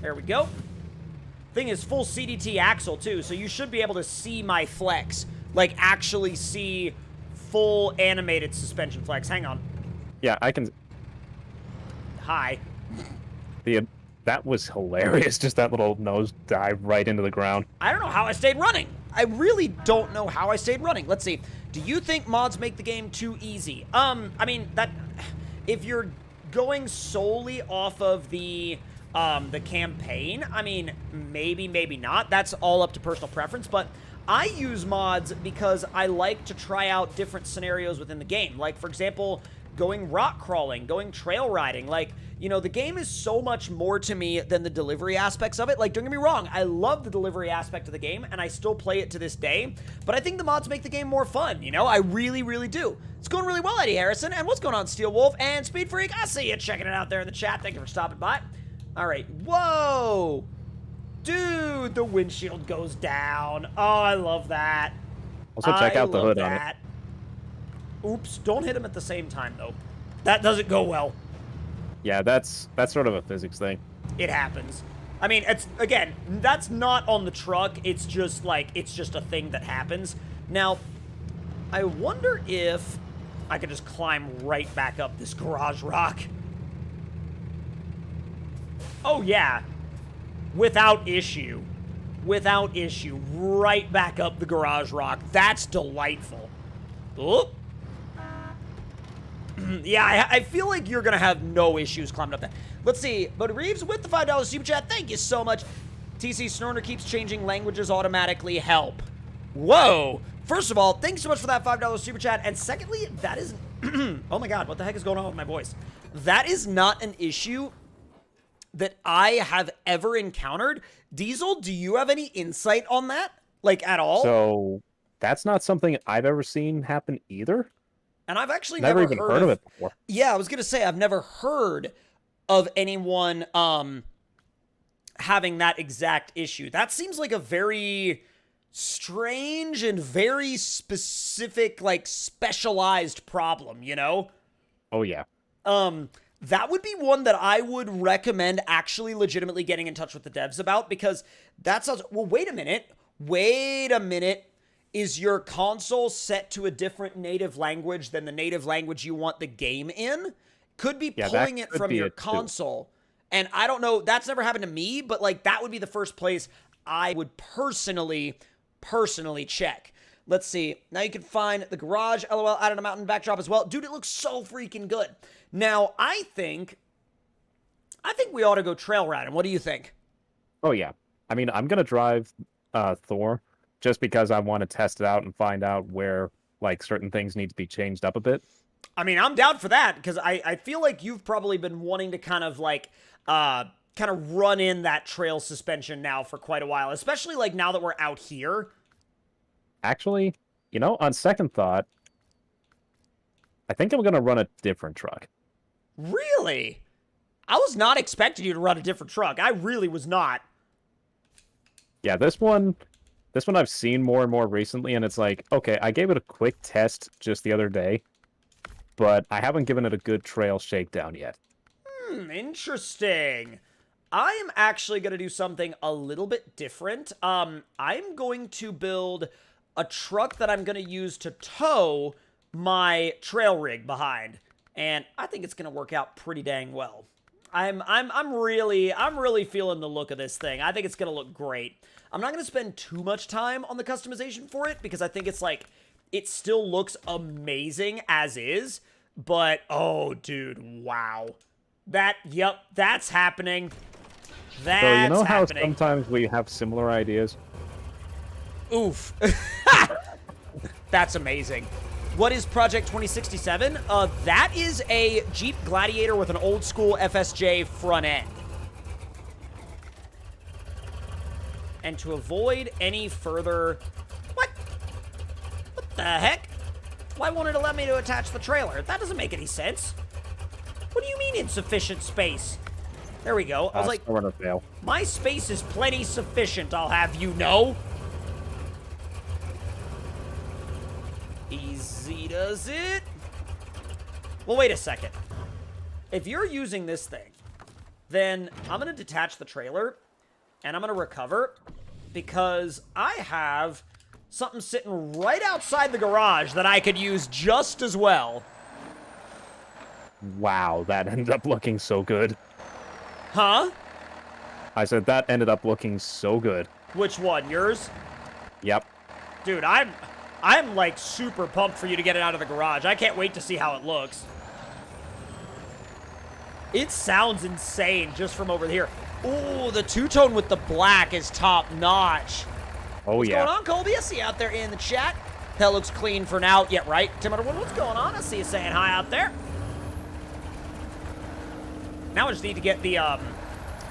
There we go. Thing is full CDT axle too, so you should be able to see my flex, like actually see full animated suspension flex. Hang on. Yeah, I can. Hi. That was hilarious. Just that little nose dive right into the ground. I don't know how I stayed running. I really don't know how I stayed running. Let's see. Do you think mods make the game too easy? I mean, if you're going solely off of the campaign, I mean, maybe not. That's all up to personal preference, but I use mods because I like to try out different scenarios within the game. Like, for example, going rock crawling, going trail riding. Like, you know, the game is so much more to me than the delivery aspects of it. Like, don't get me wrong, I love the delivery aspect of the game, and I still play it to this day, but I think the mods make the game more fun, you know? I really, really do. It's going really well, Eddie Harrison, and what's going on, Steel Wolf and Speed Freak? I see you checking it out there in the chat. Thank you for stopping by. All right. Whoa! Dude, the windshield goes down. Oh, I love that. Also, check out the hood on it. Oops, don't hit him at the same time, though. That doesn't go well. Yeah, that's sort of a physics thing. It happens. I mean, again, that's not on the truck. It's just a thing that happens. Now, I wonder if I could just climb right back up this garage rock. Oh, yeah. Without issue. Without issue. Right back up the garage rock. That's delightful. Oh. Yeah, I feel like you're going to have no issues climbing up that. Let's see. But Reeves with the $5 super chat. Thank you so much. TC SnowRunner keeps changing languages automatically. Help. Whoa. First of all, thanks so much for that $5 super chat. And secondly, that is... oh my god, what the heck is going on with my voice? That is not an issue that I have ever encountered. Diesel, do you have any insight on that? Like, at all? So, that's not something I've ever seen happen either. And I've actually never never even heard of it before. Yeah, I was going to say, I've never heard of anyone having that exact issue. That seems like a very strange and very specific, like, specialized problem, you know? Oh, yeah. That would be one that I would recommend actually legitimately getting in touch with the devs about, because that sounds... Well, wait a minute. Wait a minute. Is your console set to a different native language than the native language you want the game in? Could be pulling it from your console. And I don't know, that's never happened to me, but like that would be the first place I would personally check. Let's see. Now you can find the garage. LOL, added a mountain backdrop as well. Dude, it looks so freaking good. Now, I think we ought to go trail riding. What do you think? Oh, yeah. I mean, I'm going to drive Thor just because I want to test it out and find out where, like, certain things need to be changed up a bit. I mean, I'm down for that, because I feel like you've probably been wanting to kind of, like, run in that trail suspension now for quite a while, especially, like, now that we're out here. Actually, you know, on second thought, I think I'm going to run a different truck. Really? I was not expecting you to run a different truck. I really was not. Yeah, this one I've seen more and more recently, and it's like, okay, I gave it a quick test just the other day, but I haven't given it a good trail shakedown yet. Interesting. I am actually going to do something a little bit different. I'm going to build a truck that I'm going to use to tow my trail rig behind, and I think it's going to work out pretty dang well. I'm really feeling the look of this thing. I think it's going to look great. I'm not going to spend too much time on the customization for it, because I think it's like, it still looks amazing as is, but, oh, dude, wow. Yep, that's happening. That's so you know happening. How sometimes we have similar ideas? Oof. That's amazing. What is Project 2067? That is a Jeep Gladiator with an old school FSJ front end. And to avoid any further... What? What the heck? Why won't it allow me to attach the trailer? That doesn't make any sense. What do you mean insufficient space? There we go. I was like, fail. My space is plenty sufficient, I'll have you know. Easy does it. Well, wait a second. If you're using this thing, then I'm going to detach the trailer, and I'm going to recover, because I have something sitting right outside the garage that I could use just as well. Wow, that ended up looking so good. Huh? I said that ended up looking so good. Which one? Yours? Yep. Dude, I'm like super pumped for you to get it out of the garage. I can't wait to see how it looks. It sounds insane just from over here. Ooh, the two-tone with the black is top-notch. Oh, What's yeah. going on, Colby? I see you out there in the chat. Hell looks clean for now. Yeah, right. Tim Underwood, what's going on? I see you saying hi out there. Now I just need to get the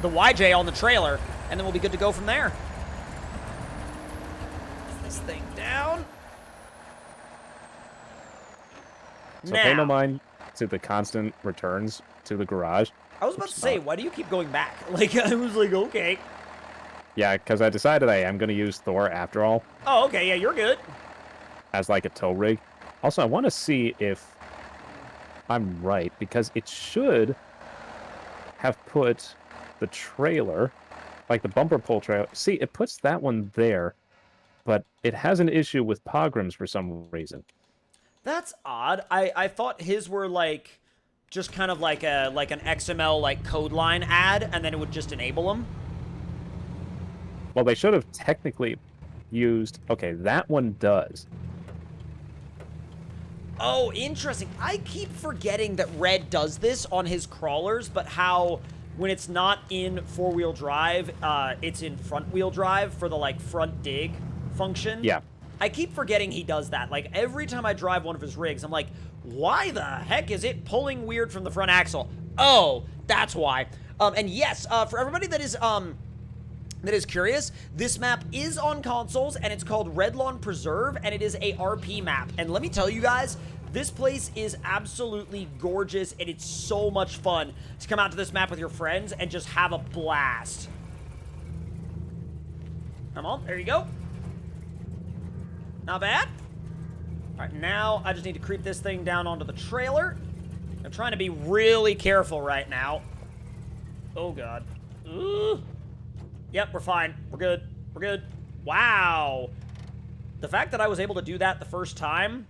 YJ on the trailer, and then we'll be good to go from there. Put this thing down. So pay no mind to the constant returns to the garage. I was about to say, why do you keep going back? Like, I was like, okay. Yeah, because I decided I am going to use Thor after all. Oh, okay, yeah, you're good. As like a tow rig. Also, I want to see if I'm right, because it should have put the trailer, like the bumper pull trailer. See, it puts that one there, but it has an issue with pogroms for some reason. That's odd. I thought his were like just kind of like an XML like code line ad, and then it would just enable them. Well, they should have technically used... Okay, that one does. Oh, interesting. I keep forgetting that Red does this on his crawlers, but how when it's not in four-wheel drive, it's in front-wheel drive for the, like, front dig function. Yeah. I keep forgetting he does that. Like, every time I drive one of his rigs, I'm like, why the heck is it pulling weird from the front axle? Oh, that's why. And yes, for everybody that is curious, this map is on consoles, and it's called Red Lawn Preserve, and it is a RP map. And let me tell you guys, this place is absolutely gorgeous, and it's so much fun to come out to this map with your friends and just have a blast. Come on, there you go. Not bad. All right, now I just need to creep this thing down onto the trailer. I'm trying to be really careful right now. Oh, God. Ooh. Yep, we're fine. We're good. We're good. Wow. The fact that I was able to do that the first time,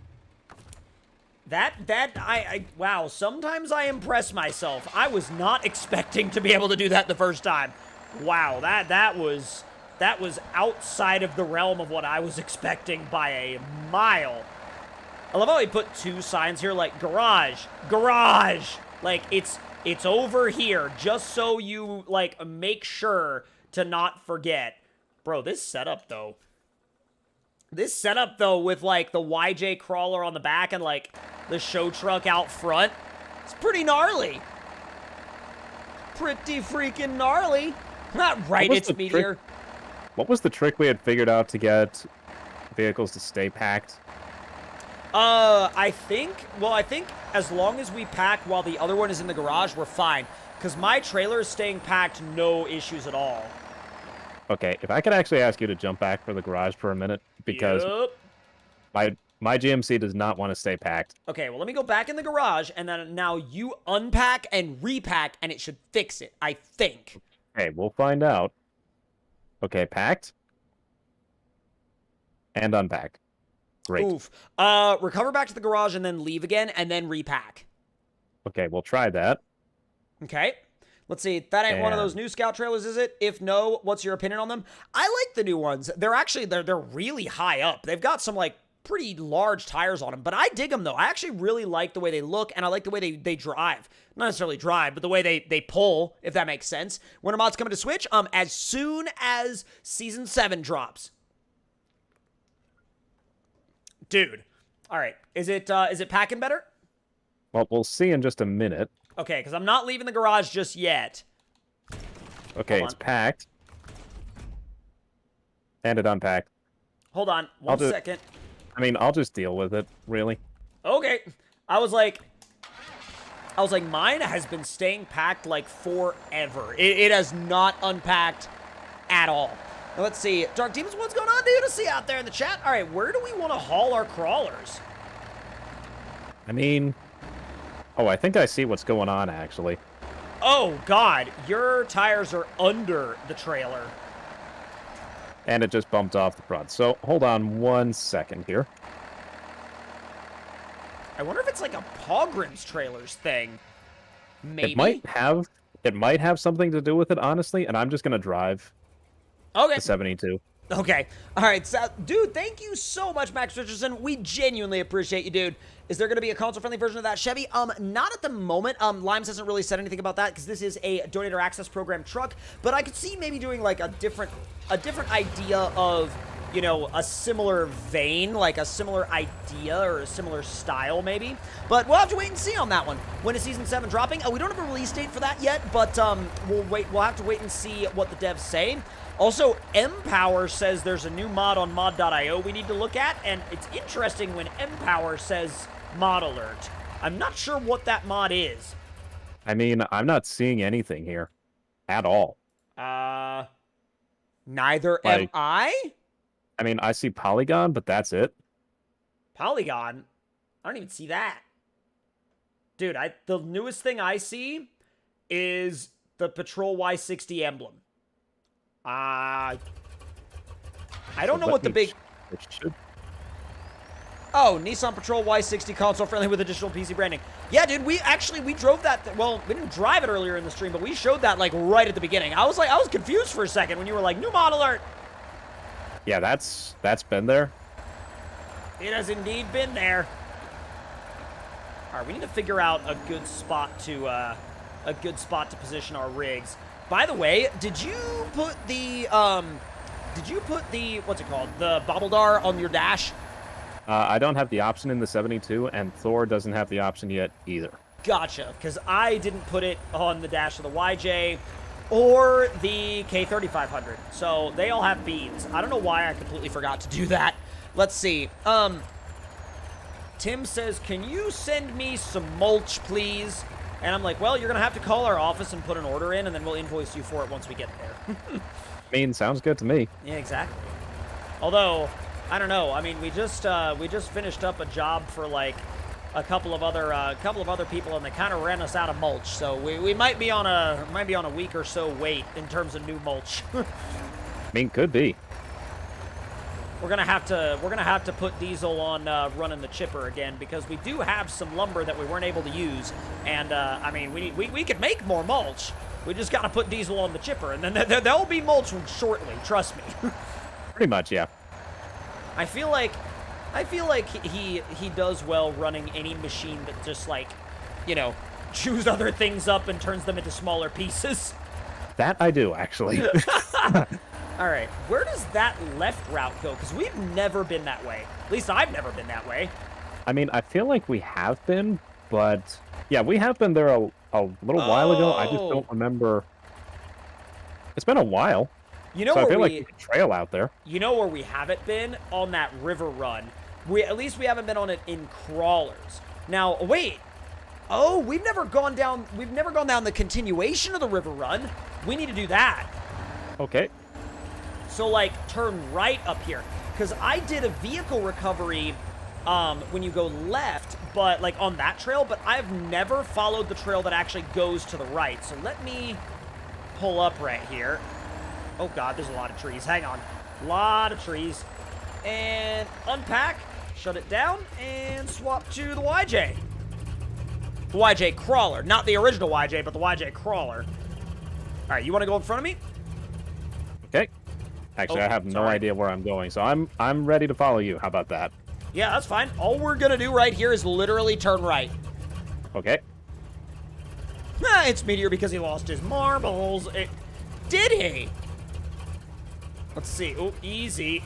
wow, sometimes I impress myself. I was not expecting to be able to do that the first time. Wow, that was outside of the realm of what I was expecting by a mile. I love how he put two signs here, like, garage, garage. Like, it's over here, just so you, like, make sure to not forget. Bro, this setup, though, with, like, the YJ crawler on the back and, like, the show truck out front, it's pretty gnarly. Pretty freaking gnarly. Not right, it's Meteor. What was the trick we had figured out to get vehicles to stay packed? I think as long as we pack while the other one is in the garage, we're fine. Because my trailer is staying packed, no issues at all. Okay, if I could actually ask you to jump back for the garage for a minute, because my GMC does not want to stay packed. Okay, well, let me go back in the garage, and then now you unpack and repack, and it should fix it, I think. Okay, we'll find out. Okay, packed. And unpack. Great. Oof. Recover back to the garage and then leave again, and then repack. Okay, we'll try that. Okay. Let's see. That ain't one of those new Scout trailers, is it? If no, what's your opinion on them? I like the new ones. They're actually, they're really high up. They've got some, like, pretty large tires on them, but I dig them, though. I actually really like the way they look, and I like the way they drive. Not necessarily drive, but the way they pull, if that makes sense. Winter mod's coming to Switch as soon as Season 7 drops. Dude. All right. Is it packing better? Well, we'll see in just a minute. Okay, because I'm not leaving the garage just yet. Okay, it's packed. And it unpacked. Hold on one second. I mean, I'll just deal with it, really. Okay. I was like, mine has been staying packed, like, forever. It has not unpacked at all. Now, let's see. Dark Demons, what's going on, dude? To see out there in the chat. All right, where do we want to haul our crawlers? I mean... Oh, I think I see what's going on, actually. Oh, God. Your tires are under the trailer. And it just bumped off the front. So, hold on 1 second here. I wonder if it's like a Pogrim's trailers thing. Maybe. It might have something to do with it, honestly, and I'm just going to drive the 72. Okay. All right. So, dude, thank you so much, Max Richardson. We genuinely appreciate you, dude. Is there going to be a console-friendly version of that Chevy? Not at the moment. Limes hasn't really said anything about that because this is a Donator Access Program truck, but I could see maybe doing, like, a different idea of, you know, a similar vein, like a similar idea or a similar style, maybe. But we'll have to wait and see on that one. When is Season 7 dropping? We don't have a release date for that yet, but we'll have to wait and see what the devs say. Also, M-Power says there's a new mod on mod.io we need to look at, and it's interesting when M-Power says mod alert. I'm not sure what that mod is. I mean, I'm not seeing anything here at all. Neither am I? I mean, I see Polygon, but that's it. Polygon? I don't even see that. Dude, the newest thing I see is the Patrol Y60 emblem. I don't know what the big... Oh, Nissan Patrol Y60 console friendly with additional PC branding. Yeah, dude, we drove that. Well, we didn't drive it earlier in the stream, but we showed that, like, right at the beginning. I was confused for a second when you were like, new mod alert. Yeah, that's been there. It has indeed been there. All right, we need to figure out a good spot to a good spot to position our rigs. By the way, did you put the, what's it called? The Bobbledar on your dash? I don't have the option in the 72, and Thor doesn't have the option yet either. Gotcha, because I didn't put it on the dash of the YJ or the K3500. So they all have beans. I don't know why I completely forgot to do that. Let's see. Tim says, can you send me some mulch, please? And I'm like, well, you're going to have to call our office and put an order in, and then we'll invoice you for it once we get there. I mean, sounds good to me. Yeah, exactly. Although, I don't know. I mean, we just finished up a job for, like, a couple of other people, and they kind of ran us out of mulch. So we might be on a week or so wait in terms of new mulch. I mean, could be. We're gonna have to put Diesel on running the chipper again, because we do have some lumber that we weren't able to use, and I mean we could make more mulch. We just gotta put Diesel on the chipper, and then there'll be mulch shortly. Trust me. Pretty much, yeah. I feel like he does well running any machine that just, like, you know, chews other things up and turns them into smaller pieces. That I do, actually. All right, where does that left route go? Because we've never been that way. At least I've never been that way. I mean, I feel like we have been, but yeah, we have been there a little while ago. I just don't remember. It's been a while. You know, so I feel like there's a trail out there. You know where we haven't been? On that river run. At least we haven't been on it in crawlers. Now, wait. Oh, we've never gone down the continuation of the river run. We need to do that. Okay. So, like, turn right up here. Because I did a vehicle recovery when you go left, but, like, on that trail, but I've never followed the trail that actually goes to the right. So let me pull up right here. Oh, God, there's a lot of trees. Hang on. A lot of trees. And unpack, shut it down, and swap to the YJ. The YJ Crawler. Not the original YJ, but the YJ Crawler. All right, you want to go in front of me? Okay. Actually, I have no idea where I'm going, so I'm ready to follow you. How about that? Yeah, that's fine. All we're going to do right here is literally turn right. Okay. It's Meteor because he lost his marbles. Did he? Let's see. Oh, easy.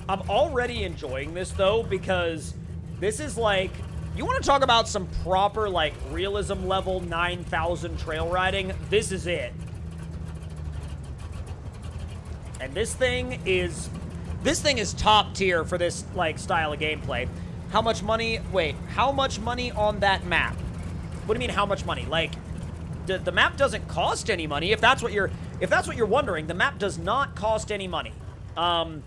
I'm already enjoying this, though, because this is like... You want to talk about some proper, like, realism level 9,000 trail riding? This is it. And this thing is top tier for this, like, style of gameplay. How much money? Wait, how much money on that map? What do you mean, how much money? Like, the map doesn't cost any money. If that's what you're wondering, the map does not cost any money. And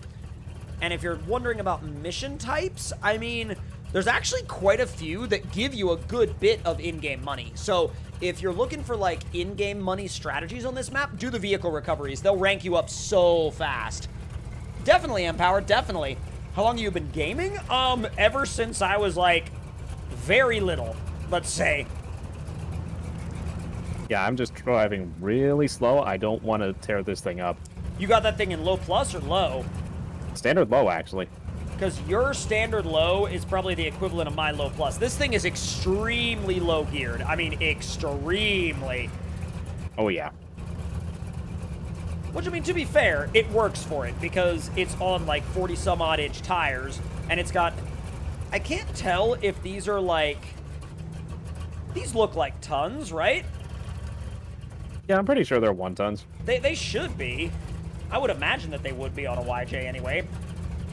if you're wondering about mission types, I mean, there's actually quite a few that give you a good bit of in-game money. So if you're looking for, like, in-game money strategies on this map, do the vehicle recoveries. They'll rank you up so fast. Definitely, Empower, definitely. How long have you been gaming? Ever since I was, like, very little, let's say. Yeah, I'm just driving really slow. I don't want to tear this thing up. You got that thing in low plus or low? Standard low, actually. Because your standard low is probably the equivalent of my low plus. This thing is extremely low geared. I mean, extremely. Oh, yeah. Which, I mean, to be fair, it works for it because it's on, like, 40-some-odd inch tires, and it's got... I can't tell if these are, like... These look like tons, right? Yeah, I'm pretty sure they're 1-tons. They should be. I would imagine that they would be on a YJ anyway.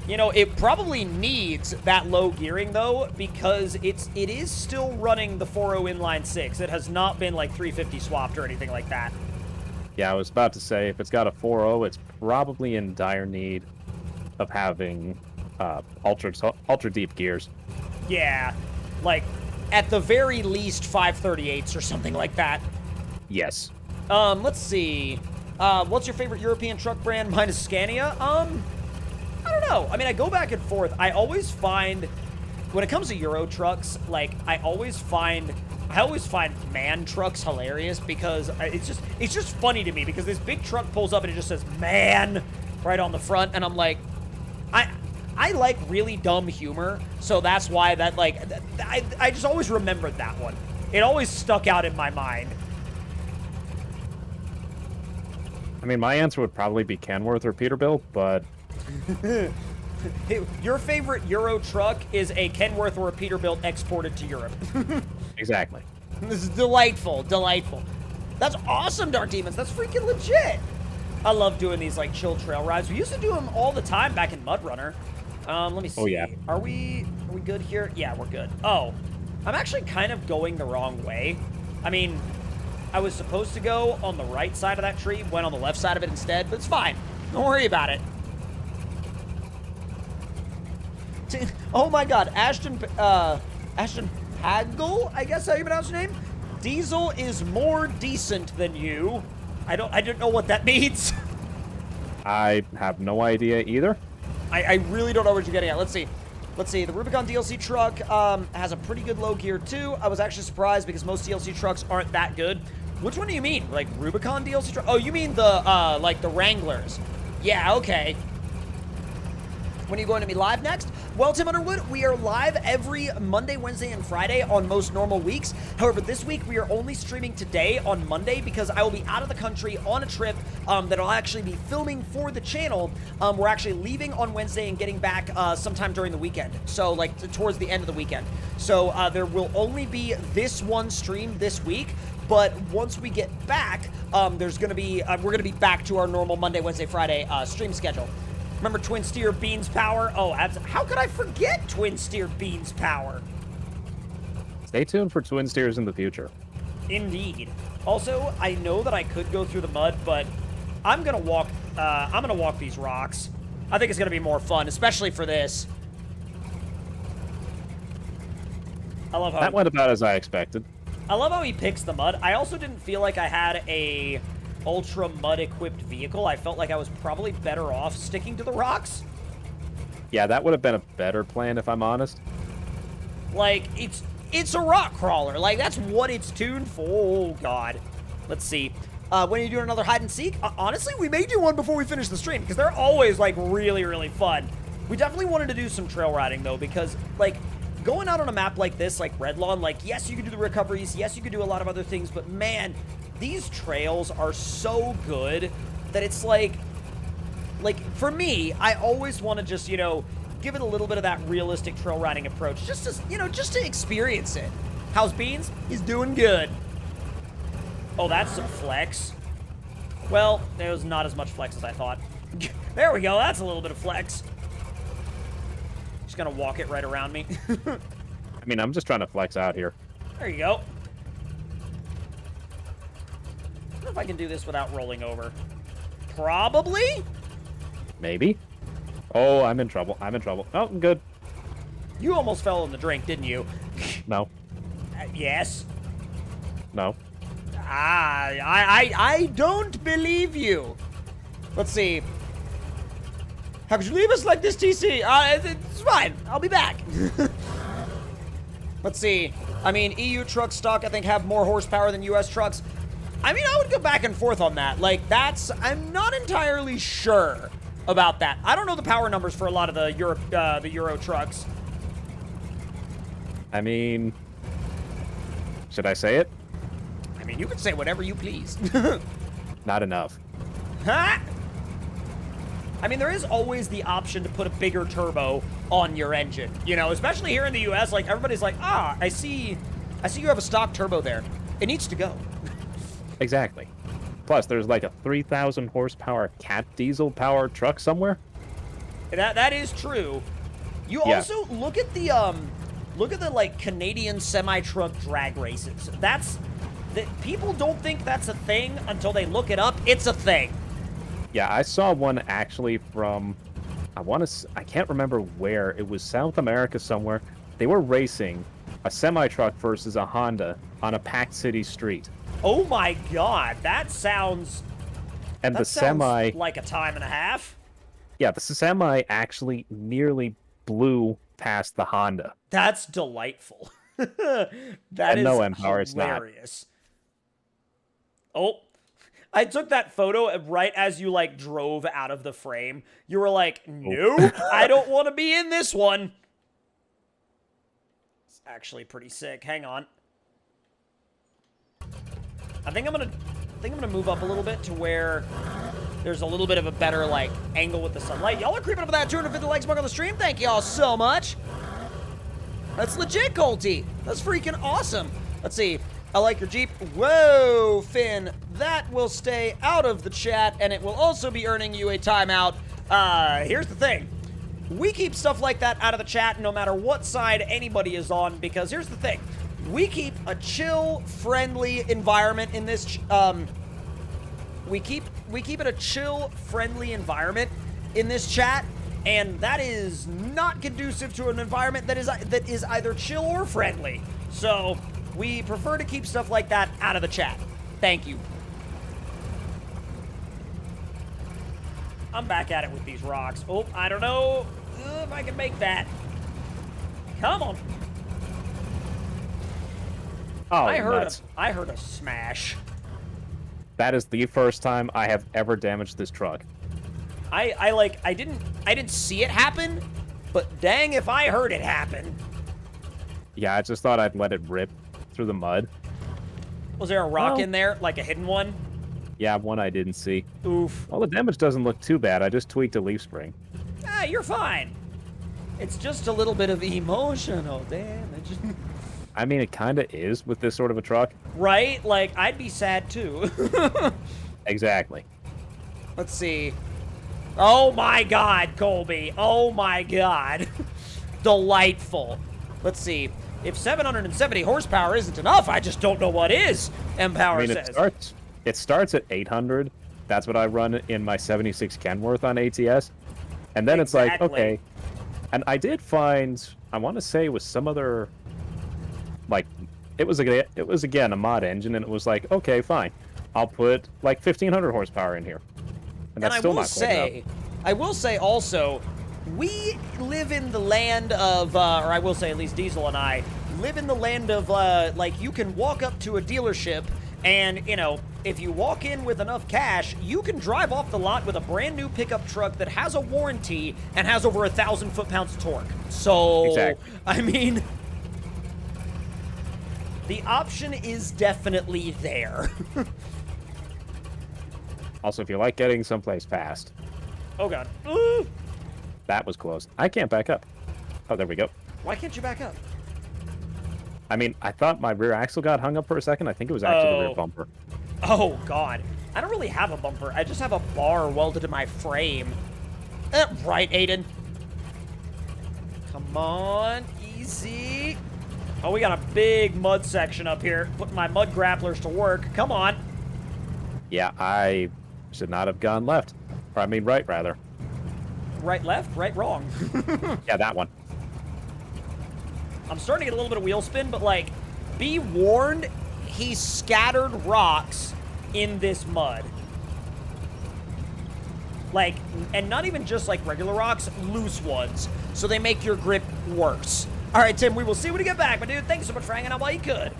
You know, it probably needs that low gearing, though, because it is still running the 4.0 inline 6. It has not been, like, 350 swapped or anything like that. Yeah, I was about to say, if it's got a 4.0, it's probably in dire need of having ultra deep gears. Yeah, like, at the very least 538s or something like that. Yes. Let's see. What's your favorite European truck brand? Mine is Scania. I don't know. I mean, I go back and forth. I always find, when it comes to Euro trucks, like, I always find MAN trucks hilarious because it's just funny to me because this big truck pulls up and it just says MAN right on the front, and I'm like, I like really dumb humor, so that's why that, like, I just always remembered that one. It always stuck out in my mind. I mean, my answer would probably be Kenworth or Peterbilt, but... Your favorite Euro truck is a Kenworth or a Peterbilt exported to Europe. Exactly. This is delightful, delightful. That's awesome, Dark Demons. That's freaking legit. I love doing these, like, chill trail rides. We used to do them all the time back in Mud Runner. Let me see. Oh, yeah. Are we good here? Yeah, we're good. Oh, I'm actually kind of going the wrong way. I mean, I was supposed to go on the right side of that tree, went on the left side of it instead, but it's fine. Don't worry about it. Oh my god, Ashton Hagel, I guess how you pronounce your name? Diesel is more decent than you. I don't know what that means. I have no idea either. I really don't know what you're getting at. Let's see. Let's see. The Rubicon DLC truck has a pretty good low gear too. I was actually surprised because most DLC trucks aren't that good. Which one do you mean? Like Rubicon DLC truck? Oh, you mean the like the Wranglers? Yeah, okay. When are you going to be live next? Well, Tim Underwood, we are live every Monday, Wednesday, and Friday on most normal weeks. However, this week we are only streaming today on Monday because I will be out of the country on a trip that I'll actually be filming for the channel. We're actually leaving on Wednesday and getting back sometime during the weekend. So, like, towards the end of the weekend. So, there will only be this one stream this week. But once we get back, there's going to be, we're going to be back to our normal Monday, Wednesday, Friday stream schedule. Remember Twin Steer Beans Power? Oh, how could I forget Twin Steer Beans Power? Stay tuned for Twin Steers in the future. Indeed. Also, I know that I could go through the mud, but I'm gonna walk these rocks. I think it's gonna be more fun, especially for this. I love how that went about as I expected. I love how he picks the mud. I also didn't feel like I had a ultra mud equipped vehicle. I felt like I was probably better off sticking to the rocks. Yeah, that would have been a better plan if I'm honest. Like, it's a rock crawler. Like, that's what it's tuned for. Oh god. Let's see. When are you doing another hide and seek? Honestly, we may do one before we finish the stream because they're always like really fun. We definitely wanted to do some trail riding though because like going out on a map like this, like Redlawn, like yes, you could do the recoveries, yes, you could do a lot of other things, but man, these trails are so good that it's like for me, I always want to just, you know, give it a little bit of that realistic trail riding approach, just to, you know, just to experience it. How's Beans? He's doing good. Oh, that's some flex. Well, it was not as much flex as I thought. There we go, that's a little bit of flex. Just gonna walk it right around me. I mean, I'm just trying to flex out here. There you go. I wonder if I can do this without rolling over. Probably? Maybe. Oh, I'm in trouble. I'm in trouble. Oh, I'm good. You almost fell in the drink, didn't you? No. Yes. No. I don't believe you. Let's see. How could you leave us like this, TC? It's fine. I'll be back. Let's see. I mean, EU truck stock, I think, have more horsepower than US trucks. I mean, I would go back and forth on that. Like, I'm not entirely sure about that. I don't know the power numbers for a lot of the Euro trucks. I mean, should I say it? I mean, you can say whatever you please. Not enough. Huh? I mean, there is always the option to put a bigger turbo on your engine. You know, especially here in the US, like, everybody's like, I see you have a stock turbo there. It needs to go. Exactly. Plus, there's like a 3,000 horsepower cat diesel powered truck somewhere. That is true. You also look at the like Canadian semi-truck drag races. People don't think that's a thing until they look it up. It's a thing. Yeah, I saw one actually from, I can't remember where. It was South America somewhere. They were racing a semi-truck versus a Honda on a packed city street. Oh my god, that sounds... And the semi... like a time and a half. Yeah, the semi actually nearly blew past the Honda. That's delightful. That and is no M-Power, hilarious. Oh, I took that photo right as you, like, drove out of the frame. You were like, nope, I don't want to be in this one. It's actually pretty sick. Hang on. I think I'm gonna move up a little bit to where there's a little bit of a better, like, angle with the sunlight. Y'all are creeping up with that 250 likes mark on the stream. Thank y'all so much. That's legit, Colty. That's freaking awesome. Let's see. I like your Jeep. Whoa, Finn. That will stay out of the chat, and it will also be earning you a timeout. Here's the thing. We keep stuff like that out of the chat no matter what side anybody is on, because here's the thing. We keep a chill, friendly environment in this, we keep it a chill, friendly environment in this chat, and that is not conducive to an environment that is either chill or friendly. So, we prefer to keep stuff like that out of the chat. Thank you. I'm back at it with these rocks. Oh, I don't know if I can make that. Come on. Oh, I nuts. heard a smash. That is the first time I have ever damaged this truck. I didn't see it happen, but dang if I heard it happen. Yeah, I just thought I'd let it rip through the mud. Was there a rock in there, like a hidden one? Yeah, one I didn't see. Oof. Well, the damage doesn't look too bad. I just tweaked a leaf spring. Ah, you're fine. It's just a little bit of emotional damage. I mean, it kind of is with this sort of a truck. Right? Like, I'd be sad too. Exactly. Let's see. Oh my god, Colby. Oh my god. Delightful. Let's see. If 770 horsepower isn't enough, I just don't know what is, M-Power says. It starts at 800. That's what I run in my 76 Kenworth on ATS. And then it's like, okay. And I did find, I want to say it was some other, like, it was again a mod engine, and it was like, okay, fine. I'll put like 1500 horsepower in here. And that's still not quite enough. I will say also, we live in the land of, or I will say at least Diesel and I, live in the land of, like, you can walk up to a dealership and, you know, if you walk in with enough cash, you can drive off the lot with a brand new pickup truck that has a warranty and has over 1,000 foot-pounds of torque. So, exactly. I mean, the option is definitely there. Also, if you like getting someplace fast. Oh, God. Ooh. That was close. I can't back up. Oh, there we go. Why can't you back up? I mean, I thought my rear axle got hung up for a second. I think it was actually the rear bumper. Oh, God. I don't really have a bumper. I just have a bar welded to my frame. Right, Aiden. Come on. Easy. Oh, we got a big mud section up here. Putting my mud grapplers to work. Come on. Yeah, I should not have gone left. Or, I mean, right, rather. Right, left? Right, wrong. Yeah, that one. I'm starting to get a little bit of wheel spin, but, like, be warned, he scattered rocks in this mud. Like, and not even just, like, regular rocks, loose ones. So they make your grip worse. All right, Tim, we will see when you get back, my dude. Thank you so much for hanging out while you could.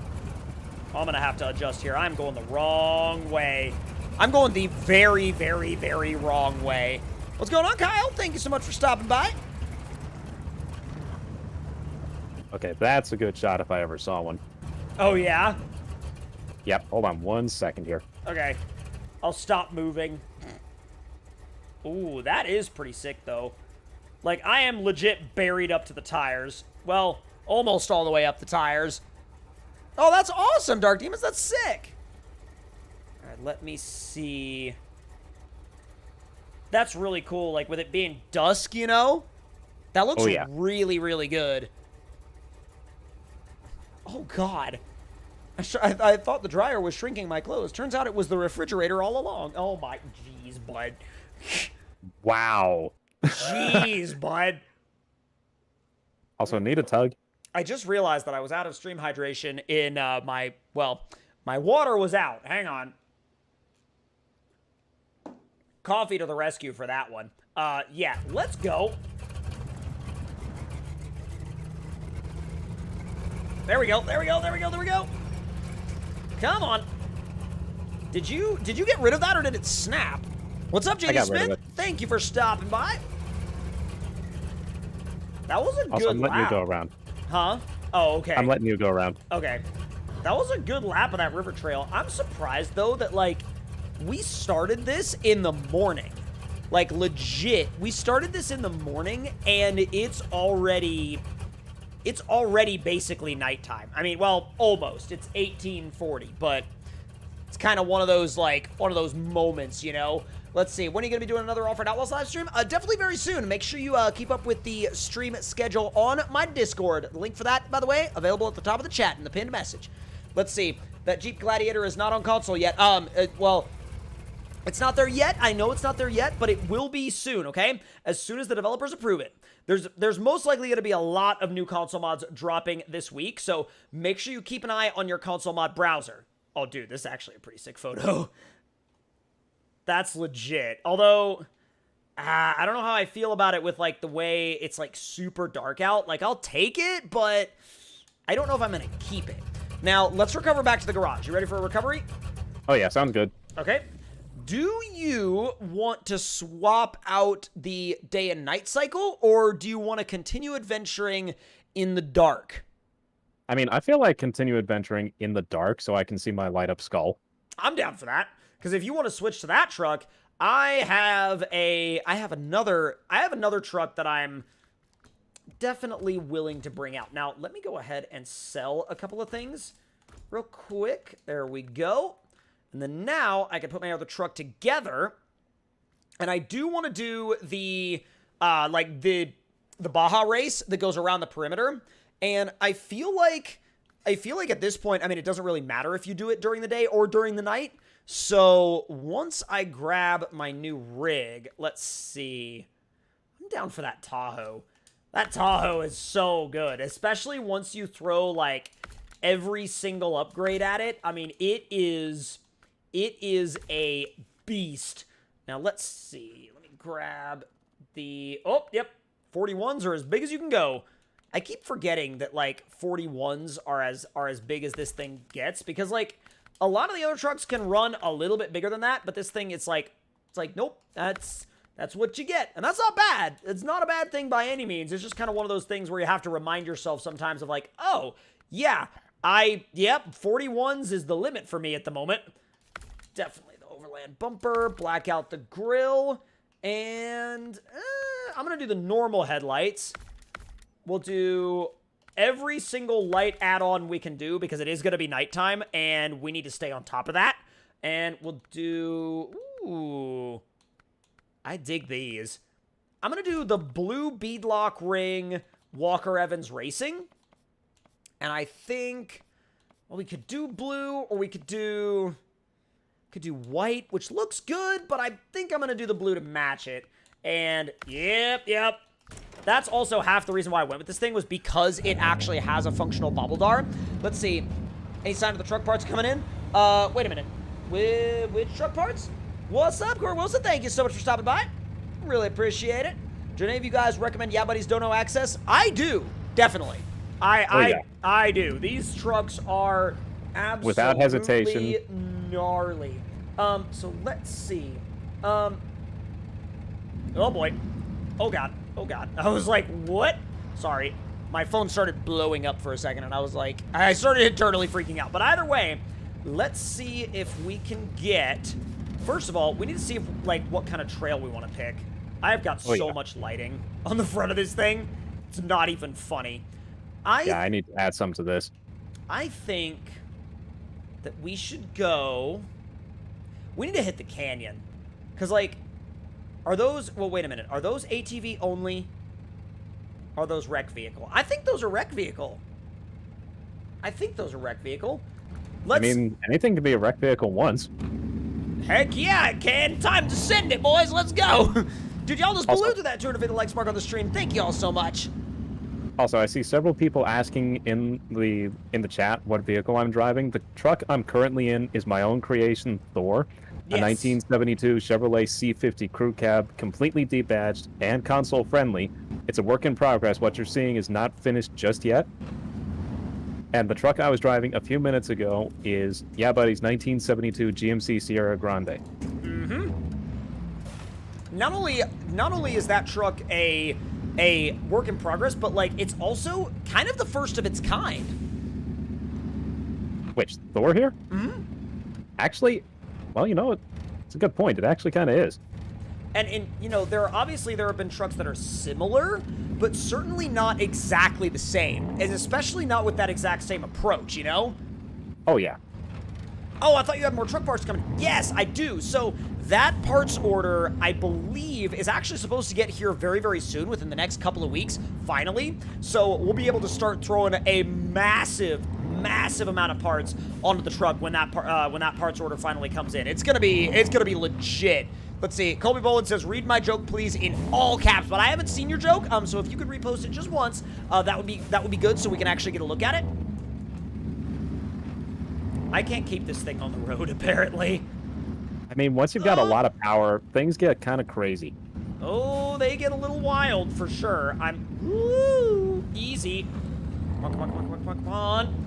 Oh, I'm going to have to adjust here. I'm going the wrong way. I'm going the very, very, very wrong way. What's going on, Kyle? Thank you so much for stopping by. Okay, that's a good shot if I ever saw one. Oh, yeah? Yep, hold on 1 second here. Okay. I'll stop moving. Ooh, that is pretty sick, though. Like, I am legit buried up to the tires. Well, almost all the way up the tires. Oh, that's awesome, Dark Demons. That's sick. All right, let me see. That's really cool, like, with it being dusk, you know? That looks really, really good. Oh, God. I thought the dryer was shrinking my clothes. Turns out it was the refrigerator all along. Oh, my... Jeez, bud. Wow. Jeez, bud. Also, need a tug. I just realized that I was out of stream hydration in my water was out. Hang on. Coffee to the rescue for that one. Yeah, let's go. There we go, there we go, there we go, there we go. Come on. Did you get rid of that or did it snap? What's up, JD Smith? Thank you for stopping by. That was a good Also, I'm letting lap. you go around. Huh? Oh, okay. I'm letting you go around. Okay. That was a good lap of that river trail. I'm surprised, though, that, like, we started this in the morning. Like, legit. We started this in the morning, and it's already basically nighttime. I mean, well, almost. It's 1840, but it's kind of one of those moments, you know? Let's see. When are you going to be doing another Alfred Outlaws live stream? Definitely very soon. Make sure you keep up with the stream schedule on my Discord. The link for that, by the way, available at the top of the chat in the pinned message. Let's see. That Jeep Gladiator is not on console yet. Well, it's not there yet. I know it's not there yet, but it will be soon, okay? As soon as the developers approve it. There's most likely going to be a lot of new console mods dropping this week, so make sure you keep an eye on your console mod browser. Oh, dude, this is actually a pretty sick photo. That's legit. Although, I don't know how I feel about it with, like, the way it's, like, super dark out. Like, I'll take it, but I don't know if I'm going to keep it. Now, let's recover back to the garage. You ready for a recovery? Oh, yeah, sounds good. Okay. Do you want to swap out the day and night cycle, or do you want to continue adventuring in the dark? I mean, I feel like continue adventuring in the dark so I can see my light up skull. I'm down for that, because if you want to switch to that truck, I have another truck that I'm definitely willing to bring out. Now, let me go ahead and sell a couple of things real quick. There we go. And then now I can put my other truck together. And I do want to do the Baja race that goes around the perimeter. And I feel like at this point, I mean, it doesn't really matter if you do it during the day or during the night. So once I grab my new rig, let's see. I'm down for that Tahoe. That Tahoe is so good, especially once you throw, like, every single upgrade at it. I mean, it is a beast. Now, let's see. Let me grab the... Oh, yep. 41s are as big as you can go. I keep forgetting that, like, 41s are as big as this thing gets, because, like, a lot of the other trucks can run a little bit bigger than that, but this thing, it's like, nope, that's what you get. And that's not bad. It's not a bad thing by any means. It's just kind of one of those things where you have to remind yourself sometimes of, like, oh, yeah, 41s is the limit for me at the moment. Definitely the overland bumper, black out the grill, and I'm going to do the normal headlights. We'll do every single light add-on we can do because it is going to be nighttime, and we need to stay on top of that. And we'll do... Ooh... I dig these. I'm going to do the blue beadlock ring Walker Evans Racing. And I think, well, we could do blue, or we could do white, which looks good, but I think I'm going to do the blue to match it. And yep. That's also half the reason why I went with this thing, was because it actually has a functional bobble dar. Let's see. Any sign of the truck parts coming in? Wait a minute. Which truck parts? What's up, Corey Wilson? Thank you so much for stopping by. Really appreciate it. Do any of you guys recommend Yeah Buddies Dono Access? I do, definitely. I do. These trucks are absolutely without hesitation gnarly. So let's see. Oh boy. Oh god. I was like, what? Sorry. My phone started blowing up for a second, and I started internally freaking out. But either way, let's see if we can get... First of all, we need to see if, like, what kind of trail we want to pick. I have got so much lighting on the front of this thing. It's not even funny. I need to add some to this. I think that we should go... We need to hit the canyon. Because, like, are those... Well, wait a minute. Are those ATV only? Are those rec vehicle? I think those are rec vehicle. I mean, anything can be a rec vehicle once. Heck yeah, it can. Time to send it, boys. Let's go. Dude, y'all just blew through that 250 likes mark on the stream. Thank y'all so much. Also, I see several people asking in the chat what vehicle I'm driving. The truck I'm currently in is my own creation, Thor, a 1972 Chevrolet C50 crew cab, completely debadged and console friendly. It's a work in progress. What you're seeing is not finished just yet. And the truck I was driving a few minutes ago is Yeah Buddy's 1972 GMC Sierra Grande. Mm-hmm. Not only is that truck a work in progress, but, like, it's also kind of the first of its kind. Which, Thor here? Mm-hmm. Actually, well, you know, it's a good point. It actually kind of is. And you know, there have been trucks that are similar, but certainly not exactly the same, and especially not with that exact same approach, you know? Oh, yeah. Oh, I thought you had more truck parts coming. Yes, I do. So that parts order, I believe, is actually supposed to get here very, very soon, within the next couple of weeks, finally. So we'll be able to start throwing a massive amount of parts onto the truck when that parts order finally comes in. It's gonna be legit. Let's see. Colby Boland says, "Read my joke, please," in all caps. But I haven't seen your joke, so if you could repost it just once, that would be good, so we can actually get a look at it. I can't keep this thing on the road, apparently. I mean, once you've got a lot of power, things get kind of crazy. Oh, they get a little wild for sure. Woo, easy. Come on.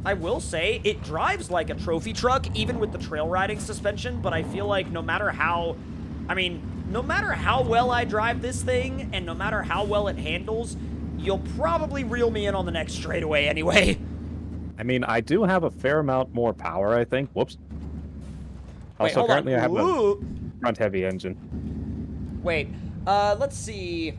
I will say, it drives like a trophy truck, even with the trail riding suspension, but I feel like no matter how well I drive this thing, and no matter how well it handles, you'll probably reel me in on the next straightaway anyway. I mean, I do have a fair amount more power, I think. Whoops. Wait, Also, currently on. I have Ooh. a front-heavy engine. Wait, let's see.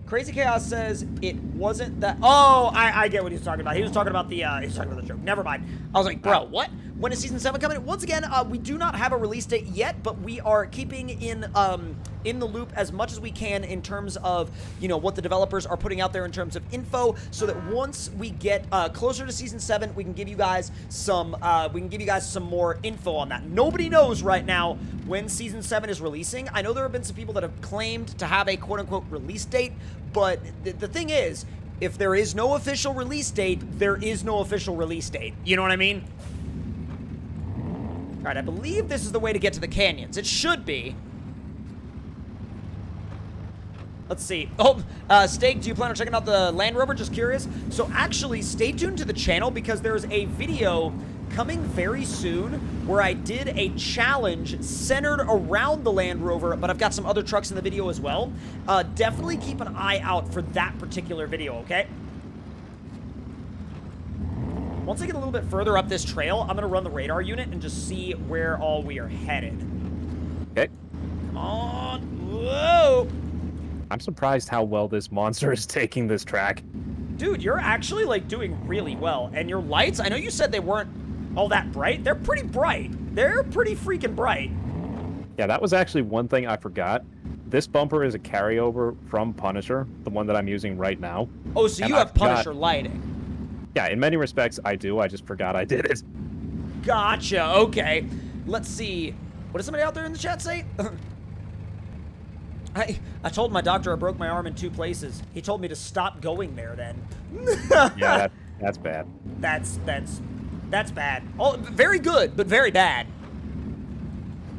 Crazy Chaos says it wasn't that. Oh, I get what he's talking about. He was talking about the joke. Never mind. I was like, bro, what? When is season 7 coming? Once again, we do not have a release date yet, but we are keeping in the loop as much as we can in terms of, you know, what the developers are putting out there in terms of info, so that once we get closer to season 7, we can give you guys some more info on that. Nobody knows right now when season 7 is releasing. I know there have been some people that have claimed to have a quote-unquote release date, but the thing is, if there is no official release date, there is no official release date. You know what I mean? All right, I believe this is the way to get to the canyons. It should be. Let's see. Oh, Steak, do you plan on checking out the Land Rover? Just curious. So actually, stay tuned to the channel, because there's a video coming very soon where I did a challenge centered around the Land Rover, but I've got some other trucks in the video as well. Definitely keep an eye out for that particular video, okay? Once I get a little bit further up this trail, I'm going to run the radar unit and just see where all we are headed. Okay. Come on. Whoa. I'm surprised how well this monster is taking this track. Dude, you're actually, like, doing really well. And your lights, I know you said they weren't all that bright. They're pretty bright. They're pretty freaking bright. Yeah, that was actually one thing I forgot. This bumper is a carryover from Punisher, the one that I'm using right now. Oh, so you have Punisher lighting. Yeah, in many respects, I do. I just forgot I did it. Gotcha. Okay. Let's see. What does somebody out there in the chat say? I told my doctor I broke my arm in 2 places. He told me to stop going there then. Yeah, that's bad. That's bad. Oh, very good, but very bad.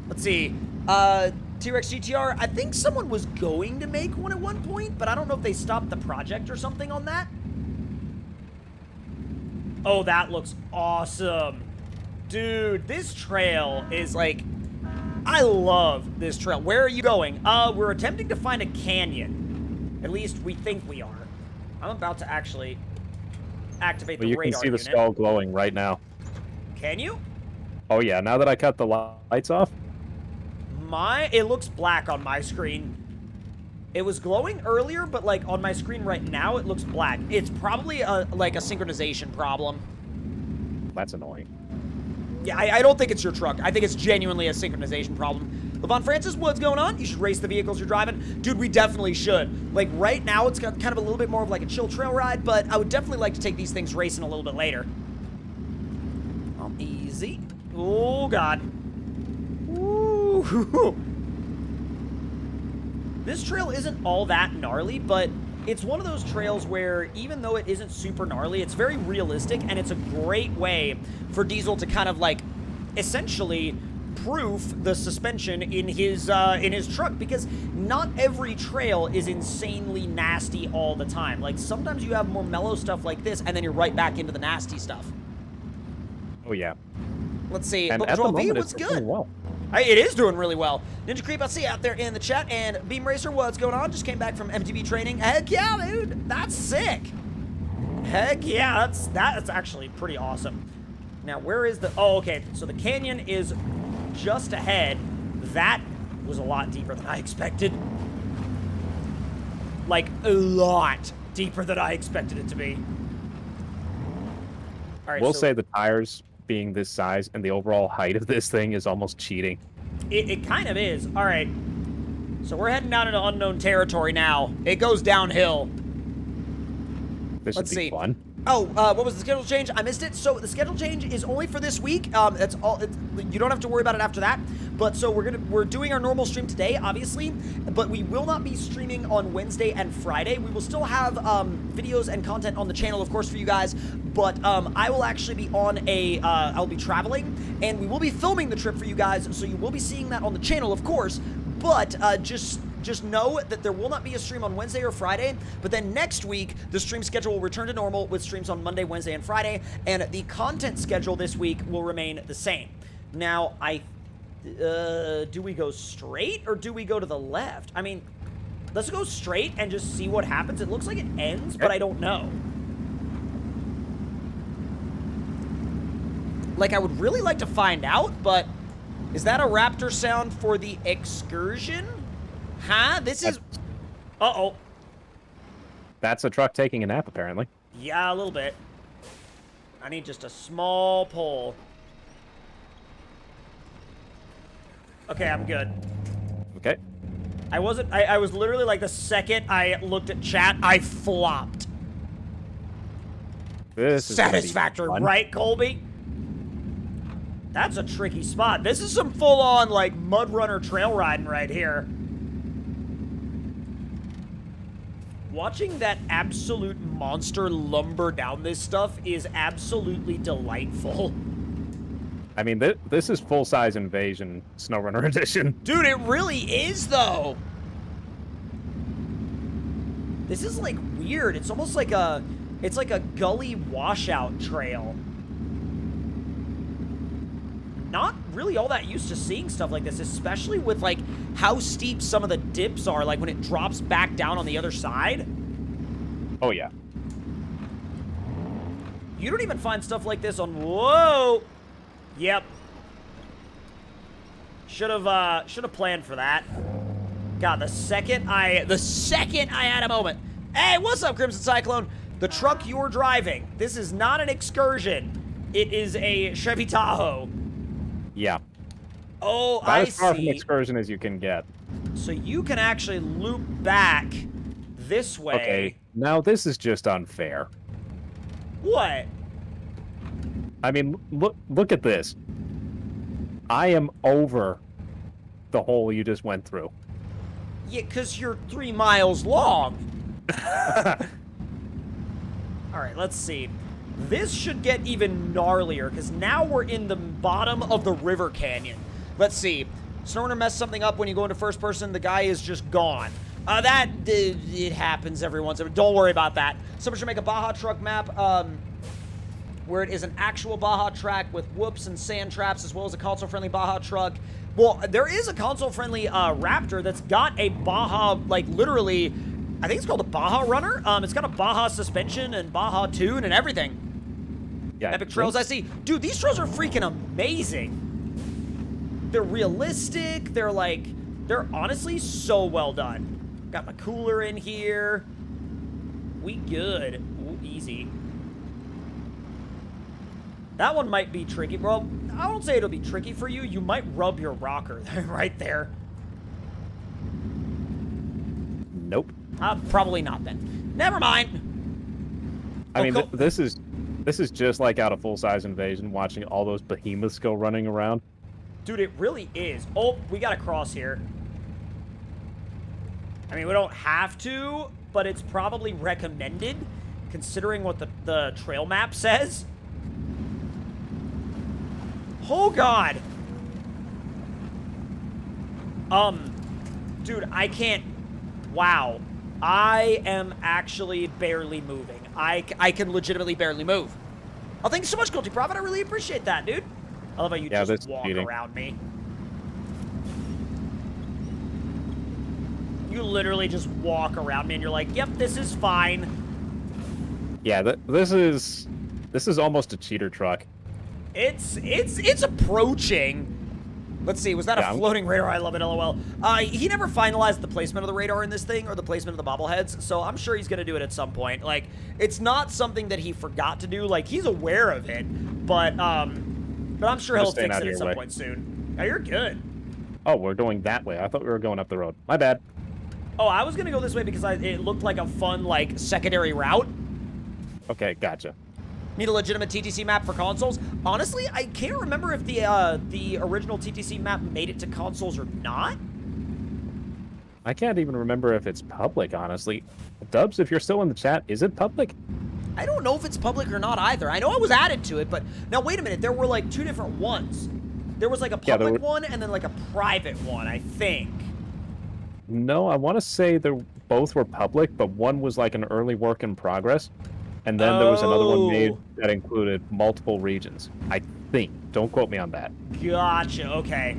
Let's see. T-Rex GTR, I think someone was going to make one at one point, but I don't know if they stopped the project or something on that. Oh, that looks awesome. Dude, this trail is like... I love this trail. Where are you going? We're attempting to find a canyon. At least we think we are. I'm about to actually activate the radar unit. You can see the skull glowing right now. Can you? Oh yeah, now that I cut the lights off. It looks black on my screen. It was glowing earlier, but like on my screen right now, it looks black. It's probably like a synchronization problem. That's annoying. Yeah, I don't think it's your truck. I think it's genuinely a synchronization problem. Levon Francis, what's going on? You should race the vehicles you're driving. Dude, we definitely should. Like, right now, it's got kind of a little bit more of like a chill trail ride, but I would definitely like to take these things racing a little bit later. Oh, easy. Oh, God. Ooh. This trail isn't all that gnarly, but it's one of those trails where, even though it isn't super gnarly, it's very realistic, and it's a great way for Diesel to kind of, like, essentially proof the suspension in his truck, because not every trail is insanely nasty all the time. Like, sometimes you have more mellow stuff like this, and then you're right back into the nasty stuff. Oh, yeah. Let's see. And But at the Patrol V, moment, what's it's good? doing well. It is doing really well. Ninja Creep, I see you out there in the chat. And Beam Racer, what's going on? Just came back from MTB training. Heck yeah, dude. That's sick. Heck yeah, that's actually pretty awesome. Now, where is the... Oh, okay, so the canyon is just ahead. That was a lot deeper than I expected. Like, a lot deeper than I expected it to be. All right, We'll say the tires being this size and the overall height of this thing is almost cheating. It kind of is. All right. So we're heading down into unknown territory now. It goes downhill. This Let's should be see. fun. Oh, what was the schedule change? I missed it. So the schedule change is only for this week. That's all. You don't have to worry about it after that. But so we're doing our normal stream today, obviously, but we will not be streaming on Wednesday and Friday. We will still have videos and content on the channel, of course, for you guys. But I will actually be on I'll be traveling, and we will be filming the trip for you guys. So you will be seeing that on the channel, of course. But just know that there will not be a stream on Wednesday or Friday, but then next week, the stream schedule will return to normal with streams on Monday, Wednesday, and Friday, and the content schedule this week will remain the same. Now, do we go straight, or do we go to the left? I mean, let's go straight and just see what happens. It looks like it ends, but I don't know. Like, I would really like to find out, but is that a raptor sound for the excursion? Huh? This is... Uh-oh. That's a truck taking a nap, apparently. Yeah, a little bit. I need just a small pole. Okay, I'm good. Okay. I was literally like the second I looked at chat, I flopped. This is satisfactory, right, Colby? That's a tricky spot. This is some full-on, like, mud runner trail riding right here. Watching that absolute monster lumber down this stuff is absolutely delightful. I mean, this is full-size Invasion SnowRunner edition. Dude, it really is, though. This is, like, weird. It's almost like it's like a gully washout trail. Not really all that used to seeing stuff like this, especially with, like, how steep some of the dips are, like, when it drops back down on the other side. Oh, yeah. You don't even find stuff like this on... Whoa! Yep. Should have planned for that. God, the second I had a moment. Hey, what's up, Crimson Cyclone? The truck you're driving. This is not an excursion. It is a Chevy Tahoe. Yeah. Oh, About I as far from see. excursion as you can get. So you can actually loop back this way. Okay, now this is just unfair. What? I mean, look at this. I am over the hole you just went through. Yeah, because you're 3 miles long. All right, let's see. This should get even gnarlier, because now we're in the bottom of the river canyon. Let's see. SnowRunner messed something up when you go into first person. The guy is just gone. It happens every once in a while. Don't worry about that. Someone should make a Baja truck map where it is an actual Baja track with whoops and sand traps, as well as a console-friendly Baja truck. Well, there is a console-friendly Raptor that's got a Baja, like, literally... I think it's called a Baja Runner. It's got a Baja suspension and Baja tune and everything. Yeah. Epic trails I see. Dude, these trails are freaking amazing. They're realistic. They're honestly so well done. Got my cooler in here. We good. Ooh, easy. That one might be tricky, bro. I won't say it'll be tricky for you. You might rub your rocker right there. Nope. Probably not then. Never mind. I mean, this is just like out of full-size Invasion, watching all those behemoths go running around. Dude, it really is. Oh, we gotta cross here. I mean, we don't have to, but it's probably recommended, considering what the trail map says. Oh, God. Dude, I can't... Wow. I am actually barely moving. I can legitimately barely move. Oh, thanks so much, Guilty Prophet. I really appreciate that, dude. I love how you just walk around me. You literally just walk around me and you're like, yep, this is fine. Yeah, this is almost a cheater truck. It's approaching. Let's see, was that a floating radar? I love it, LOL. He never finalized the placement of the radar in this thing, or the placement of the bobbleheads, so I'm sure he's gonna do it at some point. Like, it's not something that he forgot to do. Like, he's aware of it, but I'm sure he'll fix it at some point soon. Yeah, you're good. Oh, we're going that way. I thought we were going up the road. My bad. Oh, I was gonna go this way because it looked like a fun, like, secondary route. Okay, gotcha. Need a legitimate TTC map for consoles? Honestly, I can't remember if the original TTC map made it to consoles or not. I can't even remember if it's public, honestly. Dubs, if you're still in the chat, is it public? I don't know if it's public or not either. I know I was added to it, but now wait a minute. There were like 2 different ones. There was like a public one and then like a private one, I think. No, I want to say they both were public, but one was like an early work in progress. And then there was another one made that included multiple regions. I think. Don't quote me on that. Gotcha. Okay.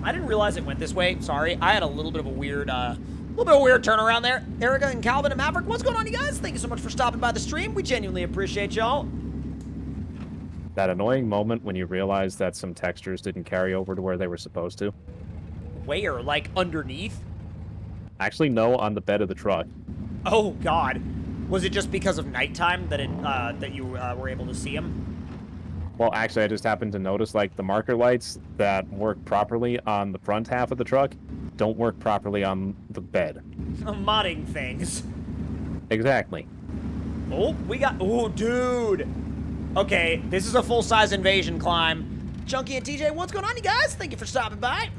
I didn't realize it went this way. Sorry. I had a little bit of a weird, turnaround there. Erica and Calvin and Maverick, what's going on, you guys? Thank you so much for stopping by the stream. We genuinely appreciate y'all. That annoying moment when you realize that some textures didn't carry over to where they were supposed to. Where? Like underneath? Actually, no, on the bed of the truck. Oh, God. Was it just because of nighttime that that you were able to see him? Well, actually, I just happened to notice, like, the marker lights that work properly on the front half of the truck don't work properly on the bed. Modding things. Exactly. Oh, we got... Oh, dude. Okay, this is a full-size invasion climb. Chunky and TJ, what's going on, you guys? Thank you for stopping by.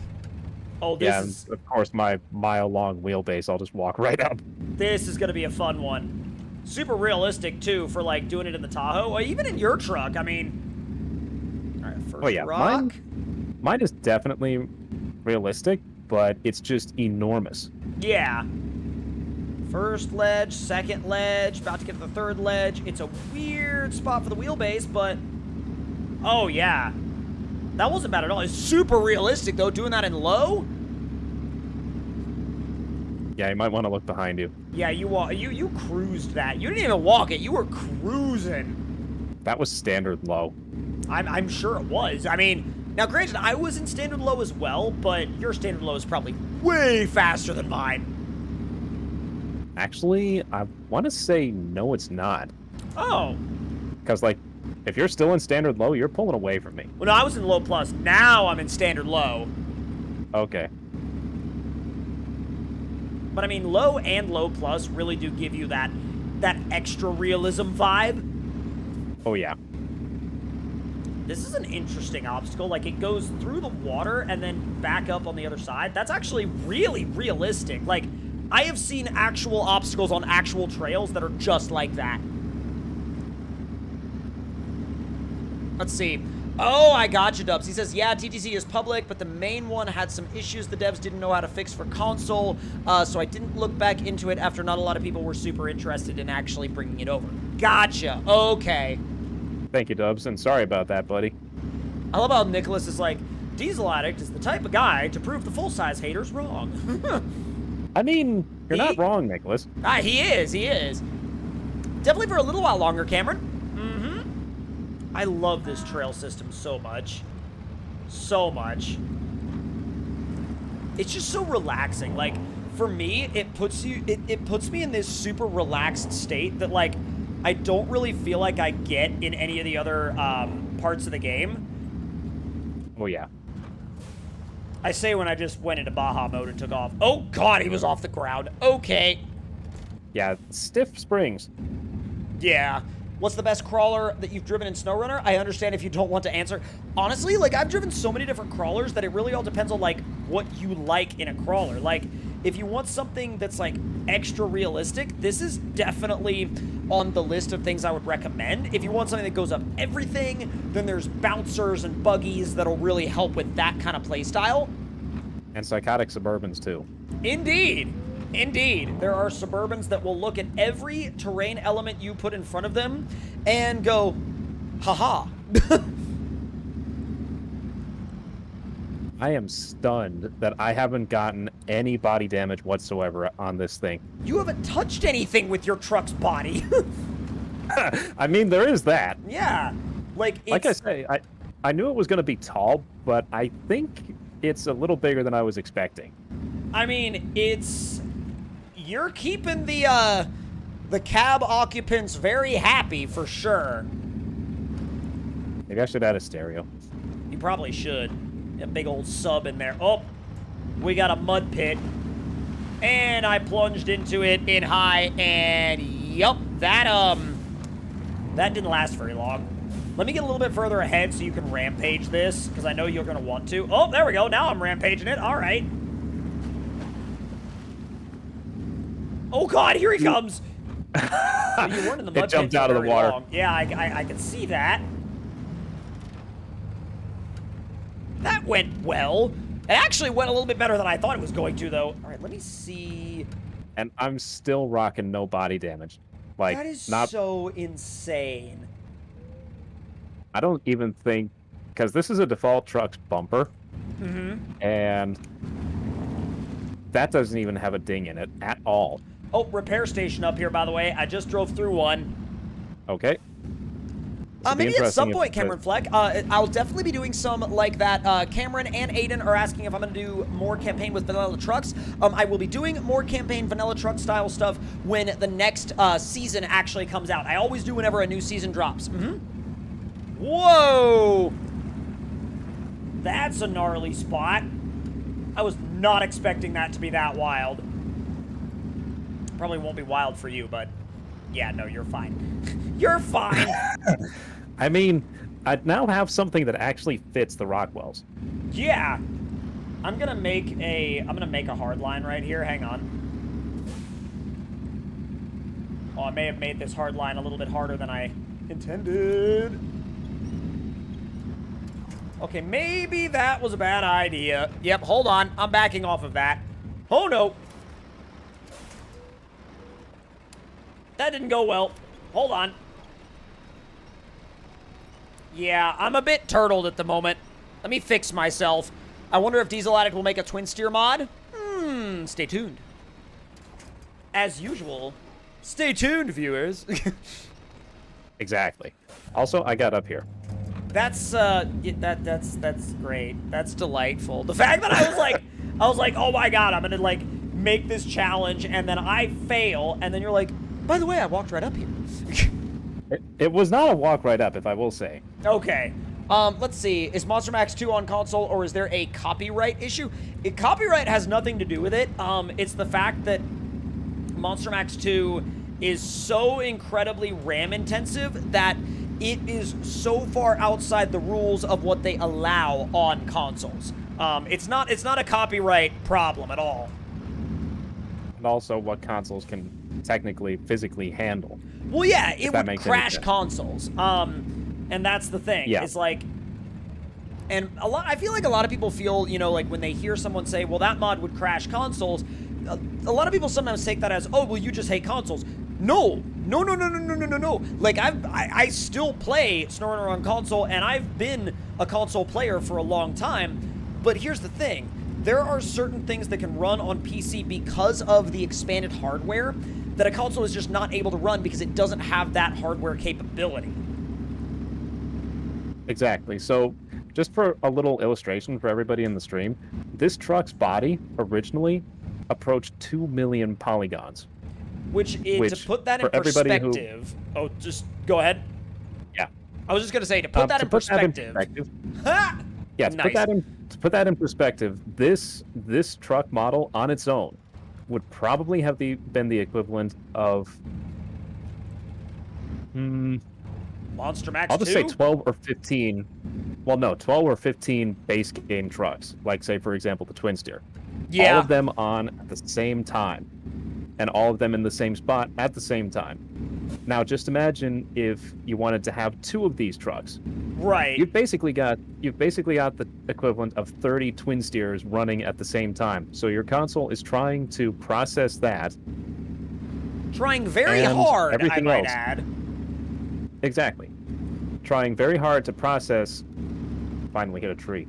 Oh, this is... of course, my mile-long wheelbase, I'll just walk right up. This is going to be a fun one. Super realistic, too, for, like, doing it in the Tahoe. Or even in your truck, I mean... All right, first rock. Mine is definitely realistic, but it's just enormous. Yeah. First ledge, second ledge, about to get to the third ledge. It's a weird spot for the wheelbase, but... Oh, yeah. That wasn't bad at all. It's super realistic, though, doing that in low. Yeah, you might want to look behind you. Yeah, you cruised that. You didn't even walk it. You were cruising. That was standard low. I'm sure it was. I mean, now granted, I was in standard low as well, but your standard low is probably way faster than mine. Actually, I want to say no, it's not. Oh. Because, like, if you're still in standard low, you're pulling away from me. Well, no, I was in low plus. Now I'm in standard low. Okay. But I mean, low and low plus really do give you that extra realism vibe. Oh, yeah. This is an interesting obstacle. Like, it goes through the water and then back up on the other side. That's actually really realistic. Like, I have seen actual obstacles on actual trails that are just like that. Let's see. Oh, I got you, Dubs. He says, yeah, TTC is public, but the main one had some issues the devs didn't know how to fix for console, so I didn't look back into it after not a lot of people were super interested in actually bringing it over. Gotcha. Okay. Thank you, Dubs, and sorry about that, buddy. I love how Nicholas is like, Diesel Addict is the type of guy to prove the full-size haters wrong. I mean, you're not wrong, Nicholas. He is. Definitely for a little while longer, Cameron. I love this trail system so much. So much. It's just so relaxing. Like, for me, it puts me in this super relaxed state that, like, I don't really feel like I get in any of the other parts of the game. Oh, yeah. I say when I just went into Baja mode and took off. Oh, God, he was off the ground. Okay. Yeah, stiff springs. Yeah. What's the best crawler that you've driven in SnowRunner? I understand if you don't want to answer. Honestly, like, I've driven so many different crawlers that it really all depends on, like, what you like in a crawler. Like, if you want something that's, like, extra realistic, this is definitely on the list of things I would recommend. If you want something that goes up everything, then there's bouncers and buggies that'll really help with that kind of play style. And psychotic Suburbans, too. Indeed. Indeed. There are Suburbans that will look at every terrain element you put in front of them and go, haha. I am stunned that I haven't gotten any body damage whatsoever on this thing. You haven't touched anything with your truck's body. I mean, there is that. Yeah. Like I say, I knew it was going to be tall, but I think it's a little bigger than I was expecting. I mean, you're keeping the cab occupants very happy for sure. Maybe I should add a stereo. You probably should. A big old sub in there. Oh, we got a mud pit. And I plunged into it in high, and yup, that didn't last very long. Let me get a little bit further ahead so you can rampage this, because I know you're going to want to. Oh, there we go. Now I'm rampaging it. All right. Oh, God, here he comes. Oh, you weren't in the mud It jumped pit out of the water. long. Yeah, I can see that. That went well. It actually went a little bit better than I thought it was going to, though. All right, let me see. And I'm still rocking no body damage. Like, That is so insane. I don't even think, because this is a default truck's bumper, and that doesn't even have a ding in it at all. Oh, repair station up here, by the way. I just drove through one. Okay. Maybe at some point, Cameron Fleck, I'll definitely be doing some like that. Cameron and Aiden are asking if I'm going to do more campaign with vanilla trucks. I will be doing more campaign vanilla truck style stuff when the next season actually comes out. I always do whenever a new season drops. Whoa! That's a gnarly spot. I was not expecting that to be that wild. Probably won't be wild for you, but yeah, no, you're fine. You're fine. I mean, I now have something that actually fits the Rockwells. Yeah. I'm gonna make a hard line right here. Hang on. Oh, I may have made this hard line a little bit harder than I intended. Okay, maybe that was a bad idea. Yep, hold on. I'm backing off of that. Oh, no. That didn't go well. Hold on. Yeah, I'm a bit turtled at the moment. Let me fix myself. I wonder if Diesel Addict will make a twin steer mod? Stay tuned. As usual, stay tuned, viewers. Exactly. Also, I got up here. That's that's great. That's delightful. The fact that I was like, oh my god, I'm gonna like make this challenge, and then I fail, and then you're like, by the way, I walked right up here. It was not a walk right up, if I will say. Okay. Let's see. Is Monster Max 2 on console, or is there a copyright issue? Copyright has nothing to do with it. It's the fact that Monster Max 2 is so incredibly RAM intensive that it is so far outside the rules of what they allow on consoles. It's not a copyright problem at all. And also what consoles can technically, physically handle. Well, yeah, it would crash consoles. And that's the thing. Yeah. It's like, and I feel like a lot of people feel, you know, like when they hear someone say, well, that mod would crash consoles, a lot of people sometimes take that as, oh, well, you just hate consoles. No. Like, I still play SnowRunner on console, and I've been a console player for a long time. But here's the thing. There are certain things that can run on PC because of the expanded hardware that a console is just not able to run because it doesn't have that hardware capability. Exactly. So, just for a little illustration for everybody in the stream, this truck's body originally approached 2 million polygons. Which to put that in perspective... Oh, just go ahead. Yeah. I was just going to say, to put that in perspective... Ha! Yeah, to put that in perspective, this truck model on its own would probably have been the equivalent of... Monster Max 2? I'll just say 12 or 15... Well, no, 12 or 15 base game trucks. Like, say, for example, the Twin Steer. Yeah. All of them on at the same time. And all of them in the same spot at the same time. Now, just imagine if you wanted to have 2 of these trucks. Right. You've basically got the equivalent of 30 Twin Steers running at the same time. So your console is trying to process that. Trying very hard, I might add. Exactly. Trying very hard to process... Finally hit a tree.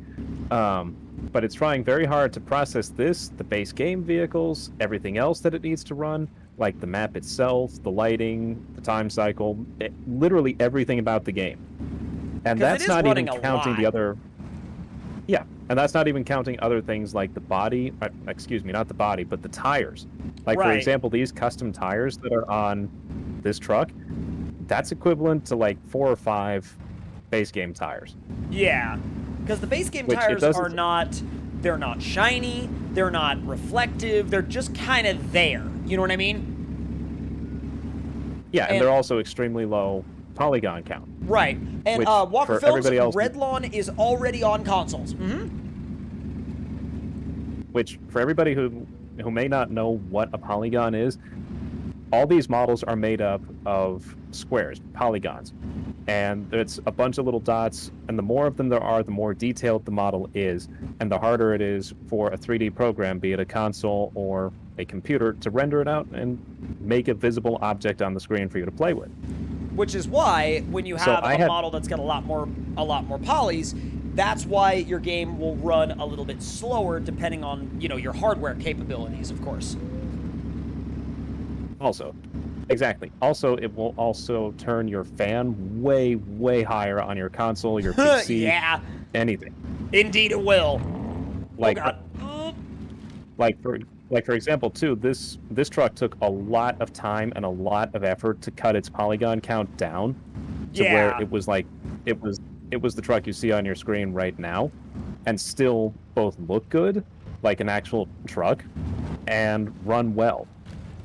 But it's trying very hard to process this, the base game vehicles, everything else that it needs to run, like the map itself, the lighting, the time cycle, literally everything about the game. And 'Cause it that's is not even running a counting the lot. other. Yeah, and that's not even counting other things like the body. Excuse me, not the body, but the tires. Like, for Right. example, these custom tires that are on this truck, that's equivalent to like 4 or 5 base game tires. Yeah. Because the base game Which it tires are doesn't. not, they're not shiny, they're not reflective, they're just kind of there. You know what I mean? Yeah, and they're also extremely low polygon count. Right. And Which, Walker for Films, everybody else, Redlawn is already on consoles. which for everybody who may not know what a polygon is, all these models are made up of squares, polygons. And it's a bunch of little dots, and the more of them there are, the more detailed the model is, and the harder it is for a 3D program, be it a console or a computer, to render it out and make a visible object on the screen for you to play with. Which is why when you So have I a had- model that's got a lot more polys, that's why your game will run a little bit slower depending on, you know, your hardware capabilities, of course. Also, exactly. Also, it will also turn your fan way, way higher on your console, your PC, Yeah, anything. indeed it will. Like, Oh god. for example, too, this truck took a lot of time and a lot of effort to cut its polygon count down to where Yeah. it was like it was the truck you see on your screen right now, and still both look good, like an actual truck, and run well.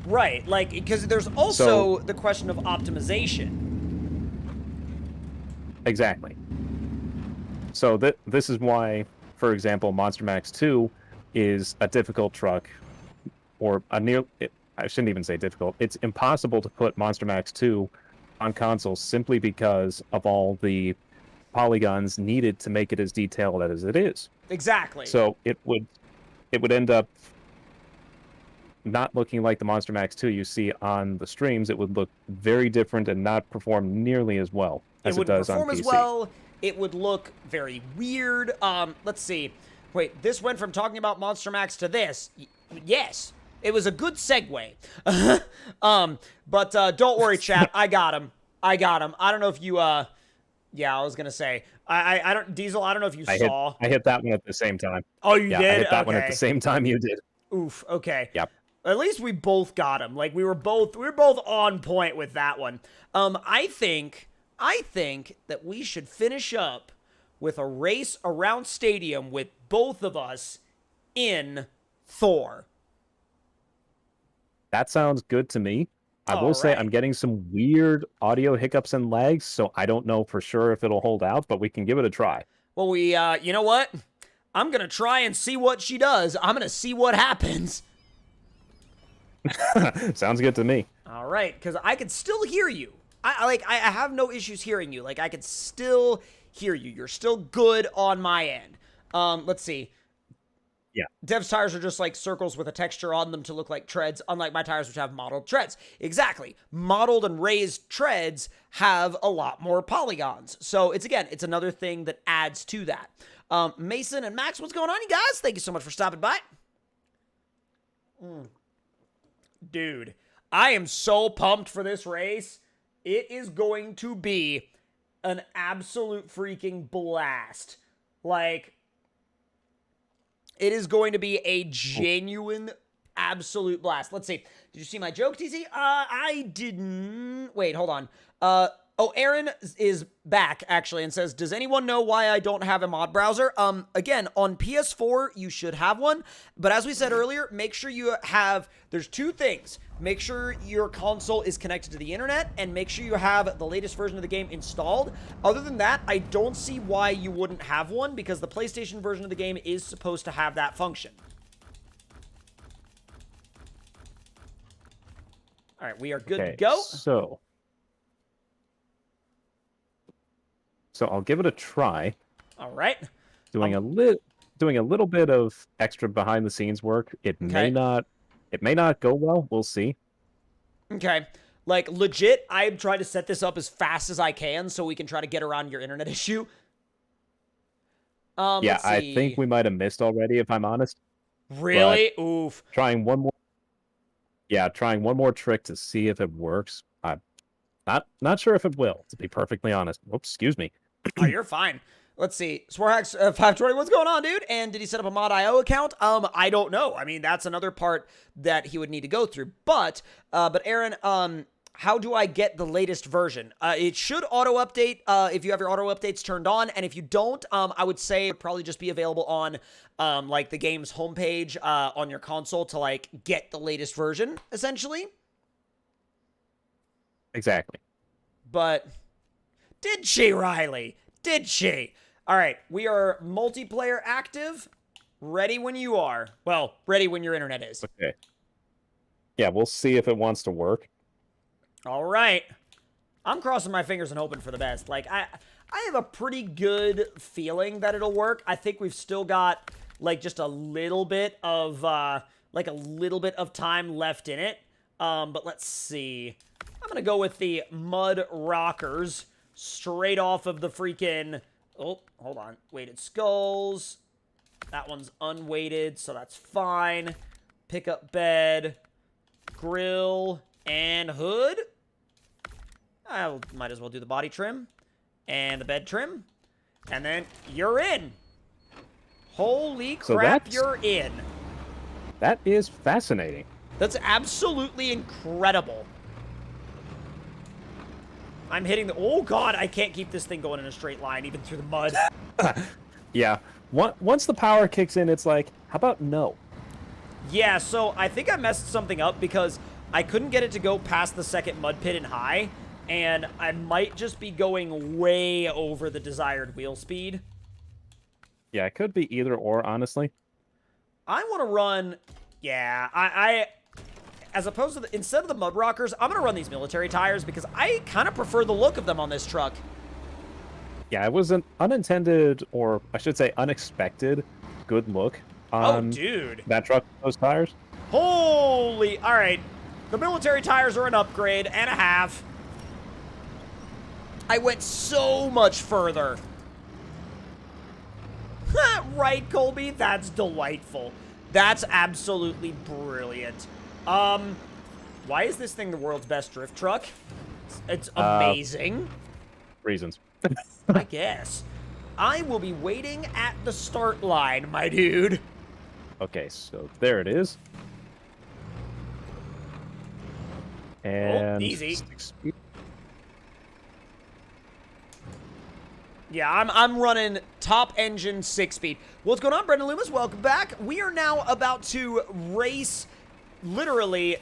Right, like, because there's also the question of optimization. Exactly. So this is why, for example, Monster Max 2 is a difficult truck, or I shouldn't even say difficult. It's impossible to put Monster Max 2 on consoles simply because of all the polygons needed to make it as detailed as it is. Exactly. So it would end up not looking like the Monster Max 2 you see on the streams. It would look very different and not perform nearly as well as it does on PC. It wouldn't perform as well. It would look very weird. Let's see. Wait, this went from talking about Monster Max to this. Yes. It was a good segue. But don't worry, chat. I got him. I don't know if you, yeah, I was going to say. I don't, Diesel, I don't know if you saw. I hit that one at the same time. Oh, you Yeah, did? I hit that Okay. one at the same time you did. Oof, okay. Yep. At least we both got him. Like, we were both on point with that one. I think that we should finish up with a race around stadium with both of us in Thor. That sounds good to me. I will All say right. I'm getting some weird audio hiccups and lags, so I don't know for sure if it'll hold out, but we can give it a try. Well, we, you know what? I'm gonna try and see what she does. I'm gonna see what happens. Sounds good to me. All right, because I can still hear you. I have no issues hearing you. Like, I can still hear you. You're still good on my end. Let's see. Yeah. Dev's tires are just like circles with a texture on them to look like treads, unlike my tires, which have modeled treads. Exactly. Modeled and raised treads have a lot more polygons. So it's another thing that adds to that. Mason and Max, what's going on, you guys? Thank you so much for stopping by. Dude, I am so pumped for this race. It is going to be an absolute freaking blast. Like, it is going to be a genuine, absolute blast. Let's see. Did you see my joke, TC? I didn't. Wait, hold on. Aaron is back, actually, and says, does anyone know why I don't have a mod browser? Again, on PS4, you should have one. But as we said earlier, make sure you have, there's two things. Make sure your console is connected to the internet, and make sure you have the latest version of the game installed. Other than that, I don't see why you wouldn't have one, because the PlayStation version of the game is supposed to have that function. All right, we are good to go. So I'll give it a try. All right. Doing a little bit of extra behind the scenes work. It may not go well. We'll see. Okay. Like, legit, I'm trying to set this up as fast as I can so we can try to get around your internet issue. Yeah, I think we might have missed already, if I'm honest. Really? But oof. Trying one more. Yeah, trying one more trick to see if it works. I'm not sure if it will, to be perfectly honest. Oops, excuse me. Oh, you're fine. Let's see. Swarhax 520, what's going on, dude? And did he set up a mod.io account? I don't know. I mean, that's another part that he would need to go through. But Aaron, how do I get the latest version? It should auto-update if you have your auto-updates turned on. And if you don't, I would say it would probably just be available on, like, the game's homepage on your console to, like, get the latest version, essentially. Exactly. But did she, Riley? Did she? All right, we are multiplayer active. Ready when you are. Well, ready when your internet is. Okay. Yeah, we'll see if it wants to work. All right. I'm crossing my fingers and hoping for the best. Like, I have a pretty good feeling that it'll work. I think we've still got, like, just a little bit of, time left in it. But let's see. I'm going to go with the Mud Rockers straight off of the freaking... Oh, hold on. Weighted skulls. That one's unweighted, so that's fine. Pickup bed. Grill. And hood. I might as well do the body trim. And the bed trim. And then you're in. Holy crap, you're in. That is fascinating. That's absolutely incredible. I'm hitting the... Oh, God, I can't keep this thing going in a straight line, even through the mud. Yeah. Once the power kicks in, it's like, how about no? Yeah, so I think I messed something up because I couldn't get it to go past the second mud pit in high, and I might just be going way over the desired wheel speed. Yeah, it could be either or, honestly. I want to run... Yeah, I as opposed to instead of the Mud Rockers, I'm going to run these military tires because I kind of prefer the look of them on this truck. Yeah, it was an unintended, or I should say unexpected, good look on that truck, those tires. Holy... All right. The military tires are an upgrade and a half. I went so much further. Right, Colby? That's delightful. That's absolutely brilliant. Why is this thing the world's best drift truck? It's amazing. Reasons. I guess. I will be waiting at the start line, my dude. Okay, so there it is. And easy. 6 speed. Yeah, I'm running top engine 6-speed. What's going on, Brendan Loomis? Welcome back. We are now about to race, literally,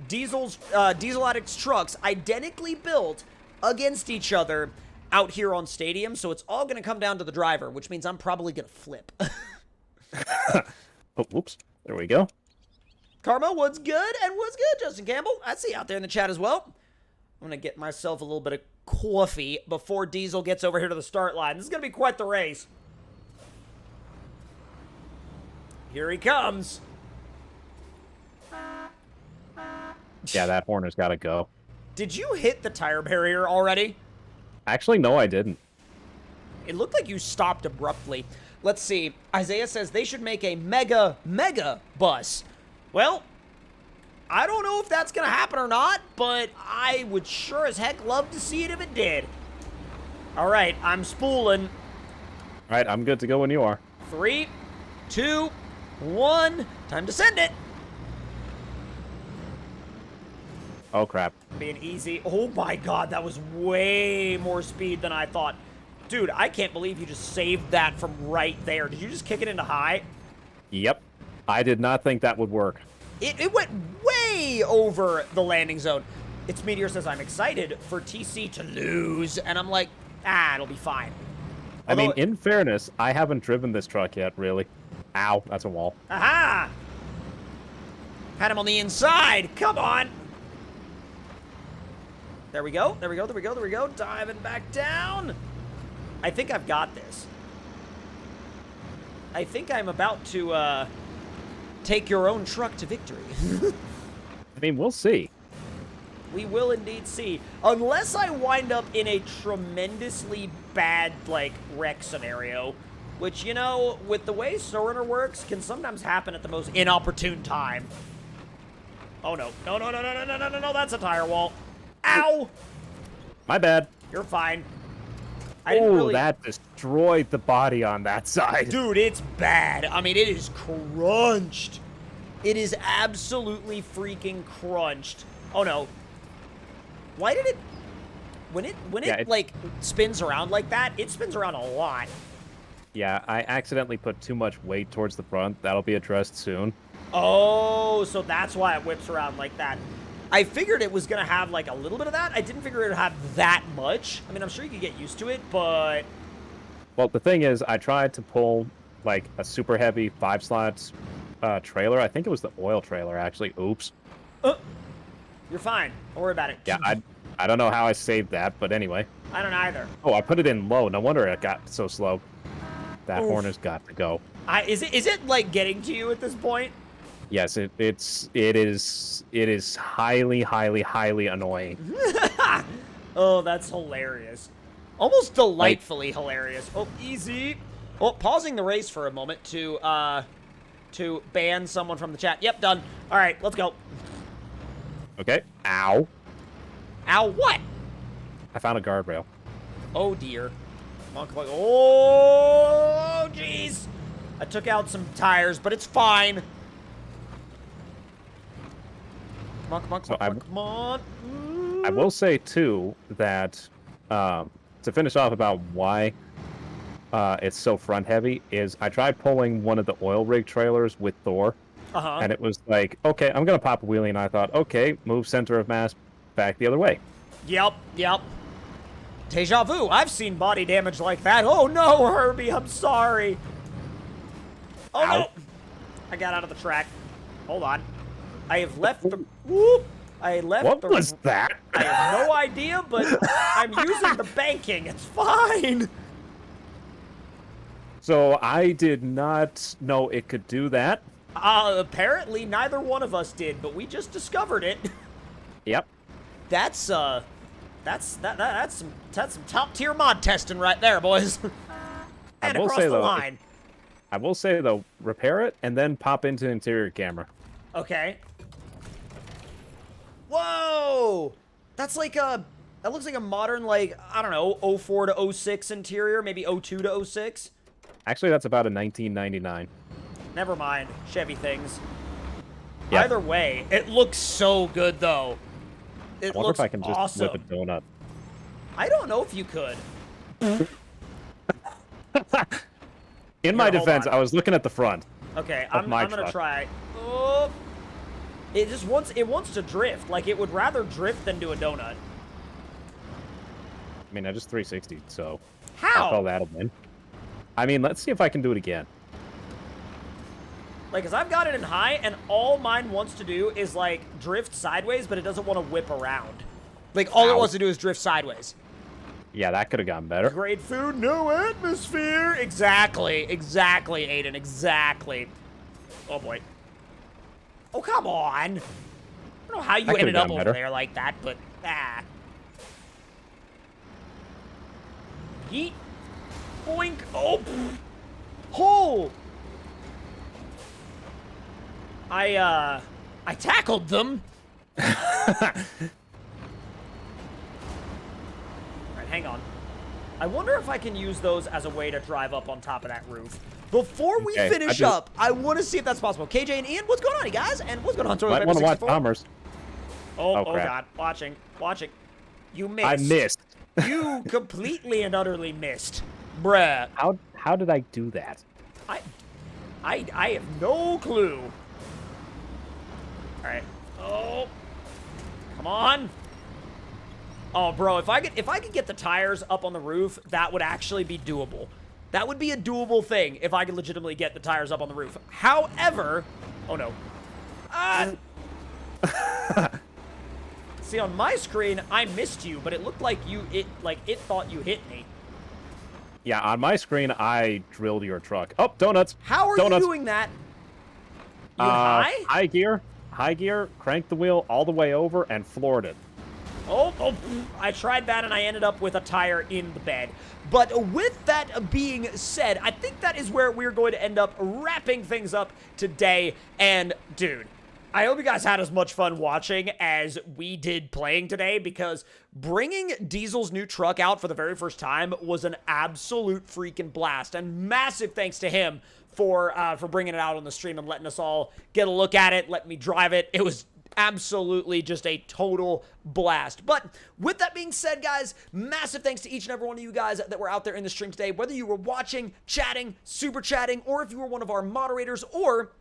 Diesel Addict's trucks, identically built against each other out here on Stadium. So it's all going to come down to the driver, which means I'm probably going to flip. Oh, whoops. There we go. Karma, what's good? And what's good, Justin Campbell? I see you out there in the chat as well. I'm going to get myself a little bit of coffee before Diesel gets over here to the start line. This is going to be quite the race. Here he comes. Yeah, that horn has got to go. Did you hit the tire barrier already? Actually, no, I didn't. It looked like you stopped abruptly. Let's see. Isaiah says they should make a mega bus. Well, I don't know if that's going to happen or not, but I would sure as heck love to see it if it did. All right, I'm spooling. All right, I'm good to go when you are. 3, 2, 1. Time to send it. Oh, crap. Being easy. Oh, my God. That was way more speed than I thought. Dude, I can't believe you just saved that from right there. Did you just kick it into high? Yep. I did not think that would work. It went way over the landing zone. Its Meteor says, I'm excited for TC to lose. And I'm like, it'll be fine. Although, I mean, in fairness, I haven't driven this truck yet, really. Ow, that's a wall. Aha! Had him on the inside. Come on. There we go. There we go. There we go. There we go. Diving back down. I think I've got this. I think I'm about to take your own truck to victory. I mean, we'll see. We will indeed see. Unless I wind up in a tremendously bad, like, wreck scenario. Which, you know, with the way SnowRunner works, can sometimes happen at the most inopportune time. Oh, no. No, no, no, no, no, no, no, no, no, that's a tire wall. Ow! My bad. You're fine. I didn't really... that destroyed the body on that side. Dude, it's bad. I mean, it is crunched. It is absolutely freaking crunched. Oh, no. Why did it... When it like, spins around like that, it spins around a lot. Yeah, I accidentally put too much weight towards the front. That'll be addressed soon. Oh, so that's why it whips around like that. I figured it was going to have, like, a little bit of that. I didn't figure it would have that much. I mean, I'm sure you could get used to it, but... Well, the thing is, I tried to pull, like, a super heavy 5-slot trailer. I think it was the oil trailer, actually. Oops. You're fine. Don't worry about it. Yeah, I don't know how I saved that, but anyway. I don't either. Oh, I put it in low. No wonder it got so slow. That horn has got to go. Is it, like, getting to you at this point? Yes, it is highly, highly, highly annoying. Oh, that's hilarious. Almost delightfully hilarious. Oh, easy. Oh, pausing the race for a moment to ban someone from the chat. Yep, done. All right, let's go. Okay. Ow. Ow, what? I found a guardrail. Oh, dear. Come on, come on. Oh, jeez. I took out some tires, but it's fine. Come on, come on, come on, come on. I will say, too, that to finish off about why it's so front-heavy is I tried pulling one of the oil rig trailers with Thor, and it was like, okay, I'm going to pop a wheelie, and I thought, okay, move center of mass back the other way. Yep, yep. Deja vu. I've seen body damage like that. Oh, no, Herbie, I'm sorry. Oh, Ow. no. I got out of the track. Hold on. I have left the... Whoop! I left what the... What was that? I have no idea, but I'm using the banking. It's fine. So I did not know it could do that. Apparently neither one of us did, but we just discovered it. Yep. That's some top tier mod testing right there, boys. And across the line. I will say though, repair it and then pop into interior camera. Okay. Whoa! That's like that looks like a modern, like, I don't know, 04 to 06 interior, maybe 02 to 06. Actually, that's about a 1999. Never mind. Chevy things. Yep. Either way, it looks so good, though. It I wonder looks if I can just awesome. flip a donut. I don't know if you could. In my defense, I was looking at the front. Okay, I'm gonna try. Oh, it just wants to drift. Like, it would rather drift than do a donut. I mean, I just 360, so how? I'll call that a win. I mean, let's see if I can do it again. Like, 'cause I've got it in high, and all mine wants to do is, like, drift sideways, but it doesn't want to whip around. Like, all it wants to do is drift sideways. Yeah, that could have gone better. Great food, no atmosphere. Exactly, Aiden, exactly. Oh, boy. Oh, come on. I don't know how you ended up over there like that, but, Yeet. Boink. Oh, hole. I tackled them. All right, hang on. I wonder if I can use those as a way to drive up on top of that roof. Before we finish up, I want to see if that's possible. KJ and Ian, what's going on, you guys? And what's going on? Might want to watch Bombers. Oh, God. Watching. You missed. I missed. You completely and utterly missed. Bruh. How did I do that? I have no clue. All right. Oh. Come on. Oh, bro, if I could get the tires up on the roof, that would actually be doable. That would be a doable thing if I could legitimately get the tires up on the roof. However, oh no. See, on my screen, I missed you, but it looked like it thought you hit me. Yeah, on my screen, I drilled your truck. Oh, donuts. How are you doing that? You in high? High gear, cranked the wheel all the way over, and floored it. Oh, I tried that, and I ended up with a tire in the bed. But with that being said, I think that is where we're going to end up wrapping things up today. And, dude, I hope you guys had as much fun watching as we did playing today, because bringing Diesel's new truck out for the very first time was an absolute freaking blast. And massive thanks to him for bringing it out on the stream and letting us all get a look at it, letting me drive it. It was absolutely just a total blast. But with that being said, guys, massive thanks to each and every one of you guys that were out there in the stream today, whether you were watching, chatting, super chatting, or if you were one of our moderators or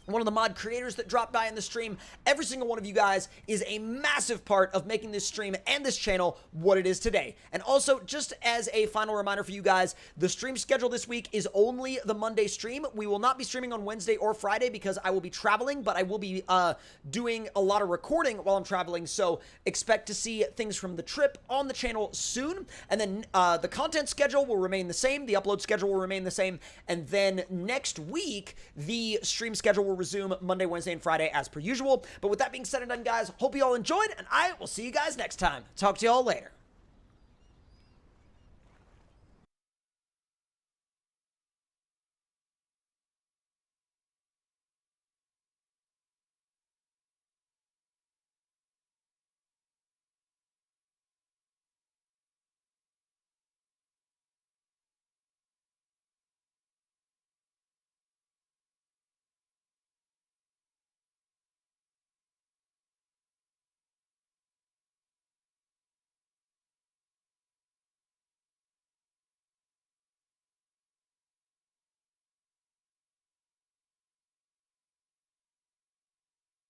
one of the mod creators that dropped by in the stream. Every single one of you guys is a massive part of making this stream and this channel what it is today. And also, just as a final reminder for you guys, the stream schedule this week is only the Monday stream. We will not be streaming on Wednesday or Friday because I will be traveling, but I will be doing a lot of recording while I'm traveling, so expect to see things from the trip on the channel soon. And then the content schedule will remain the same, the upload schedule will remain the same, and then next week, the stream schedule will resume Monday, Wednesday, and Friday as per usual. But with that being said and done, guys, hope you all enjoyed, and I will see you guys next time. Talk to you all later.